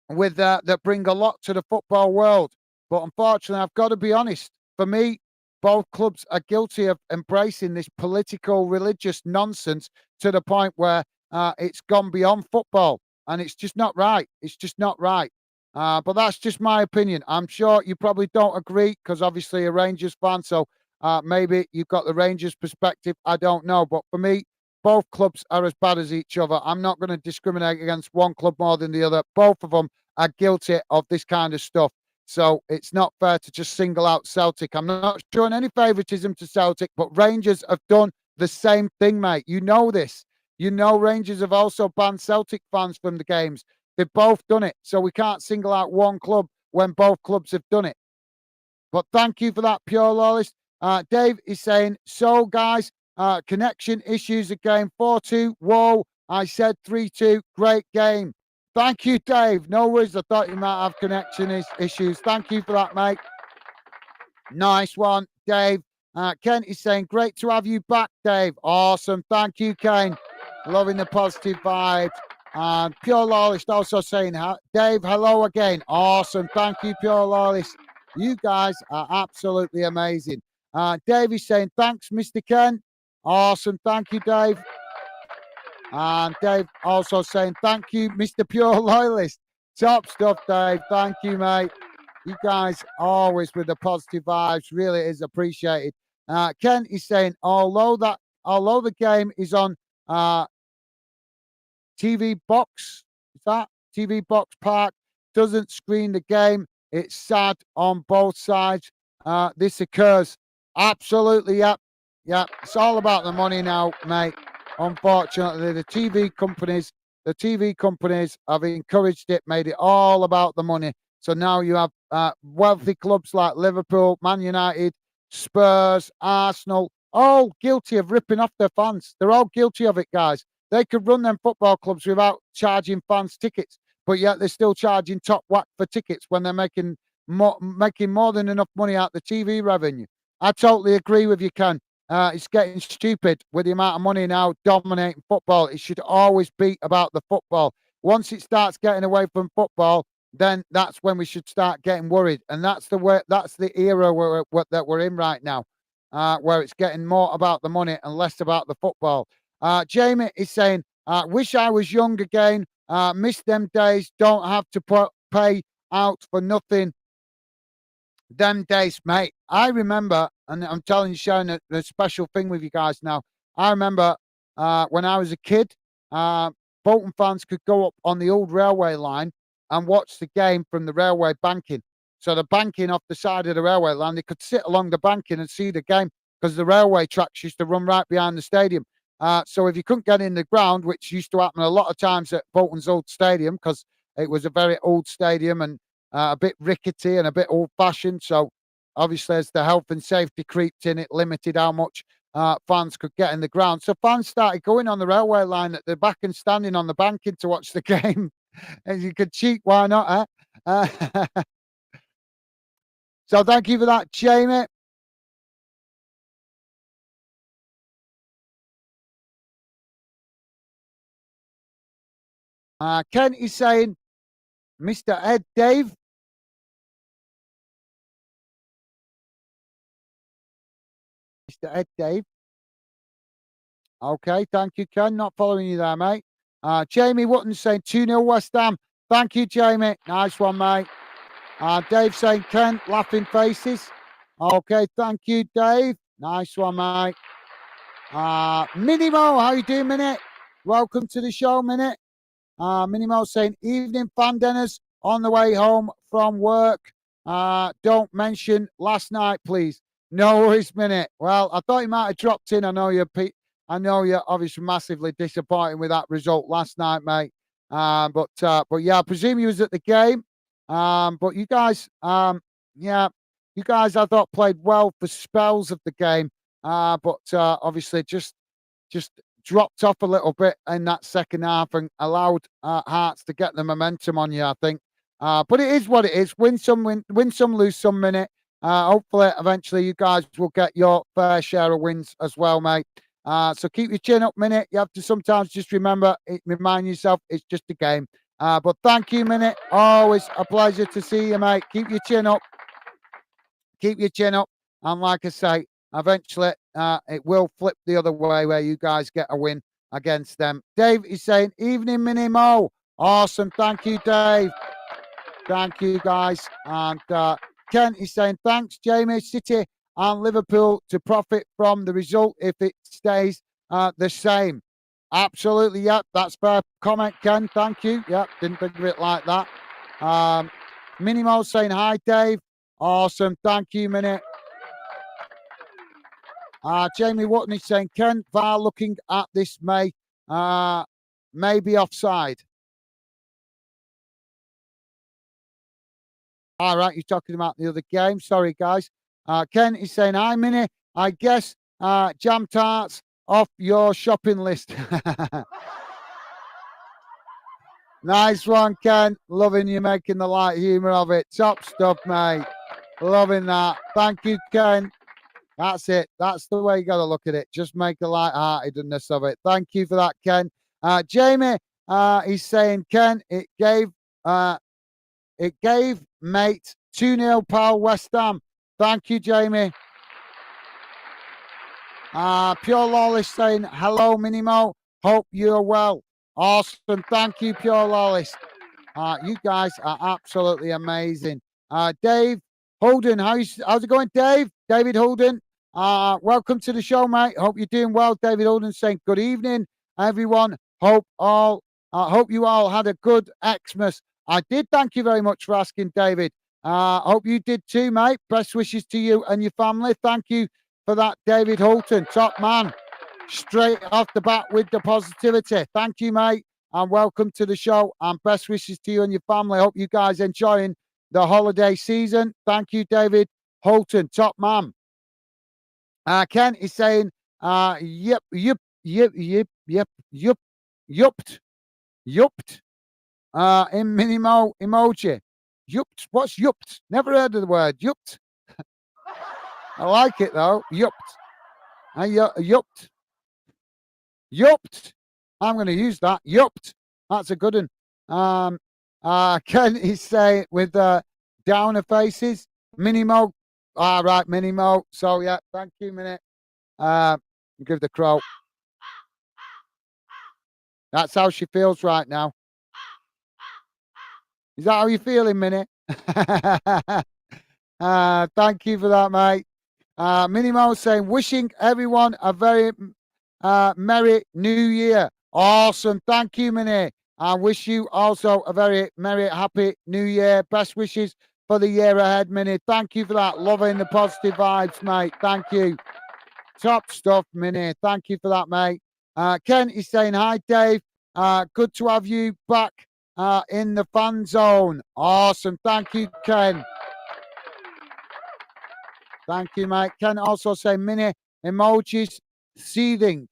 with that bring a lot to the football world. But unfortunately, I've got to be honest. For me, both clubs are guilty of embracing this political, religious nonsense to the point where it's gone beyond football, and it's just not right. It's just not right. But that's just my opinion. I'm sure you probably don't agree because obviously you're a Rangers fan, so maybe you've got the Rangers perspective. I don't know, but for me, both clubs are as bad as each other. I'm not going to discriminate against one club more than the other. Both of them are guilty of this kind of stuff. So it's not fair to just single out Celtic. I'm not showing any favouritism to Celtic, but Rangers have done the same thing, mate. You know this. You know Rangers have also banned Celtic fans from the games. They've both done it. So we can't single out one club when both clubs have done it. But thank you for that, Pure Lawless. Dave is saying, so guys, connection issues again. 4-2. Whoa, I said 3-2. Great game. Thank you, Dave. No worries. I thought you might have connection issues. Thank you for that, mate. Nice one, Dave. Ken is saying, great to have you back, Dave. Awesome. Thank you, Ken. Loving the positive vibes. Pure Lawless also saying, Dave, hello again. Awesome. Thank you, Pure Lawless. You guys are absolutely amazing. Dave is saying, thanks, Mr. Ken. Awesome. Thank you, Dave. And Dave also saying, thank you, Mr. Pure Loyalist. Top stuff, Dave. Thank you, mate. You guys always with the positive vibes. Really is appreciated. Ken is saying, although the game is on TV Box, is that TV Box Park, doesn't screen the game. It's sad on both sides. This occurs. Absolutely, yep. Yep. It's all about the money now, mate. Unfortunately, the TV companies have encouraged it, made it all about the money. So now you have wealthy clubs like Liverpool, Man United, Spurs, Arsenal, all guilty of ripping off their fans. They're all guilty of it, guys. They could run them football clubs without charging fans tickets, but yet they're still charging top whack for tickets when they're making more than enough money out the TV revenue. I totally agree with you, Ken. It's getting stupid with the amount of money now dominating football. It should always be about the football. Once it starts getting away from football, then that's when we should start getting worried. And that's the era that we're in right now, where it's getting more about the money and less about the football. Jamie is saying, wish I was young again. Miss them days. Don't have to pay out for nothing. Them days, mate. I remember, and I'm telling you, sharing a special thing with you guys now. I remember when I was a kid, Bolton fans could go up on the old railway line and watch the game from the railway banking. So the banking off the side of the railway line, they could sit along the banking and see the game because the railway tracks used to run right behind the stadium. So if you couldn't get in the ground, which used to happen a lot of times at Bolton's old stadium because it was a very old stadium and a bit rickety and a bit old-fashioned. So obviously as the health and safety creeped in, it limited how much fans could get in the ground. So fans started going on the railway line at the back and standing on the banking to watch the game. And you could cheat, why not, eh? So thank you for that, Jamie. Ken is saying, Mr. Ed Dave. Mr. Ed Dave. Okay, thank you, Ken. Not following you there, mate. Jamie Wotton saying 2-0 West Ham. Thank you, Jamie. Nice one, mate. Dave saying Ken, laughing faces. Okay, thank you, Dave. Nice one, mate. Minimo, how you doing, Minute? Welcome to the show, Minute. Minimo saying, evening fan dinners on the way home from work. Don't mention last night, please. No worries, Minute. Well, I thought you might have dropped in. I know you're obviously massively disappointed with that result last night, mate. But yeah, I presume you was at the game. But you guys, you guys I thought played well for spells of the game. But obviously just dropped off a little bit in that second half and allowed Hearts to get the momentum on you, I think. But it is what it is. Win some, lose some, Minute. Hopefully, eventually, you guys will get your fair share of wins as well, mate. So keep your chin up, Minute. You have to sometimes just remind yourself it's just a game. But thank you, Minute. Always a pleasure to see you, mate. Keep your chin up. Keep your chin up. And like I say, eventually it will flip the other way where you guys get a win against them. Dave is saying, evening, Mini Mo. Awesome. Thank you, Dave. Thank you, guys. And Ken is saying, thanks, Jamie. City and Liverpool to profit from the result if it stays the same. Absolutely, yep. That's fair comment, Ken. Thank you. Yep, didn't think of it like that. Minimo saying, hi, Dave. Awesome. Thank you, Minnie. Jamie Wotton is saying, Ken, VAR looking at this may be offside. All right, you're talking about the other game. Sorry, guys. Ken is saying, hi, Minnie. I guess jam tarts off your shopping list. Nice one, Ken. Loving you making the light humour of it. Top stuff, mate. Loving that. Thank you, Ken. That's it. That's the way you got to look at it. Just make a light-heartedness of it. Thank you for that, Ken. Jamie, he's saying, Ken, it gave mate 2-0 pal West Ham. Thank you, Jamie. Pure Lawless saying, hello, Minimo. Hope you're well. Awesome. Thank you, Pure Lawless. You guys are absolutely amazing. Dave Holden, how's it going, Dave? David Holden, welcome to the show, mate. Hope you're doing well. David Holden saying, good evening, everyone. Hope you all had a good Xmas. I did. Thank you very much for asking, David. Hope you did too, mate. Best wishes to you and your family. Thank you for that, David Holton. Top man. Straight off the bat with the positivity. Thank you, mate. And welcome to the show. And best wishes to you and your family. Hope you guys enjoying the holiday season. Thank you, David Holton. Top man. Ken is saying, yupped. In Minimo emoji. Yupped. What's yupped? Never heard of the word yupped. I like it though. Yupped. Yupped. Yupped. I'm going to use that. Yupped. That's a good one. Ken is saying with downer faces. Minimo. All right, Minimo. So yeah, thank you, Minnie. Give the crow. That's how she feels right now. Is that how you're feeling, Minnie? Thank you for that, mate. Minimo saying, wishing everyone a very merry new year. Awesome. Thank you, Minnie. I wish you also a very merry, happy new year. Best wishes for the year ahead, Minnie. Thank you for that. Loving the positive vibes, mate. Thank you. Top stuff, Minnie. Thank you for that, mate. Ken is saying, hi, Dave. Good to have you back in the fan zone. Awesome. Thank you, Ken. Thank you, mate. Ken also say mini emojis seething.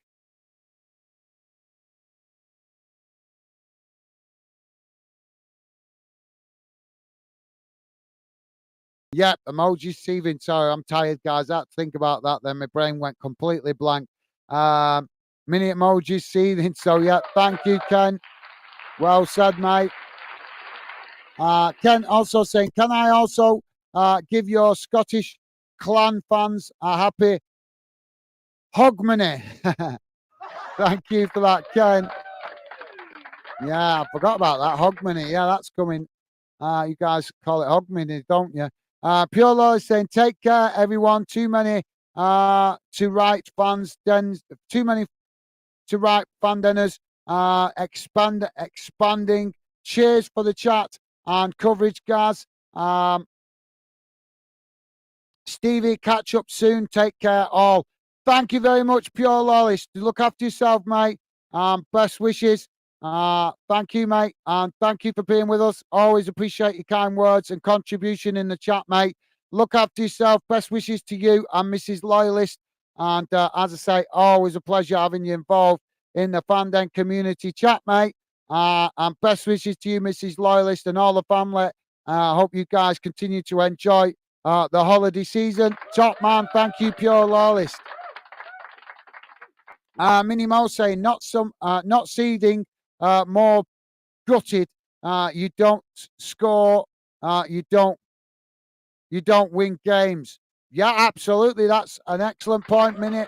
Yep, emojis seething. Sorry, I'm tired, guys. I had to think about that. Then my brain went completely blank. Mini emojis seething. So, yeah, thank you, Ken. Well said, mate. Ken also saying, can I also give your Scottish clan fans a happy Hogmanay? Thank you for that, Ken. Yeah, I forgot about that. Hogmanay. Yeah, that's coming. You guys call it Hogmanay, don't you? Pure Law is saying, take care, everyone. Too many to write fans, too many to write fan dinners. Expanding. Cheers for the chat and coverage, guys. Stevie, catch up soon. Take care, all. Thank you very much, Pure Lawless. Look after yourself, mate. Best wishes. Thank you, mate. And thank you for being with us. Always appreciate your kind words and contribution in the chat, mate. Look after yourself. Best wishes to you and Mrs. Loyalist. And as I say, always a pleasure having you involved in the Fanden community chat, mate. And best wishes to you, Mrs. Loyalist, and all the family. I hope you guys continue to enjoy the holiday season. Top man, thank you, Pure Lawless. Minnie Mo saying not seething, more gutted you don't score, you don't win games. Yeah, absolutely. That's an excellent point, Minute.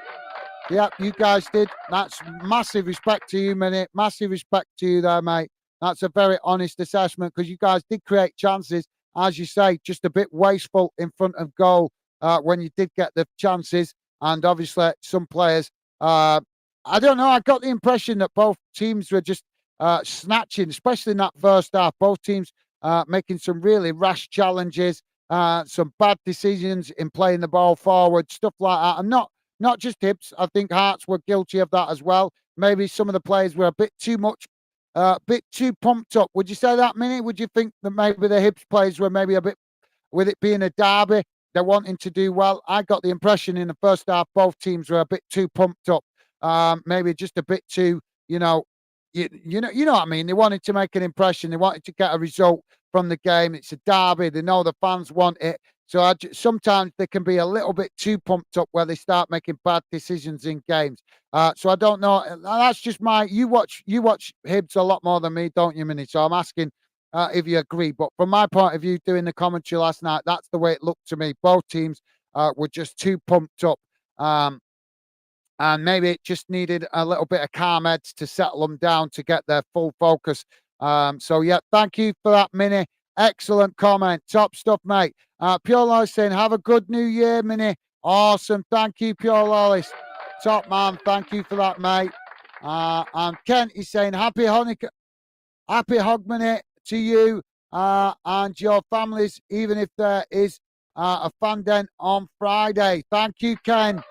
Yeah, you guys did. That's massive respect to you, Minute. Massive respect to you there, mate. That's a very honest assessment because you guys did create chances, as you say, just a bit wasteful in front of goal when you did get the chances. And obviously, some players, I don't know, I got the impression that both teams were just snatching, especially in that first half. Both teams making some really rash challenges, some bad decisions in playing the ball forward, stuff like that. And not just Hibs. I think Hearts were guilty of that as well. Maybe some of the players were a bit too much, bit too pumped up. Would you say that, Minnie? Would you think that maybe the Hibs players were maybe a bit, with it being a derby, they're wanting to do well? I got the impression in the first half both teams were a bit too pumped up, maybe just a bit too, you know what I mean. They wanted to make an impression. They wanted to get a result from the game. It's a derby. They know the fans want it. So sometimes they can be a little bit too pumped up where they start making bad decisions in games. So I don't know. That's just you watch Hibs a lot more than me, don't you, Minnie? So I'm asking if you agree. But from my point of view, doing the commentary last night, that's the way it looked to me. Both teams were just too pumped up. And maybe it just needed a little bit of calm heads to settle them down to get their full focus. So, yeah, thank you for that, Minnie. Excellent comment. Top stuff, mate. Pure Lolis saying, have a good new year, Minnie. Awesome. Thank you, Pure Lolis. Top man. Thank you for that, mate. And Kent is saying, happy Hogmanay to you and your families, even if there is a fan den on Friday. Thank you, Ken.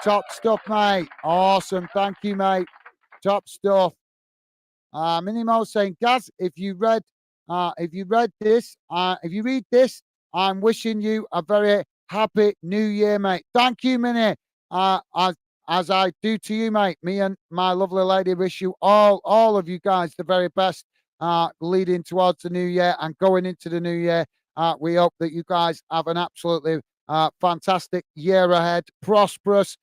Top stuff, mate. Awesome. Thank you, mate. Top stuff. Minimo saying, Gaz, if you read this, I'm wishing you a very happy new year, mate. Thank you, Minnie. As I do to you, mate. Me and my lovely lady wish you all of you guys the very best leading towards the new year and going into the new year. We hope that you guys have an absolutely fantastic year ahead, prosperous,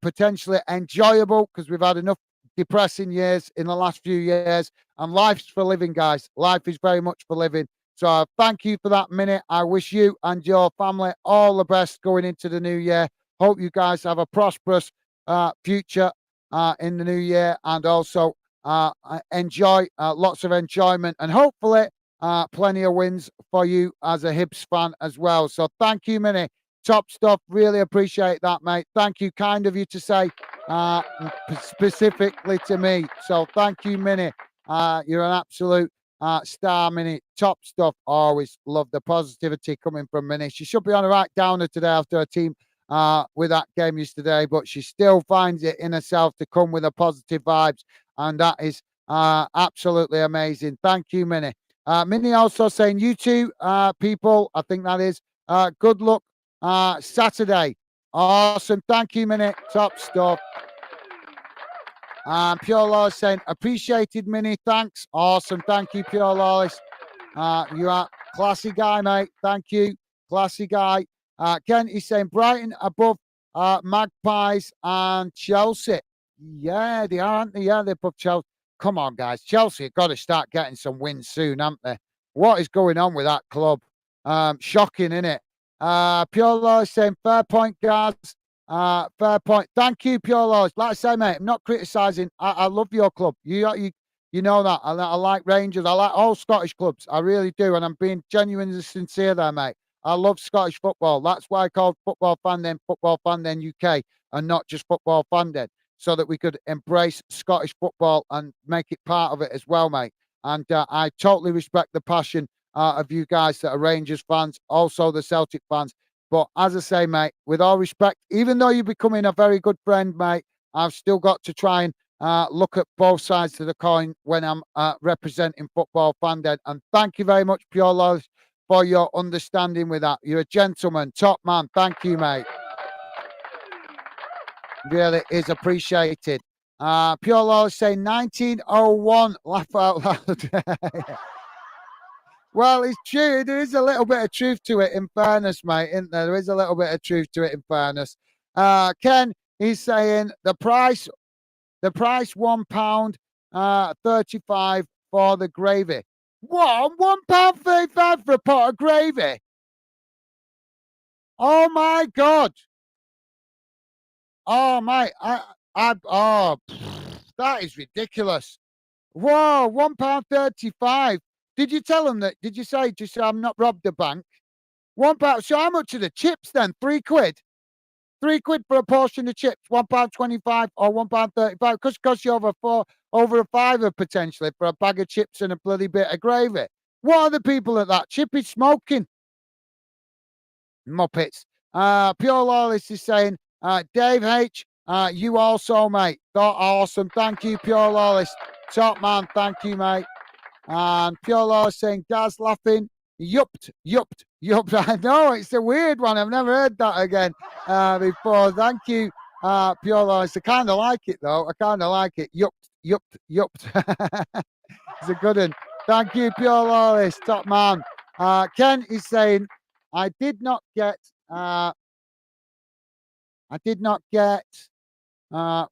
potentially enjoyable, because we've had enough depressing years in the last few years, and life's for living, guys. Life is very much for living. So thank you for that, Minute. I wish you and your family all the best going into the new year. Hope you guys have a prosperous future in the new year, and also enjoy lots of enjoyment, and hopefully plenty of wins for you as a Hibs fan as well. So thank you, Minnie. Top stuff. Really appreciate that, mate. Thank you. Kind of you to say specifically to me. So thank you, Minnie. You're an absolute star, Minnie. Top stuff. Always love the positivity coming from Minnie. She should be on a right downer today after her team with that game yesterday, but she still finds it in herself to come with a positive vibes, and that is absolutely amazing. Thank you, Minnie. Minnie also saying, you two people, I think that is, good luck Saturday. Awesome. Thank you, Minnie. Top stuff. Pure Lolis saying, appreciated, Minnie. Thanks. Awesome. Thank you, Pure Lolis. You are classy guy, mate. Thank you. Classy guy. Ken is saying, Brighton above Magpies and Chelsea. Yeah, they are, aren't they? Yeah, they're above Chelsea. Come on, guys. Chelsea have got to start getting some wins soon, haven't they? What is going on with that club? Shocking, isn't it? Pure Lois saying, fair point, guys. Fair point. Thank you, Pure Lois. Like I say, mate, I'm not criticising. I love your club. You know that. I like Rangers. I like all Scottish clubs. I really do. And I'm being genuinely sincere there, mate. I love Scottish football. That's why I called Football Fan Den UK, and not just Football Fan Den, so that we could embrace Scottish football and make it part of it as well, mate. And I totally respect the passion of you guys that are Rangers fans, also the Celtic fans. But as I say, mate, with all respect, even though you're becoming a very good friend, mate, I've still got to try and look at both sides of the coin when I'm representing Football Fan Den. And thank you very much, Pure Lolis, for your understanding with that. You're a gentleman, top man. Thank you, mate. Really is appreciated. Pure Lolis saying 1901. Laugh out loud. Well, it's true. There is a little bit of truth to it, in fairness, mate, isn't there? There is a little bit of truth to it, in fairness. Ken, he's saying the price £1.35 for the gravy. What? £1.35 for a pot of gravy? Oh my God. Oh my, oh, that is ridiculous. Whoa, £1.35. Did you tell them that? Did you say, just say I'm not robbed the bank? £1. So how much are the chips then? £3? £3 for a portion of chips, £1.25 or £1.35. Because cost you over a fiver potentially for a bag of chips and a bloody bit of gravy. What are the people at that? Chippy smoking. Muppets. Pure Lawless is saying, Dave H, you also, mate. Thought awesome. Thank you, Pure Lawless. Top man. Thank you, mate. And Pure Lawless saying, Gaz laughing. Yupped, yupped, yupped. I know, it's a weird one. I've never heard that again before. Thank you, Pure Lawless. I kind of like it, though. I kind of like it. Yupped, yupped, yupped. It's a good one. Thank you, Pure Lawless. Top man. Ken is saying, I did not get uh, I did not get uh,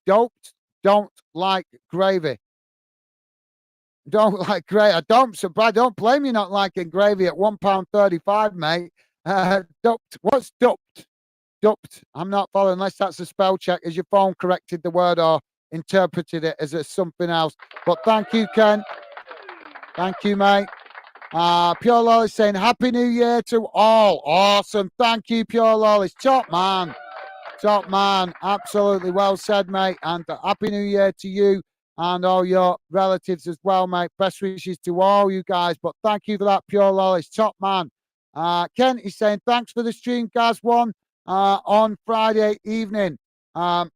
doped. Don't like gravy. Don't like gravy. I don't. Surprise. Don't blame you not liking gravy at £1.35, mate. Doped. What's doped? Doped. I'm not following unless that's a spell check. Has your phone corrected the word or interpreted it as something else? But thank you, Ken. Thank you, mate. Pure Lawless saying Happy New Year to all. Awesome. Thank you, Pure Lawless. Top man. Top man. Absolutely well said, mate. And Happy New Year to you and all your relatives as well, mate. Best wishes to all you guys. But thank you for that, Pure Lawless. Top man. Ken is saying thanks for the stream, Gaz one on Friday evening. Oh,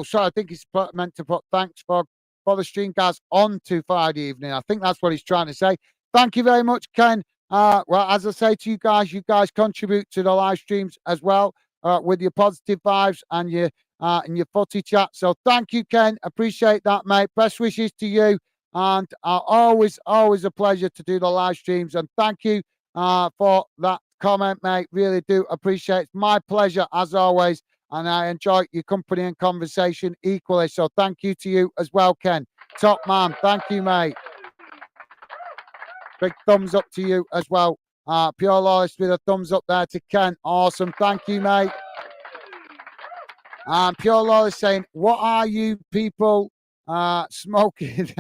sorry, I think he's meant to put thanks for the stream, guys, on to Friday evening. I think that's what he's trying to say. Thank you very much, Ken. Well, as I say to you guys contribute to the live streams as well with your positive vibes and your footy chat. So thank you, Ken. Appreciate that, mate. Best wishes to you. And always a pleasure to do the live streams. And thank you for that comment, mate. Really do appreciate it. It's my pleasure, as always. And I enjoy your company and conversation equally. So thank you to you as well, Ken. Top man. Thank you, mate. Big thumbs up to you as well. Pure Lawless with a thumbs up there to Ken. Awesome. Thank you, mate. And Pure Lawless saying, what are you people smoking?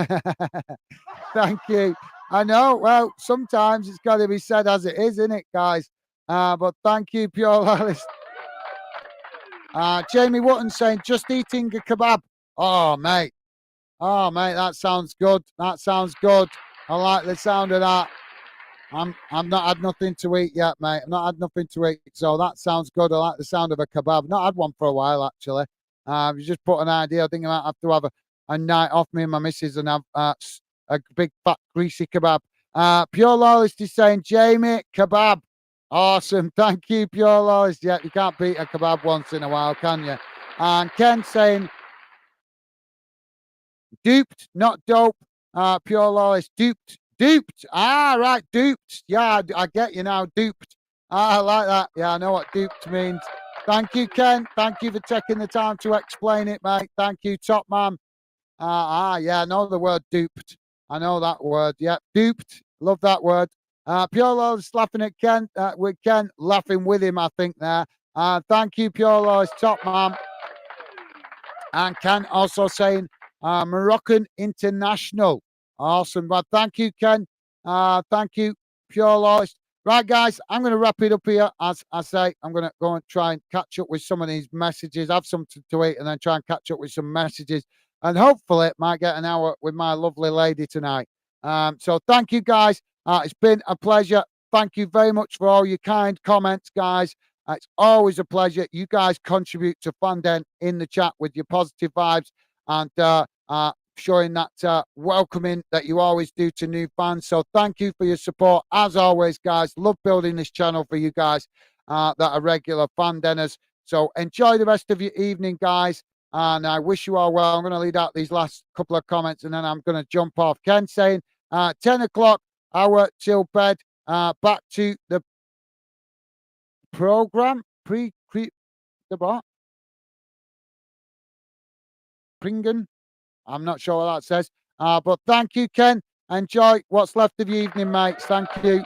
Thank you. I know. Well, sometimes it's got to be said as it is, isn't it, guys? But thank you, Pure Lawless. Jamie Wotton saying, just eating a kebab. Oh, mate. Oh, mate, that sounds good. That sounds good. I like the sound of that. I'm not had nothing to eat yet, mate. I've not had nothing to eat, so that sounds good. I like the sound of a kebab. Not had one for a while, actually. You just put an idea. I think I might have to have a night off, me and my missus, and have a big fat greasy kebab. Pure Lawless is saying, Jamie, kebab. Awesome. Thank you, Pure Lawless. Yeah, you can't beat a kebab once in a while, can you? And Ken saying, duped, not dope. Pure Lawless, duped. Duped. Right, duped. Yeah, I get you now, duped. I like that. Yeah, I know what duped means. Thank you, Ken. Thank you for taking the time to explain it, mate. Thank you, top man. Yeah, I know the word duped. I know that word. Yeah, duped. Love that word. Pure Lawless laughing at Ken, with Ken laughing with him, I think, there. Thank you, Pure Lawless, top man. And Ken also saying, Moroccan International. Awesome. Well, thank you, Ken. Thank you, Pure Lawless. Right, guys, I'm going to wrap it up here. As I say, I'm going to go and try and catch up with some of these messages, have something to eat, and then try and catch up with some messages. And hopefully, might get an hour with my lovely lady tonight. So thank you, guys. It's been a pleasure. Thank you very much for all your kind comments, guys. It's always a pleasure. You guys contribute to Fandom in the chat with your positive vibes and showing that welcoming that you always do to new fans. So thank you for your support. As always, guys, love building this channel for you guys that are regular Fandenners. So enjoy the rest of your evening, guys. And I wish you all well. I'm going to lead out these last couple of comments and then I'm going to jump off. Ken saying 10 o'clock, hour till bed. Back to the program. The what? Pringan. I'm not sure what that says. But thank you, Ken. Enjoy what's left of your evening, mates. Thank you.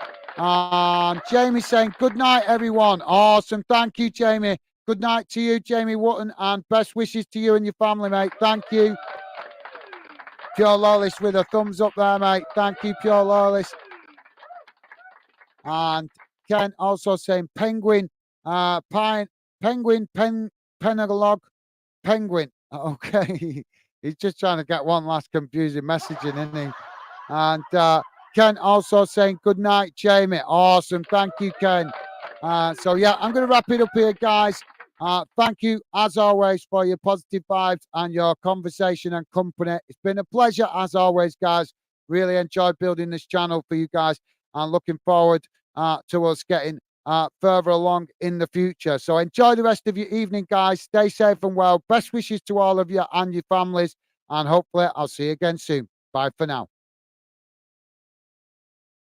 Jamie saying, good night, everyone. Awesome. Thank you, Jamie. Good night to you, Jamie Wotton, and best wishes to you and your family, mate. Thank you. Pure Lawless with a thumbs up there, mate. Thank you, Pure Lawless. And Ken also saying penguin, penguin, penalog, penguin. Okay. He's just trying to get one last confusing messaging, isn't he? And Ken also saying good night, Jamie. Awesome. Thank you, Ken. So yeah, I'm going to wrap it up here, guys. Thank you, as always, for your positive vibes and your conversation and company. It's been a pleasure, as always, guys. Really enjoyed building this channel for you guys and looking forward to us getting further along in the future. So enjoy the rest of your evening, guys. Stay safe and well. Best wishes to all of you and your families. And hopefully I'll see you again soon. Bye for now.